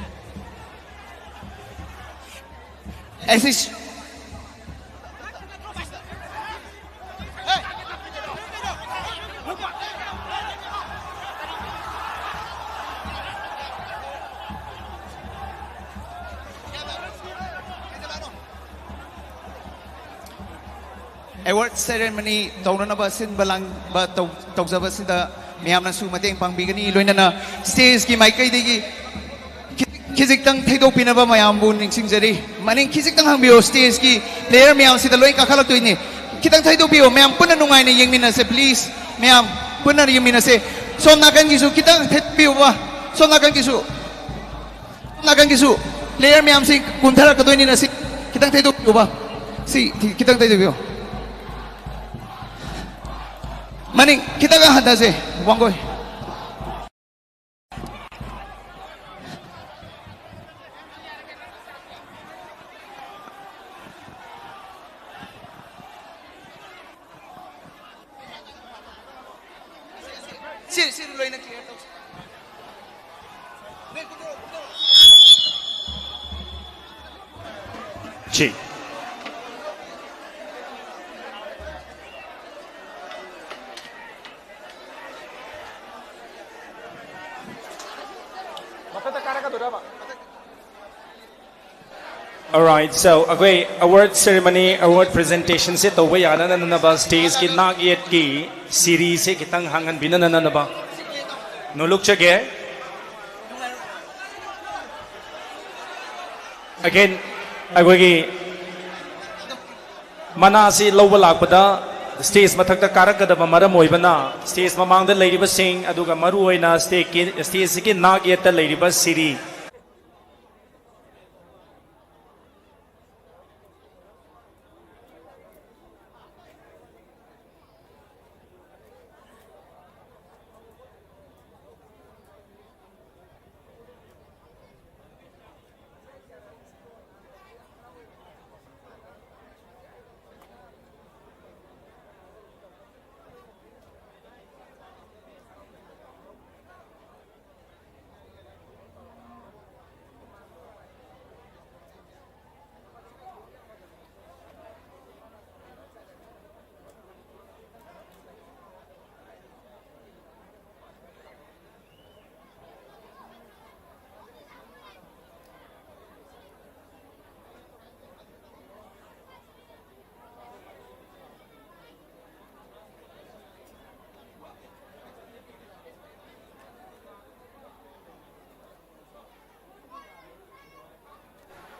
ऐसे award ceremony tौननबा सिन belong बा तौजबा सिदा मियामना सु मतेंग पांगबिगनी लोइनना stage की माइकैदेगी खिजिक्तंग थैदोपिनबा मयामबु निंगसिंगजरी मनिंग खिजिक्तंग हांबियो stage की player मियाम सिदा लोइ काखलतोइने खितंग थैदोपियो मियाम पुना नुंगाइने यंगमिनसे please मियाम Pune यंगमिनसे Som नाकन गिसु खितंग थैपियोबा Som नाकन गिसु player मियाम सिंग कुंथरा कदोइने नसि खितंग थैदोपियोबा सि खितंग थैदोपियो Maning, kita ka handa si Wanggoy. Sir, loy na clear to. Chi. Alright, so okay, award ceremony, award presentation se to ya na na ba stage ki nag yet ki series se kitang hangan binan na ba no look check again agoi ki mana si lowa lakpada stage mathak ta karak da ba maram oi bana stage mamang da leiri ba sing aduga maru oi na stage ki nag yet ta leiri ba series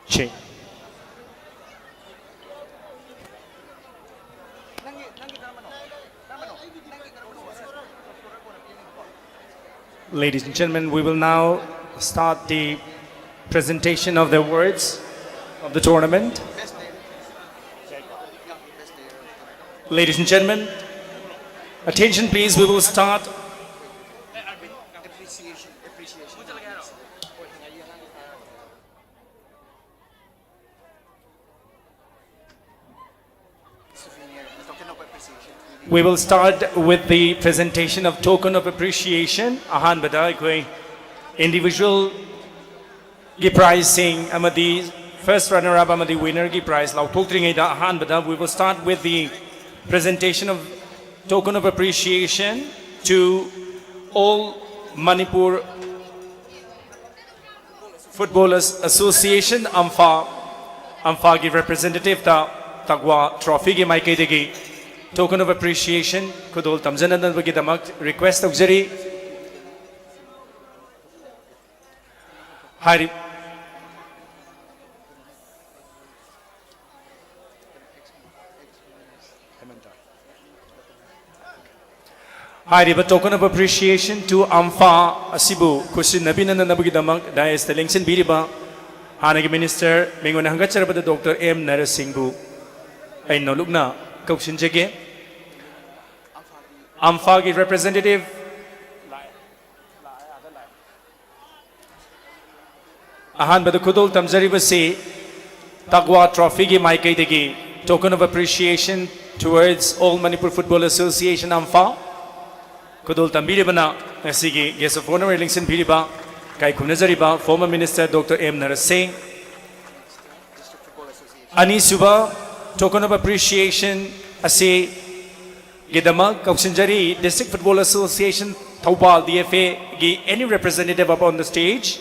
Chi. Ladies and gentlemen, we will now start the presentation of the awards of the tournament. Ladies and gentlemen, Attention please, we will start. We will start with the presentation of token of appreciation. Ahan bada koi individual gi prize sing amadi first runner up amadi winner gi prize lau thok tringai da ahan bada we will start with the presentation of token of appreciation to all Manipur Footballers Association Amfa gi representative ta Tagwa trophy gi maike degi token of appreciation kudol tamjanan bagi damak request of jari hari token of appreciation to Amfa Asibu Kusin Nabinan Nabagi damak Dias the Links and Biriba Hanagi Minister Mingon Hangacharabada Dr. M. Narasingbu ay no lugna Kausin Jage Amfagi representative Ahan bada kudol tamjari basi Tagwa trophy gi maike degi token of appreciation towards All Manipur Football Association Amfa kudol tambiri bana ngasigi guest of honor Lingson Biriba kai kunazariba former minister Dr. M. Narasingh Ani Suba token of appreciation ase Gidama Kauksinjari District Football Association Taubal DFA gi any representative up on the stage.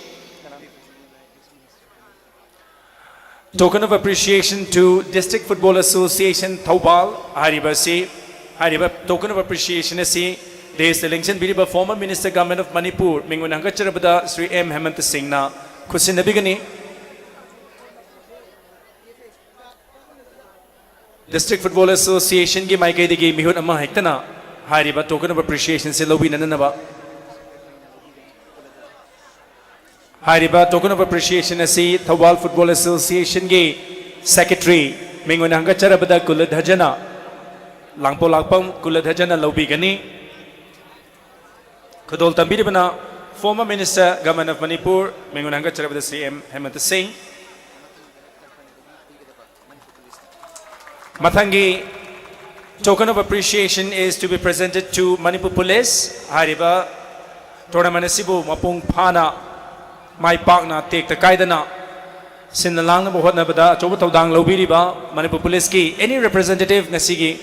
Token of appreciation to District Football Association Taubal Hariba token of appreciation ase Des election Biriba former Minister Government of Manipur Mingunangacharabada Sri M. Hemant Singh na Kusinabigani District Football Association ki maike degi mihut amma hektana hariba token of appreciation se lobi nananaba hariba token of appreciation ase Thawal Football Association ki secretary mingona hangacharabada kuladhajana langpo lakpam kuladhajana lobi gani kudol tambiribana former Minister Government of Manipur mingona hangacharabada Sri M. Hemant Singh Mathangi token of appreciation is to be presented to Manipur Police. Hariba tournament sibu mapung phana mai pakna tek ta kaidana sinnalang na bahot na bada chobo tawdang lobiriba Manipur Police ki any representative ngasigi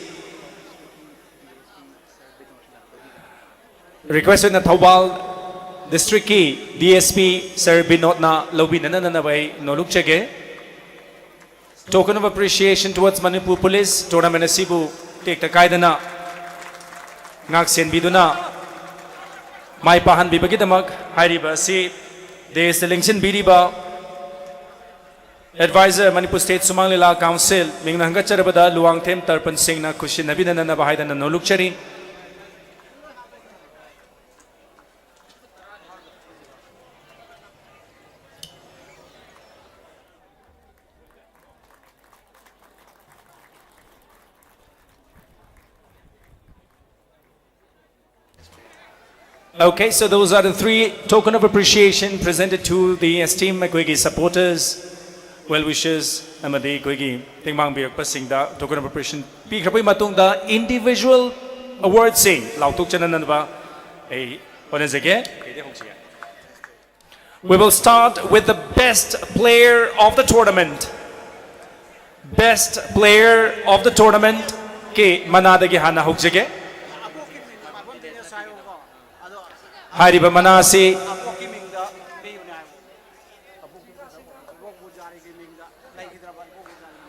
requested na Thawal district ki DSP Sir Binod na lobi na bai noluk chege token of appreciation towards Manipur Police tournament asibu take the kaidana ngak sen biduna mai pahan bibagi damak hariba si the selection biriba advisor Manipur State Sumang Lila Council mingnanga charabada luang them tarpan singh na kushin nabidana na bahaydana noluk chari Okay, so those are the three token of appreciation presented to the esteemed Makwegi supporters, well-wishers, amadi Kwegi Tingmang Biak Pasingda, token of appreciation. Pi Krapi Matungda, individual award sing, Lautuk Chanananba, a what is again? We will start with the best player of the tournament. Best player of the tournament, Ke Manadagi Hana Hukjage. Hariba Manasi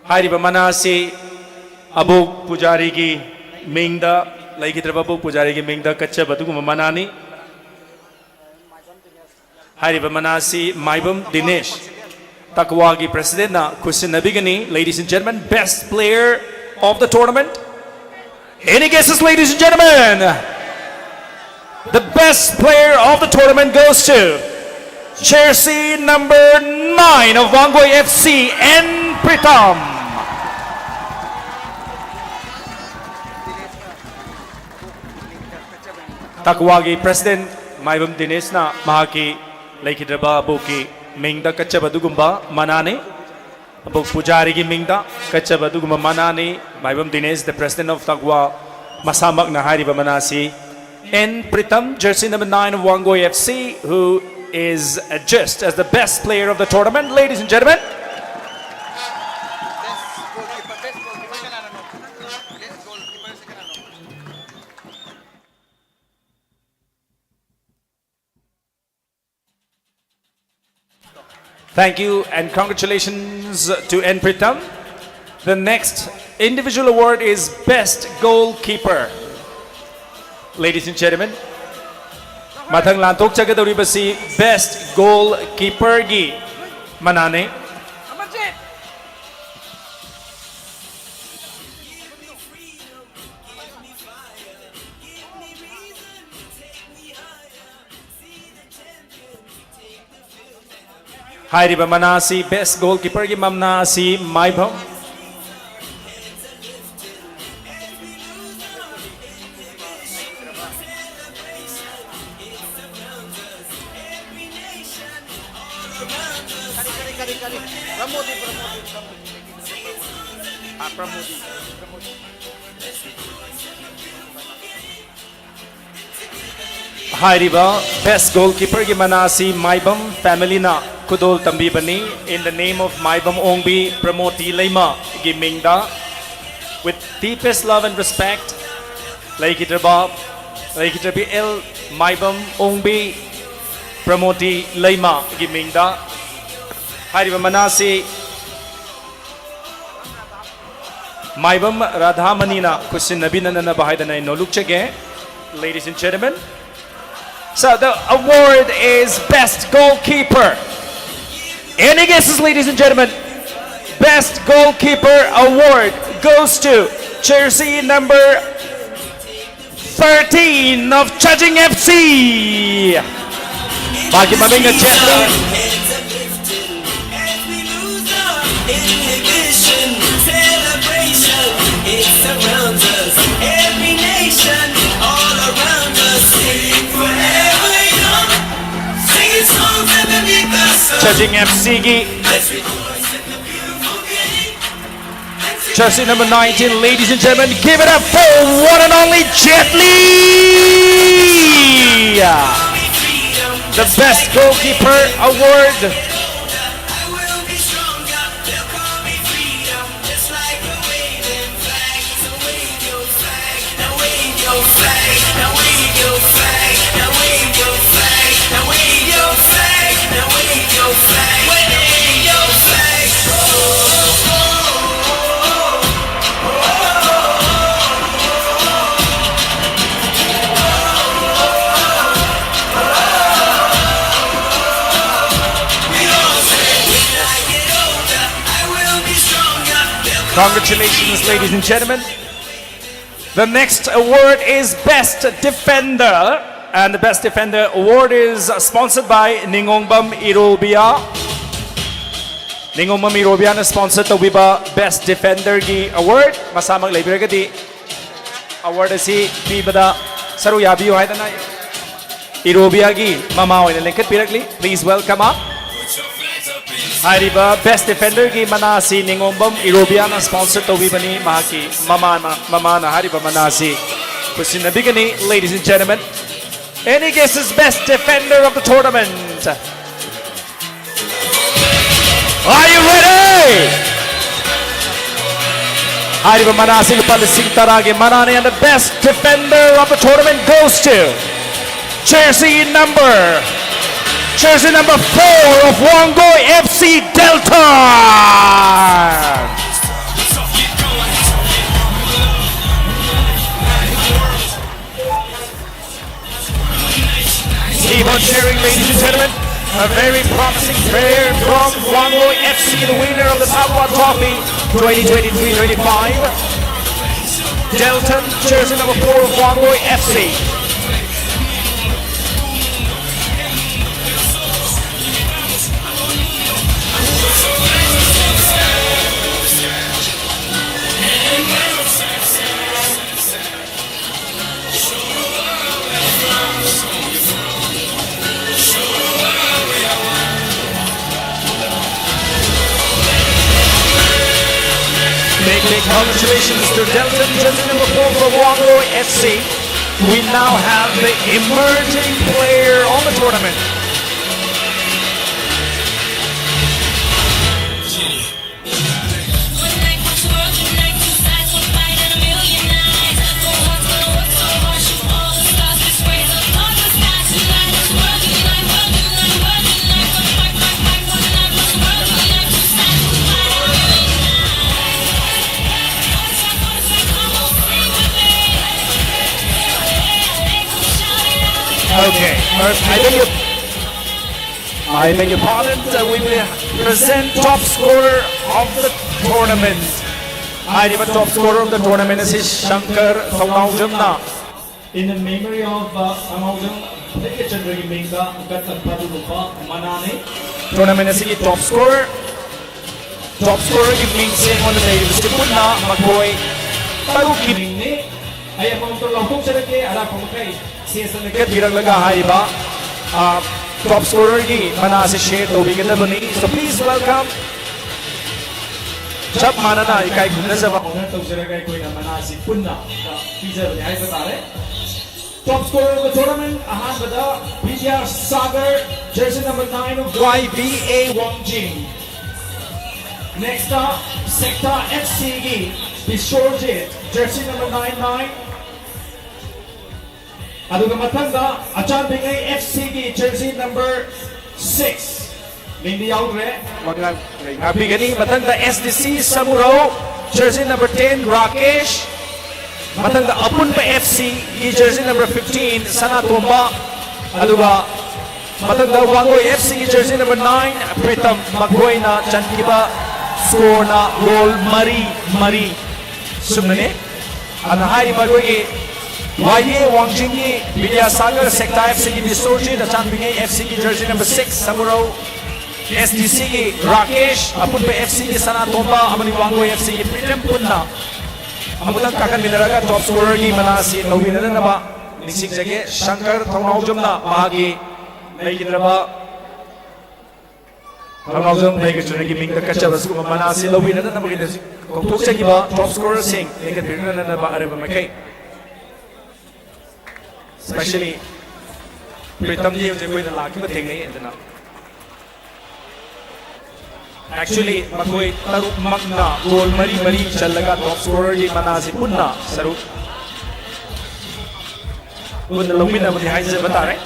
Hariba Manasi Abu Pujari ki Mingda Laikitrababu Pujari ki Mingda Kacha Batuku Manani Hariba Manasi Maibum Dinesh Takwagi President na Kusin Nabigani. Ladies and gentlemen, best player of the tournament. Any guesses, ladies and gentlemen? The best player of the tournament goes to jersey number 9 of Wangoi FC, N. Pritam. Takwagi President Maibam Dinesh na mahaki laikidraba abuki mingda kachabadugumba manane abuk pujari gi mingda kachabadugumba manane Maibam Dinesh, the President of Takwa masamak na hariba manasi. N. Pritam, jersey number 9 of Wangoi FC, who is adjudged as the best player of the tournament. Ladies and gentlemen, thank you and congratulations to N. Pritam. The next individual award is Best Goalkeeper. Ladies and gentlemen, Mathang Lantok Chagadori Basi, Best Goalkeeper Gi Manane. Hairiba Manasi, Best Goalkeeper Gi Mamnasi Maibam. Hairiba, Best Goalkeeper Gi Manasi Maibam family na Kudol Tambibani in the name of Maibam Ongbi Pramoti Leima Gi Mingda, with deepest love and respect. Laikitraba El Maibam Ongbi Pramoti Leima Gi Mingda. Hairiba Manasi Maibam Radhamanina Kusin Nabina na Bahidana no Lukchage. Ladies and gentlemen, so the award is Best Goalkeeper. Any guesses, ladies and gentlemen? Best Goalkeeper award goes to jersey number 13 of Chajing FC. Bagi Maminga Jetli. Chajing FC Gi. Jersey number 19, ladies and gentlemen, give it up for one and only Jet Li! The Best Goalkeeper award. Congratulations, ladies and gentlemen. The next award is Best Defender, and the Best Defender award is sponsored by Ningongbam Irobia. Ningongbam Irobia na sponsored to Biba Best Defender Gi award. Masamang Libragadi award si Bibada Saruyabi Haidana Irobia Gi Mamaw in Lincoln Pirakli. Please welcome up. Hairiba Best Defender Gi Manasi Ningombam Irobiana sponsored to Wibani Mahaki Mamana Hariba Manasi Kusinabigani. Ladies and gentlemen, any guesses? Best Defender of the tournament? Are you ready? Hariba Manasi Lupalising Taragi Manani, and the Best Defender of the tournament goes to jersey number 4 of Wangoi FC Delta. Keep on cheering, ladies and gentlemen. A very promising player from Wangoi FC, the winner of the Takwa Trophy 2023-25. Delta, jersey number 4 of Wangoi FC. Big congratulations to Delton, jersey number 4 for Wangoi FC. We now have the emerging player of the tournament. Okay, first, I beg your pardon, we will present top scorer of the tournament. I am top scorer of the tournament is Shankar Thaunaujamna. In the memory of Amaujam, Chandra Minga, Gatapadupa, Manane. Tournament is the top scorer. Top scorer means saying on the day is Tipuna, Makoi, Taruki. I am on the Lokum Cherake, Arapakai. Get Hiralaga Haiba, top scorer ki Manasi share to be given. So please welcome Chap Manana Ikai Gunazava. Top scorer of the tournament, Ahanbada, Vidya Sagar, jersey number 9 of YVA Wangjing. Next up, Sector FCG, Bishorjit, jersey number 99. Aduga matanda, Achan Bingay FCG, jersey number 6. Mindi Yaugre. Happy Gani, matanda SDC Samuro, jersey number 10, Rakesh. Matanda Apunpa FC, jersey number 15, Sana Tomba. Aduga matanda Wangoi FC, jersey number 9, Pritam Maggoina Chantiba, score na goal Mari. Sumane. Anahari Magoi. YA Wangjingi, Vidya Sagar, Sector FC Bisorji, the Chanbingay FC jersey number 6, Samuro, SDC Rakesh, Apunpa FC Sana Tomba, Amani Wangoi FC Pritam Punna. Amutan Kakan Minaraga, top scorer ni Manasi, no winner na ba? Nisig Jage, Shankar Thaunaujamna, Mahagi, Naikinaba. Thaunaujam, Naikachunaki, Ming the Kachavas, Manasi, no winner na ba? Koktuksaki, top scorer Singh, Nakan Pirana na ba? Areba Mackay. Especially Pritam ji मुझे कोई लाख में देंगे इतना actually कोई तरुप मगना गोल मरी चल लगा top scorer जी मनासी पुन्ना सरुप उन लोग ना मुझे हाई से बता रहे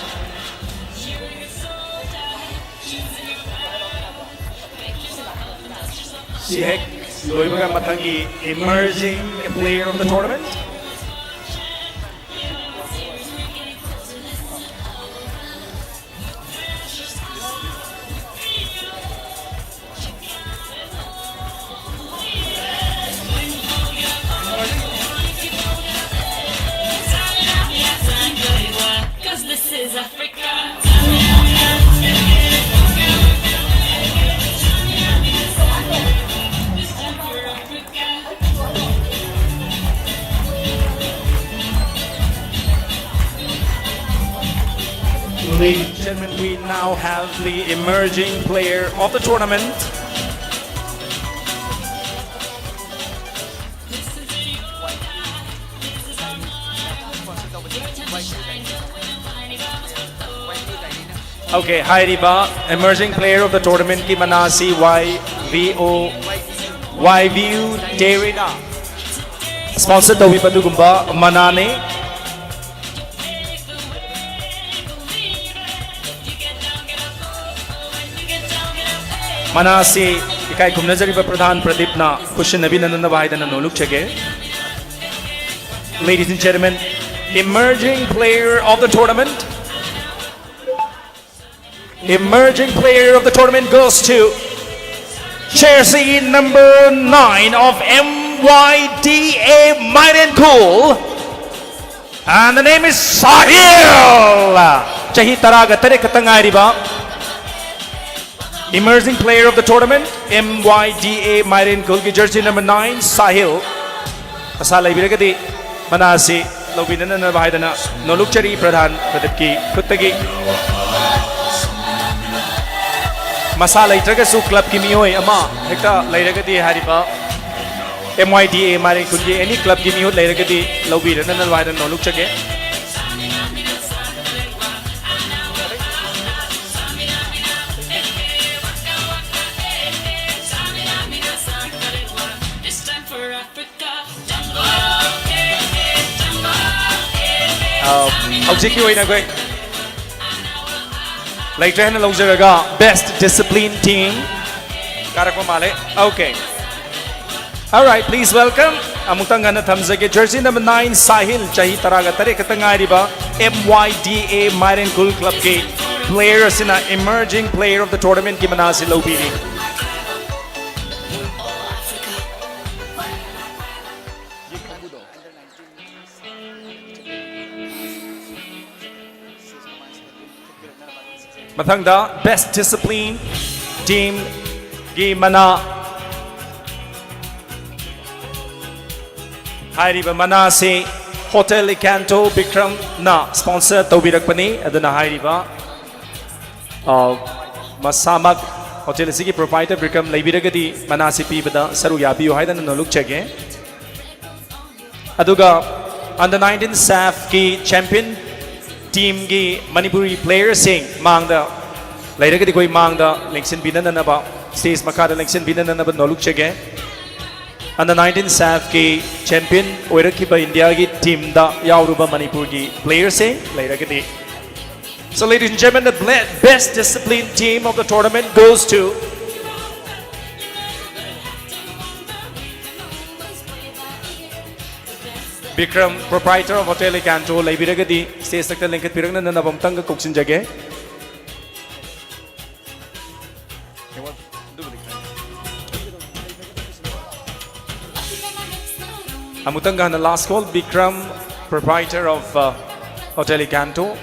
Sihek लोग बगा Matangi emerging player of the tournament. Ladies and gentlemen, we now have the emerging player of the tournament. Okay, hi Riba, emerging player of the tournament ki Manasi YVU Terina. Sponsored by Padugumba Manane. Manasi ikai kumnazari pa Pradhan Pradip na Kushin Nabi Nanana Vahida na noluk chege. Ladies and gentlemen, emerging player of the tournament. Emerging player of the tournament goes to jersey number 9 of MYDA Mairenpool. And the name is Sahil. Chahi taraga tare katangari ba. Emerging player of the tournament, MYDA Mairenpool ki jersey number 9, Sahil. Asala ibiragati Manasi Lobinana na Bahidana Nolukchari Pradhan Pradipki Kuttagi. Masala itragasu club ki miyoy ama hekta lairagati haripa MYDA Marin Kungi any club gi miut leiragadi lobira nan wai no luk chage Howjiki oina goi later hena lojaraga best disciplined team karakwa male okay. Alright, please welcome amutang gana thamjage jersey number 9 Sahil chahi taraga tare katanga riba MYDA Marin Kul Club ke player asina emerging player of the tournament ki manasi lobiri mathangda best discipline team gi mana hairiba mana se Hotel Icanto Bikram na sponsor tawbirakpani aduna hairiba masamak hotel sigi proprietor Bikram leibiragadi mana se pibada saru yabiyo haidana no luk chege aduga under 19 SAF ki champion team gi Manipuri players sing mangda lairagadi koi mangda lengsin binana ba stage makada lengsin binana ba no luk chege under 19 SAF ki champion oirakiba India ki team da yauruba Manipur ki players sing lairagadi. So ladies and gentlemen, the best disciplined team of the tournament goes to Bikram, proprietor of Hotel Icanto leibiragadi stage takta lengkat pirangna na nabamtanga koksin jage amutanga na last call Bikram, proprietor of Hotel Icanto.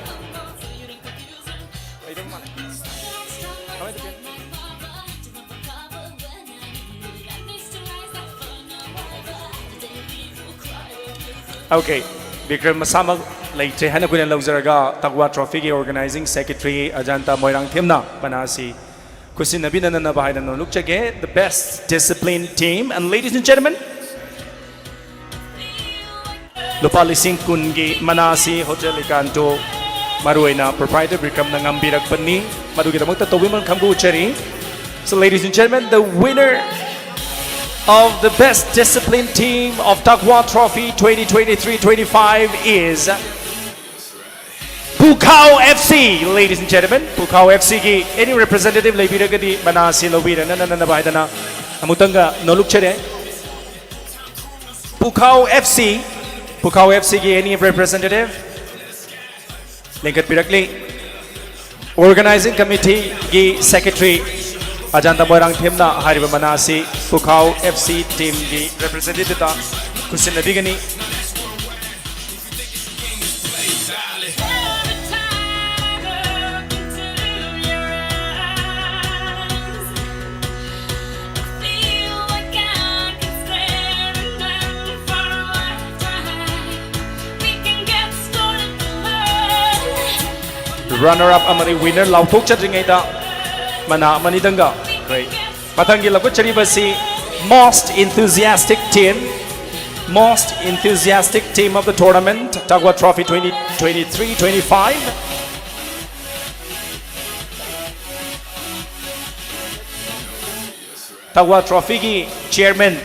Okay, Bikram masama later hana kunan lauzaraga Tagwa Trophy ki organizing secretary Ajanta Moirang Themna panasi kusin nabina na bahai na look chage the best disciplined team. And ladies and gentlemen, Lupali Singh Kungi Manasi Hotel Icanto Maruena proprietor Bikram Nangambirak Pani Madugiramakta Towiman Kambu Cheri. So ladies and gentlemen, the winner of the best disciplined team of Tagwa Trophy 2023-25 is Pukao FC. Ladies and gentlemen, Pukao FC ki any representative leibiragadi Manasi lobira na baidana amutanga noluk chere Pukao FC ki any representative linkat pirakli organizing committee ki secretary Ajanta Moirang Themna hariba manasi Pukao FC team ki representative ta kusin nabigani runner-up amari winner lautok chadringai da mana manidanga great matangi lagu charibasi most enthusiastic team of the tournament Tagwa Trophy 2023-25 Tagwa Trophy ki chairman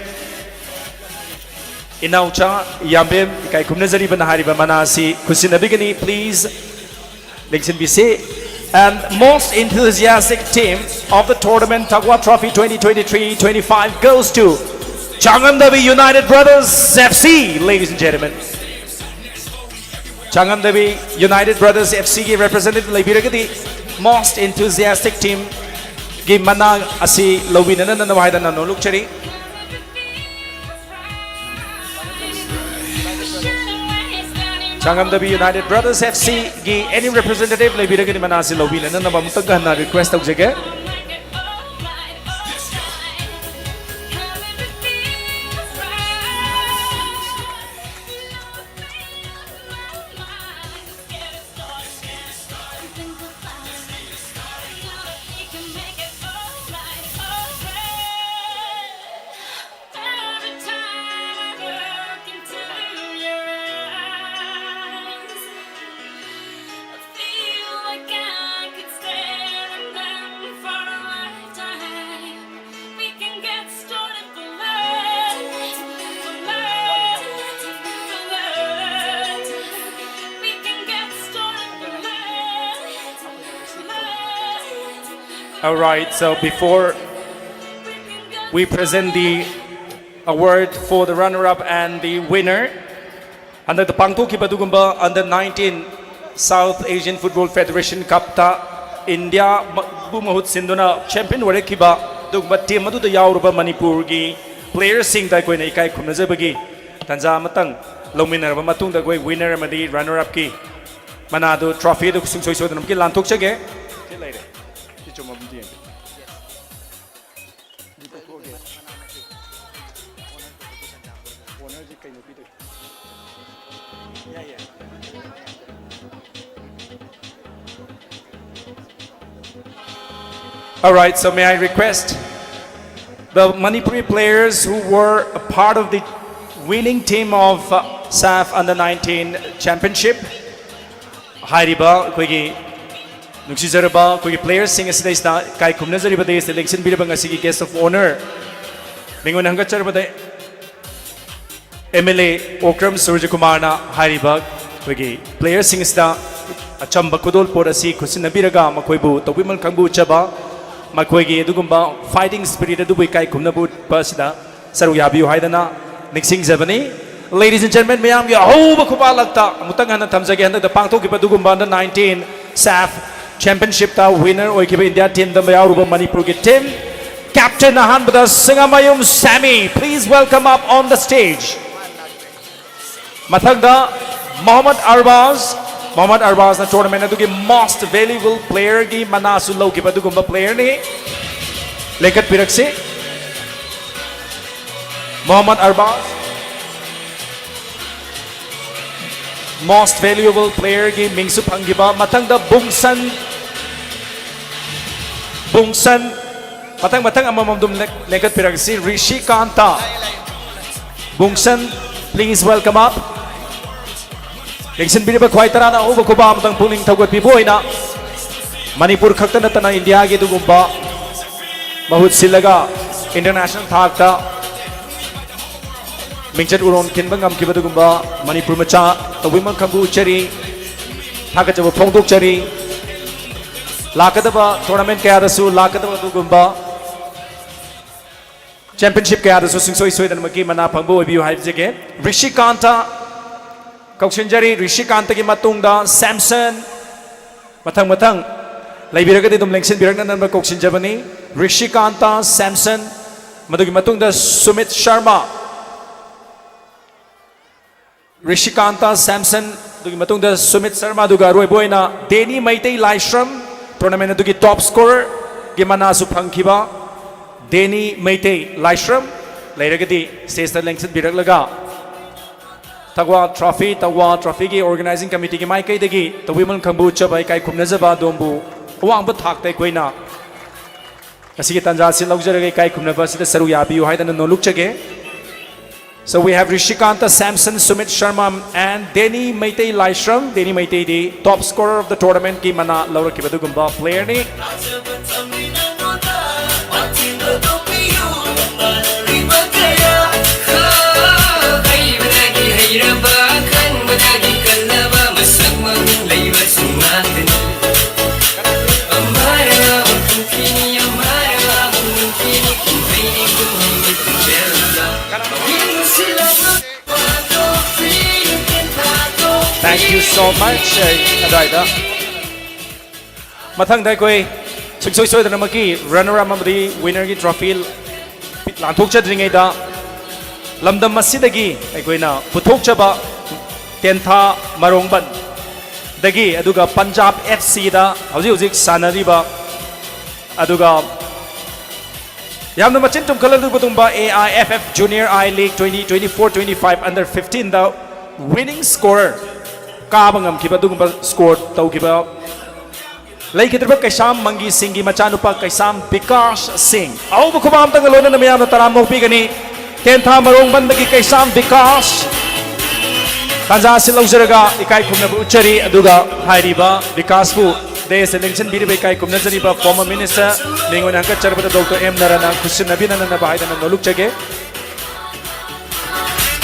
Inaucha Yambem kai kumnazari banahari ba manasi kusinabigani please Lexin BC. And most enthusiastic team of the tournament Tagwa Trophy 2023-25 goes to Changamdavi United Brothers FC, ladies and gentlemen. Changamdavi United Brothers FC ki representative laibiragadi most enthusiastic team gi manang asi lobinana na wahidana no lukchari. Changamdavi United Brothers FC gi any representative leibiragadi manasi lobina na nabamutag na request og jage All right, so before we present the award for the runner-up and the winner, under the Pangtoki Badugumba under 19 South Asian Football Federation Cup ta India Bumahut Sinduna champion Warekiba Dugba team Madu the Yauruba Manipur gi players sing da koi kai kumnazabagi Tanza Matang Lominar Matung the winner Madi runner up ki Manado trophy to Sung Soy Ki Lantok Chage. All right, so may I request the Manipuri players who were a part of the winning team of SAF Under 19 Championship, Hairiba, Kwigi, Nuxizaraba, Kwigi players sing as they start, Kai Kumnazariba days, the election Bidabangasi guest of honor. Mingun Hangacharabade MLA Okram Surjakumarna, Hairiba, Kwigi players sing as the Achamba Kudol Porasi, Kusinabiraga, Makwebu, the women Kambu Chaba. Makoigi Dugumba fighting spirit of Dubai Kumnabut Persida Saruyabi Haidana Nixing Zabani. Ladies and gentlemen, Mayam Yahoba Lakta Mutangana Tamzagan, the Pangtoki Dugumba under 19 SAF Championship ta winner Oikiba India team the Mayaruba Manipur team. Captain Ahan Bada Singamayum Sami, please welcome up on the stage. Matagda Mohammad Arbaz na tournament na dugi most valuable player gi manasu low ki padugumba player ni lekat piraksi Mohammad Arbaz most valuable player gi mingsu panggiba matangda bungsan matang amamamdum lekat piraksi Rishi Kanta bungsan, please welcome up. Election Biriba Quaitana over Kubam Tang Pulling Tawat Piboina Manipur Katanatana India Gedugumba Mahut Silaga International Thakta Mingchat Uron Kinbangam Kibadugumba Manipur Macha the women Kambu Cheri Takatava Pongduk Cheri Lakadava Tournament Kadasu Lakadava Dugumba Championship Kadasu Sing Soy and Maki Mana Pambu Abu Hives again Rishi Kanta Kaukshinjari Rishi Kanta ki matungda Samson matang laibiraga dum lengsin biragna number Kaukshinjabani Rishi Kanta Samson madugi matungda Sumit Sharma Rishi Kanta Samson dugi matungda Sumit Sharma duga Roy Boyna Deni Maitei Laishram tournament dugi top scorer gi manasu phangkiba Deni Maitei Laishram lairagadi stage ta lengsin biraglaga Tagwa Trophy ki organizing committee ki mai kai degi the women kambu chabai kai khumnazaba dombu awang ba thak tai koina asigi tanja sin laujare kai khumnaba sida saru yabi haidana no luk chage. So we have Rishikanta Samson, Sumit Sharma and Deni Maitei Laishram. Deni Maitei the top scorer of the tournament ki mana laura ki badugumba player ni Thank you so much, Adaida. Mathang dai koi soy da namaki runner-up amadi winner ki trophy lanthok chadringai da lamdam masidagi aikoina puthok chaba tentha marongban dagi aduga Punjab FC da hauji sanariba aduga yamna machin tum kaladu kutumba AIFF Junior I League 2024-25 under 15 da winning scorer Kabangam Kibadugumba scored Taukiba Lake Kaisam Mangi Singi Machanupa Kaisam Bikash Singh. Au Bukubam Tangalona Namia Taramo Pigani, Tenta Marong Bandaki Kaisam Bikash Tanza Silozeraga, Ikai Kumnabuchari, Aduga, Hairiba, Bikaspu, Day Selection Bidikai Kumnazariba, former minister, Lingonaka Charbata Dr. M. Narana, Kusinabina and Nabaidan and Noluchage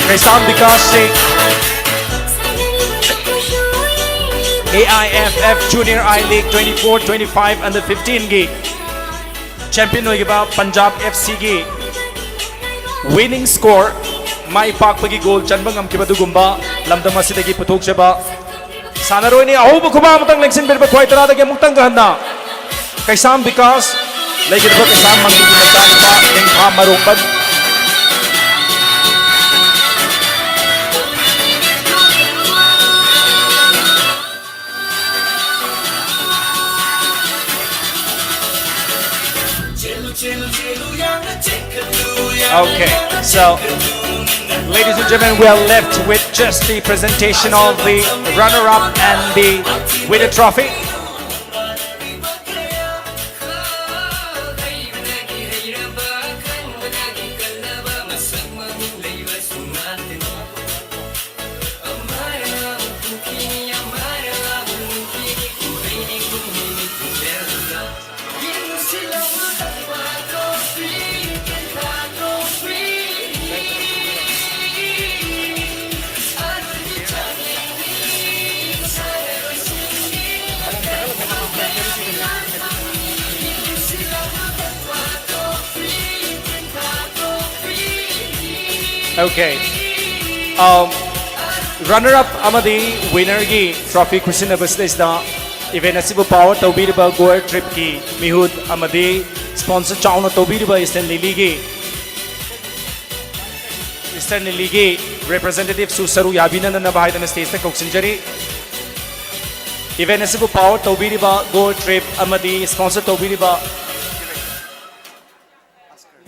Kaisam Bikash Singh. AIFF Junior I League 24-25 under 15 gi champion hoigiba Punjab FC gi winning score mai pakpagi goal chanba ngamkiba dugumba lamdam asidagi puthokchaba sanaroi ni ahubu khuba amtang lengsin berba khwai tara dagi muktang ganna kaisam vikas legiba kaisam mangi gi machanipa engpha marongban Okay, so ladies and gentlemen, we are left with just the presentation of the runner-up and the winner trophy. Okay. Runner-up amadi winner gi trophy Christian Abasles da event asibu power tawbiriba Goa trip ki mihud amadi sponsor chauna tawbiriba Eastern Lily representative Susaru Yabina na bahaidan stage ta koksinjari event asibu power tawbiriba Goa trip amadi sponsor tawbiriba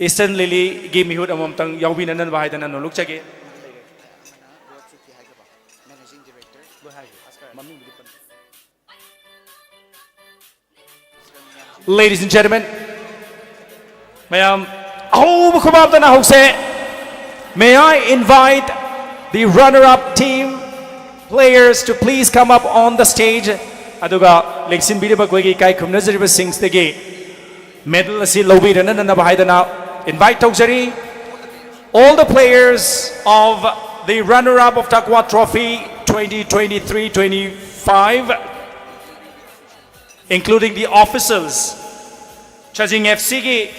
Eastern Lily gi mihud amamtang yaubina nan bahaidan no lukchage Ladies and gentlemen, may I invite the runner-up team players to please come up on the stage. Aduga Lexin Biriba Gwegi Kai Kumnazariba sings the gate. Medal Asi Lobi Ranana Bahaidana. Invite Tokjari, all the players of the runner-up of Takwa Trophy 2023-25, including the officials. Chajing FC ki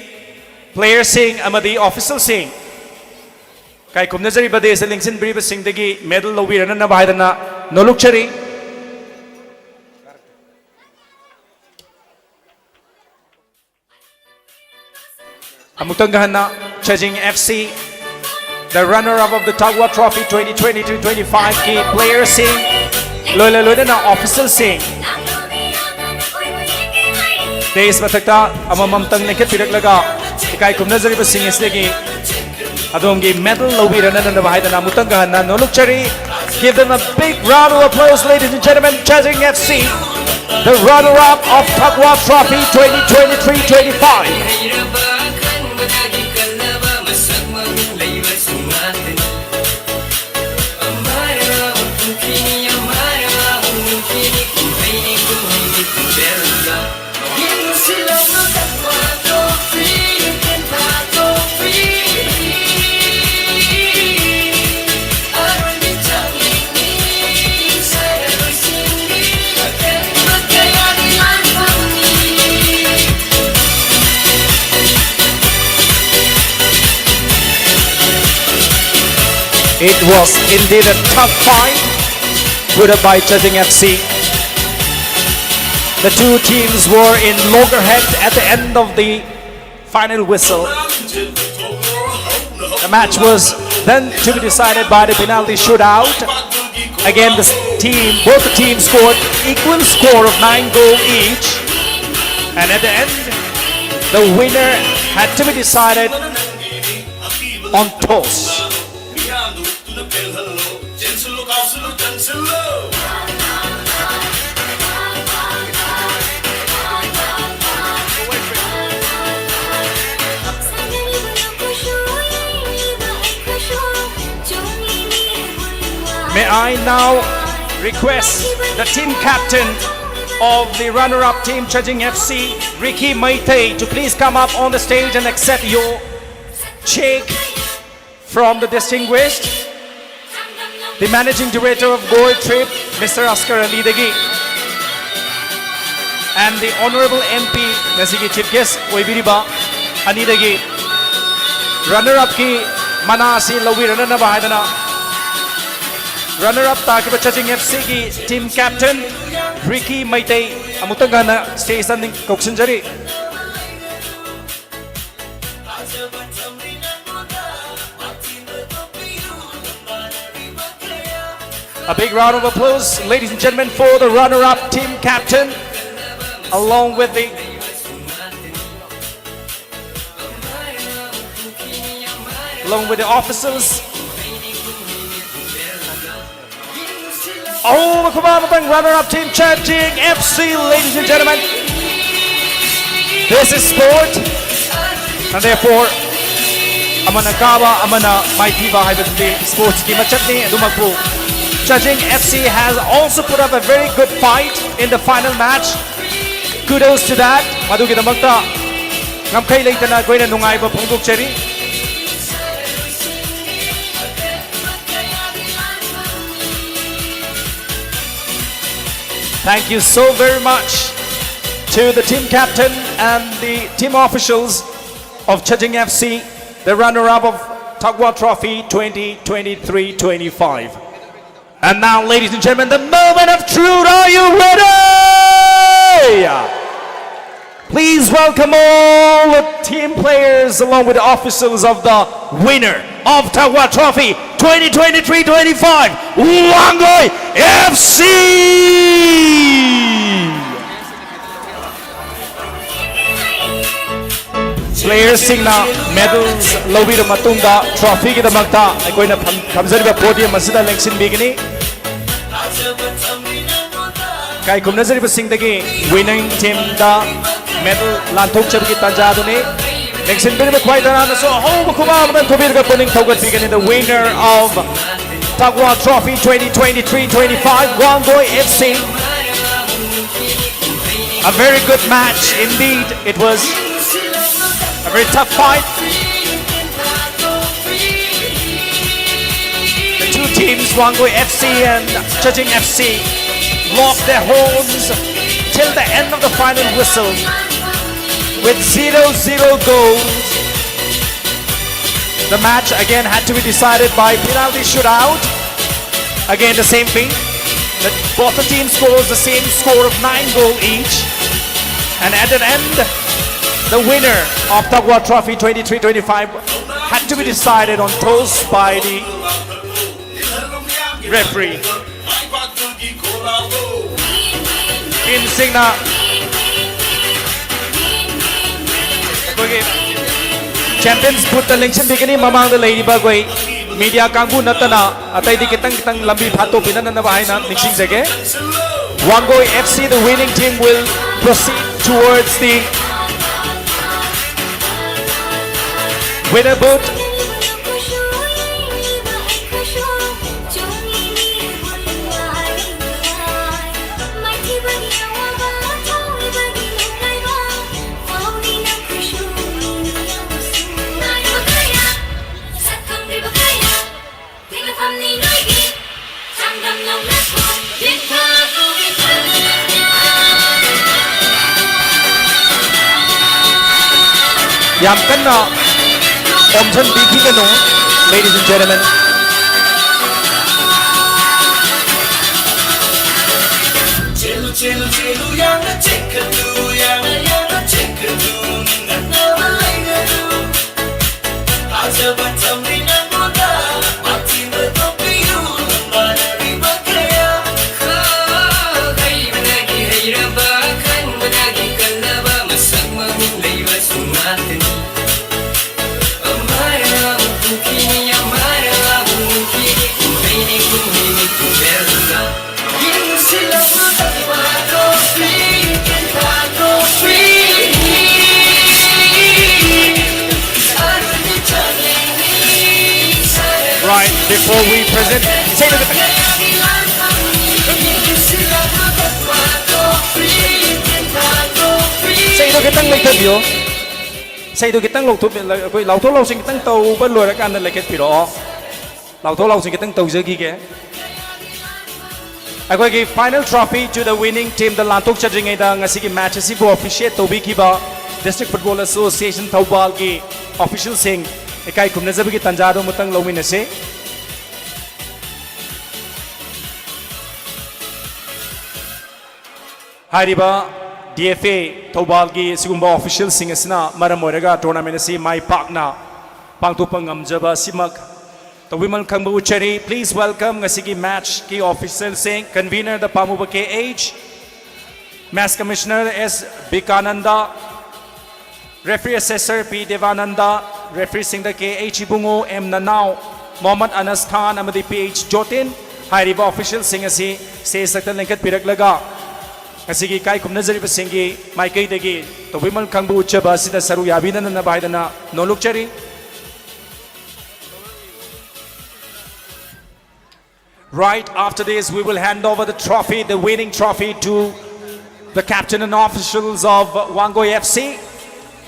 player sing amadi official sing. Kai kumnazari bade sa Lingsin Biriba sing dagi medal lobi ranana bahidana nolukchari. Amutangahana Chajing FC, the runner-up of the Tagwa Trophy 2022-25 ki player sing lola lola na official sing. Days matakta amamamtang nakit pinaglaga ikay kumnazari ba singis lagi adongi medal lobi ranana na bahidana amutangahana nolukchari. Give them a big round of applause, ladies and gentlemen. Chajing FC, the runner-up of Tagwa Trophy 2023-25. It was indeed a tough fight put up by Chajing FC. The two teams were in loggerhead at the end of the final whistle. The match was then to be decided by the penalty shootout. Again, both the teams scored equal score of 9 goals each. And at the end, the winner had to be decided on toss. May I now request the team captain of the runner-up team, Chajing FC, Ricky Maite, to please come up on the stage and accept your check from the distinguished, the managing director of Gold Trip, Mr. Oscar Alidagi, and the honorable MP, Nasigi Chief Guest, Oibiriba, anidagi runner up ki mana si lawirana na bahadana runner up ta ki Chajing FC ki team captain Ricky Maitei amutagana stage standing koksinjari. A big round of applause, ladies and gentlemen, for the runner-up team captain, along with the officers. Oh, the commanding runner-up team, Chajing FC, ladies and gentlemen. This is sport, and therefore, amana kawa, amana maitiba haibati sports ki machatni dumagpu. Chajing FC has also put up a very good fight in the final match. Kudos to that. Madugi damakta ngamkai leitana goina nungai ba phongdok cheri. Thank you so very much to the team captain and the team officials of Chajing FC, the runner-up of Tagwa Trophy 2023-25. And now, ladies and gentlemen, the moment of truth. Are you ready? Please welcome all the team players along with the officials of the winner of Tagwa Trophy 2023-25, Wangoi FC! Players singna medals lobira matungda trophy ki damakta akoina thamjariba podium asida election bigini kai kumnajariba singdagi winning team da medal lanthok chabki tanjaduni election bigini khwai dana so ho khuma man thobirga poning thogat bigini the winner of Tagwa Trophy 2023-25 Wangoi FC. A very good match indeed. It was a very tough fight. The two teams, Wangoi FC and Chajing FC, locked their horns till the end of the final whistle with 0-0 goals. The match again had to be decided by penalty shootout. Again the same thing. Both the teams scores the same score of 9 goals each. And at the end, the winner of Tagwa Trophy 23-25 had to be decided on toss by the referee. Team Singna Champions put the election beginning mamang the lady bagway media kangbu natana atay di kitang lambi phato pinana na bahay na mixing jage. Wangoi FC, the winning team, will proceed towards the winner boot. Yam kanna omchan biki kanu, ladies and gentlemen. Chelu chelu chelu yang na chekadu yang na chekadu ninga na lainadu. Aja batam rina moda mati bertopiu lemana riba kaya. Kai benagi hayraba kan benagi kalaba masak mamin leiba sunatan. Right, before we present, say the kitang interview. Say the kitang log to lau to lau sing kitang tàu bên lùi ra can là cái piro. Lau to lau sing kitang tàu giờ kia. I go give final trophy to the winning team, the Lantok Chajing Eda ngasi ki match si bo officiate to bi ki ba District Football Association Thoubal ki official sing ekai kumnazab ki tanjado mutang lominase Hariba DFA Thoubal ki sigumba official sing asna maram oiraga tournament asi mai pakna pangtupang amjaba simak Tawiman Kangbu Ucheri, please welcome ngasigi match ki official sing convener the Pamuba KH, Mass Commissioner S. Bikananda, Referee Assessor P. Devananda, Referee Sing the KH Ibungo M. Nanao, Mohammad Anas Khan Amadi PH Jotin, Hairiba official sing asi say sakta lengkat piraglaga. Ngasigi kai kumnazari pasingi Maikai degi Tawiman Kangbu Uchaba sida saru yabina na bahidana no lukchari. Right after this, we will hand over the trophy, the winning trophy, to the captain and officials of Wangoi FC.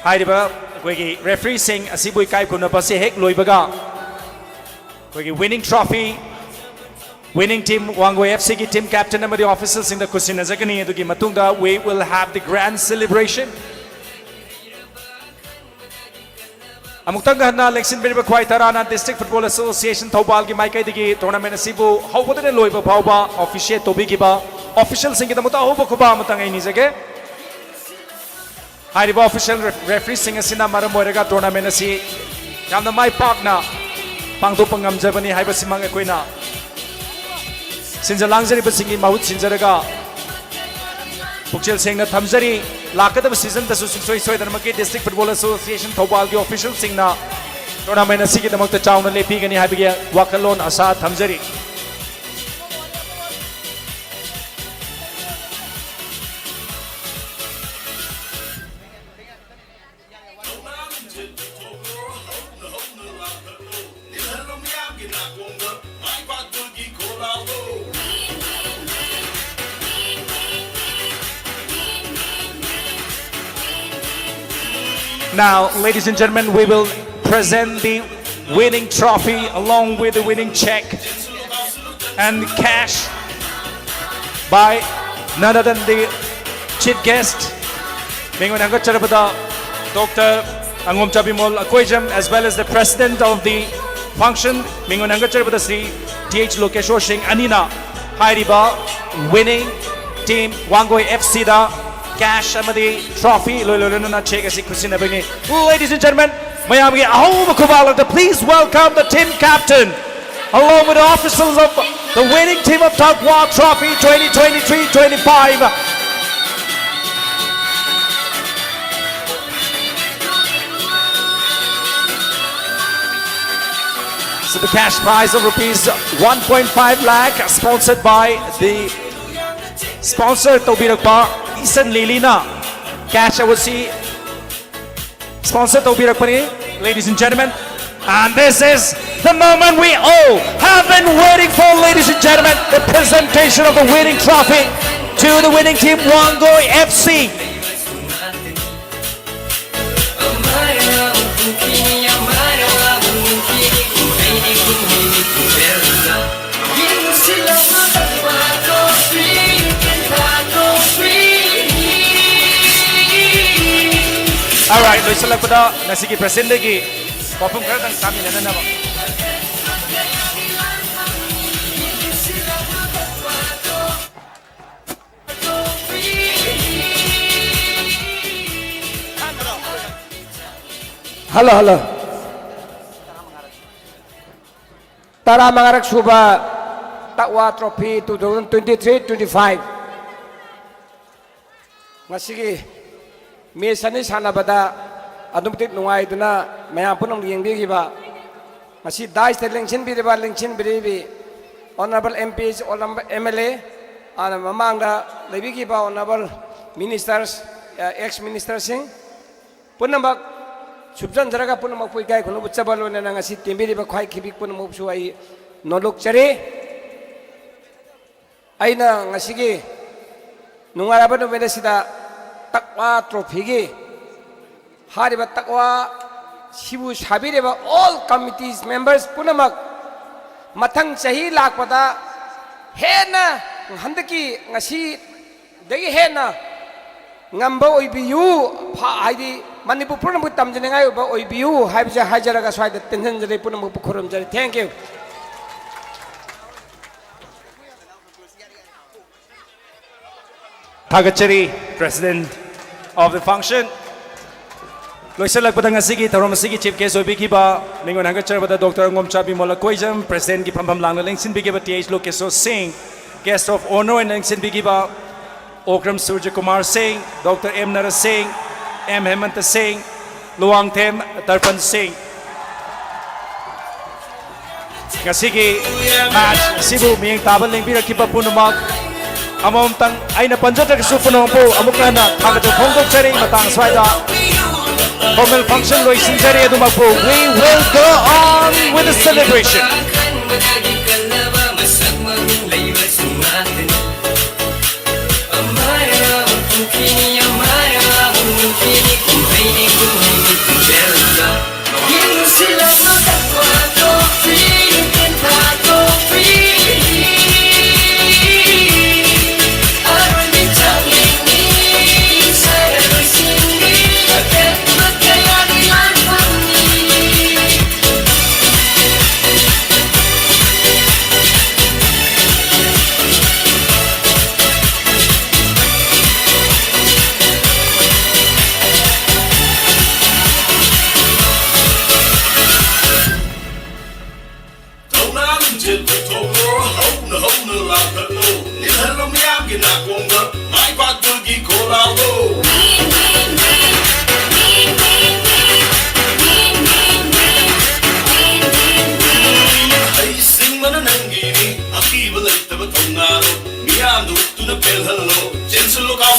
Haidiba, referee sing asibui kai kunapasi hek loibaga. Winning trophy, winning team Wangoi FC ki team captain and the officials in the kusina zakani eduki matungda. We will have the grand celebration. Amutanga na election beriba kwai tarana District Football Association Thoubal ki maikai digi tournament asibu hawbodane loiba phawba officiate tobi kiba official sing kita muta hobo kuba mutanga ini jage hariba official referee sing asina maram oiraga tournament asi yamna mai pakna pangtu pangam jabani haiba simang ekoina sinjalangjari basingi mahut sinjaraga Pukchel Singh Thamjari Lakadab season the Susoi Dharmaki District Football Association Thoubal the official Singh na tournament asigi damak ta chauna lepi gani habiga wakalon asa Thamjari Now, ladies and gentlemen, we will present the winning trophy along with the winning check and cash by none other than the chief guest, Dr. Angom Chabimol Akwejam, as well as the president of the function, Sri T.H. Lokeshwar Singh Anina, Hairiba, winning team Wangoi FC da. Cash amadi trophy lololona check asi kusina bani. Ladies and gentlemen, mayamgi ahoma kubalata, please welcome the team captain along with the officials of the winning team of Takwa Trophy 2023-25. So the cash prize of rupees 1.5 lakh sponsored by the sponsor Tobirakpa Isan Lilina. Cash I will see sponsor Tobirakpani, ladies and gentlemen. And this is the moment we all have been waiting for, ladies and gentlemen. The presentation of the winning trophy to the winning team Wangoi FC. All right, lo isala pada nasiki presente ki perform kar tang kami nana na ba. Halo. Tara mangarak suba Takwa Trophy 2023-25. Masigi Mesani sanabada adumtik nungai duna mayam punong yengbi giba masi dice lengchin biribi honorable MPs honorable MLA ana mamangda lebi giba honorable ministers ex minister sing punambak subjan jaraga punambak puikai kono buchabalo na ngasi timbiri ba khai khibik punambak suai nolok chari aina ngasigi nungaraba no bedasida Takwa Trophy gi hariba Takwa sibu sabireba all committees members punamak mathang chahi lakpada hena handaki ngasi dagi hena ngamba oibiyu haidi manipur punamuk tamjinengai ba oibiyu haibja hajaraga swaida tension jare punamuk pukhurum jare. Thank you. Thagachari, President of the function. Loisalak padang asigi tarom asigi chief case obiki ba mingon hangachar bada Dr. Ngomchabi Molakoijam, President ki phampam lang lengsin bigi ba TH Lokeso Singh, guest of honor and lengsin bigi ba Okram Surya Kumar Singh, Dr. M Nara Singh, M Hemanta Singh, Luang Them Tarpan Singh. Ngasigi match sibu miyang tabal lengbira kipa punumak amom tang ay na panjata ka supunong po amukna na thagato khongdok chari matang swaida formal function loisin chari adumagpo. We will go on with the celebration.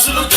Hello,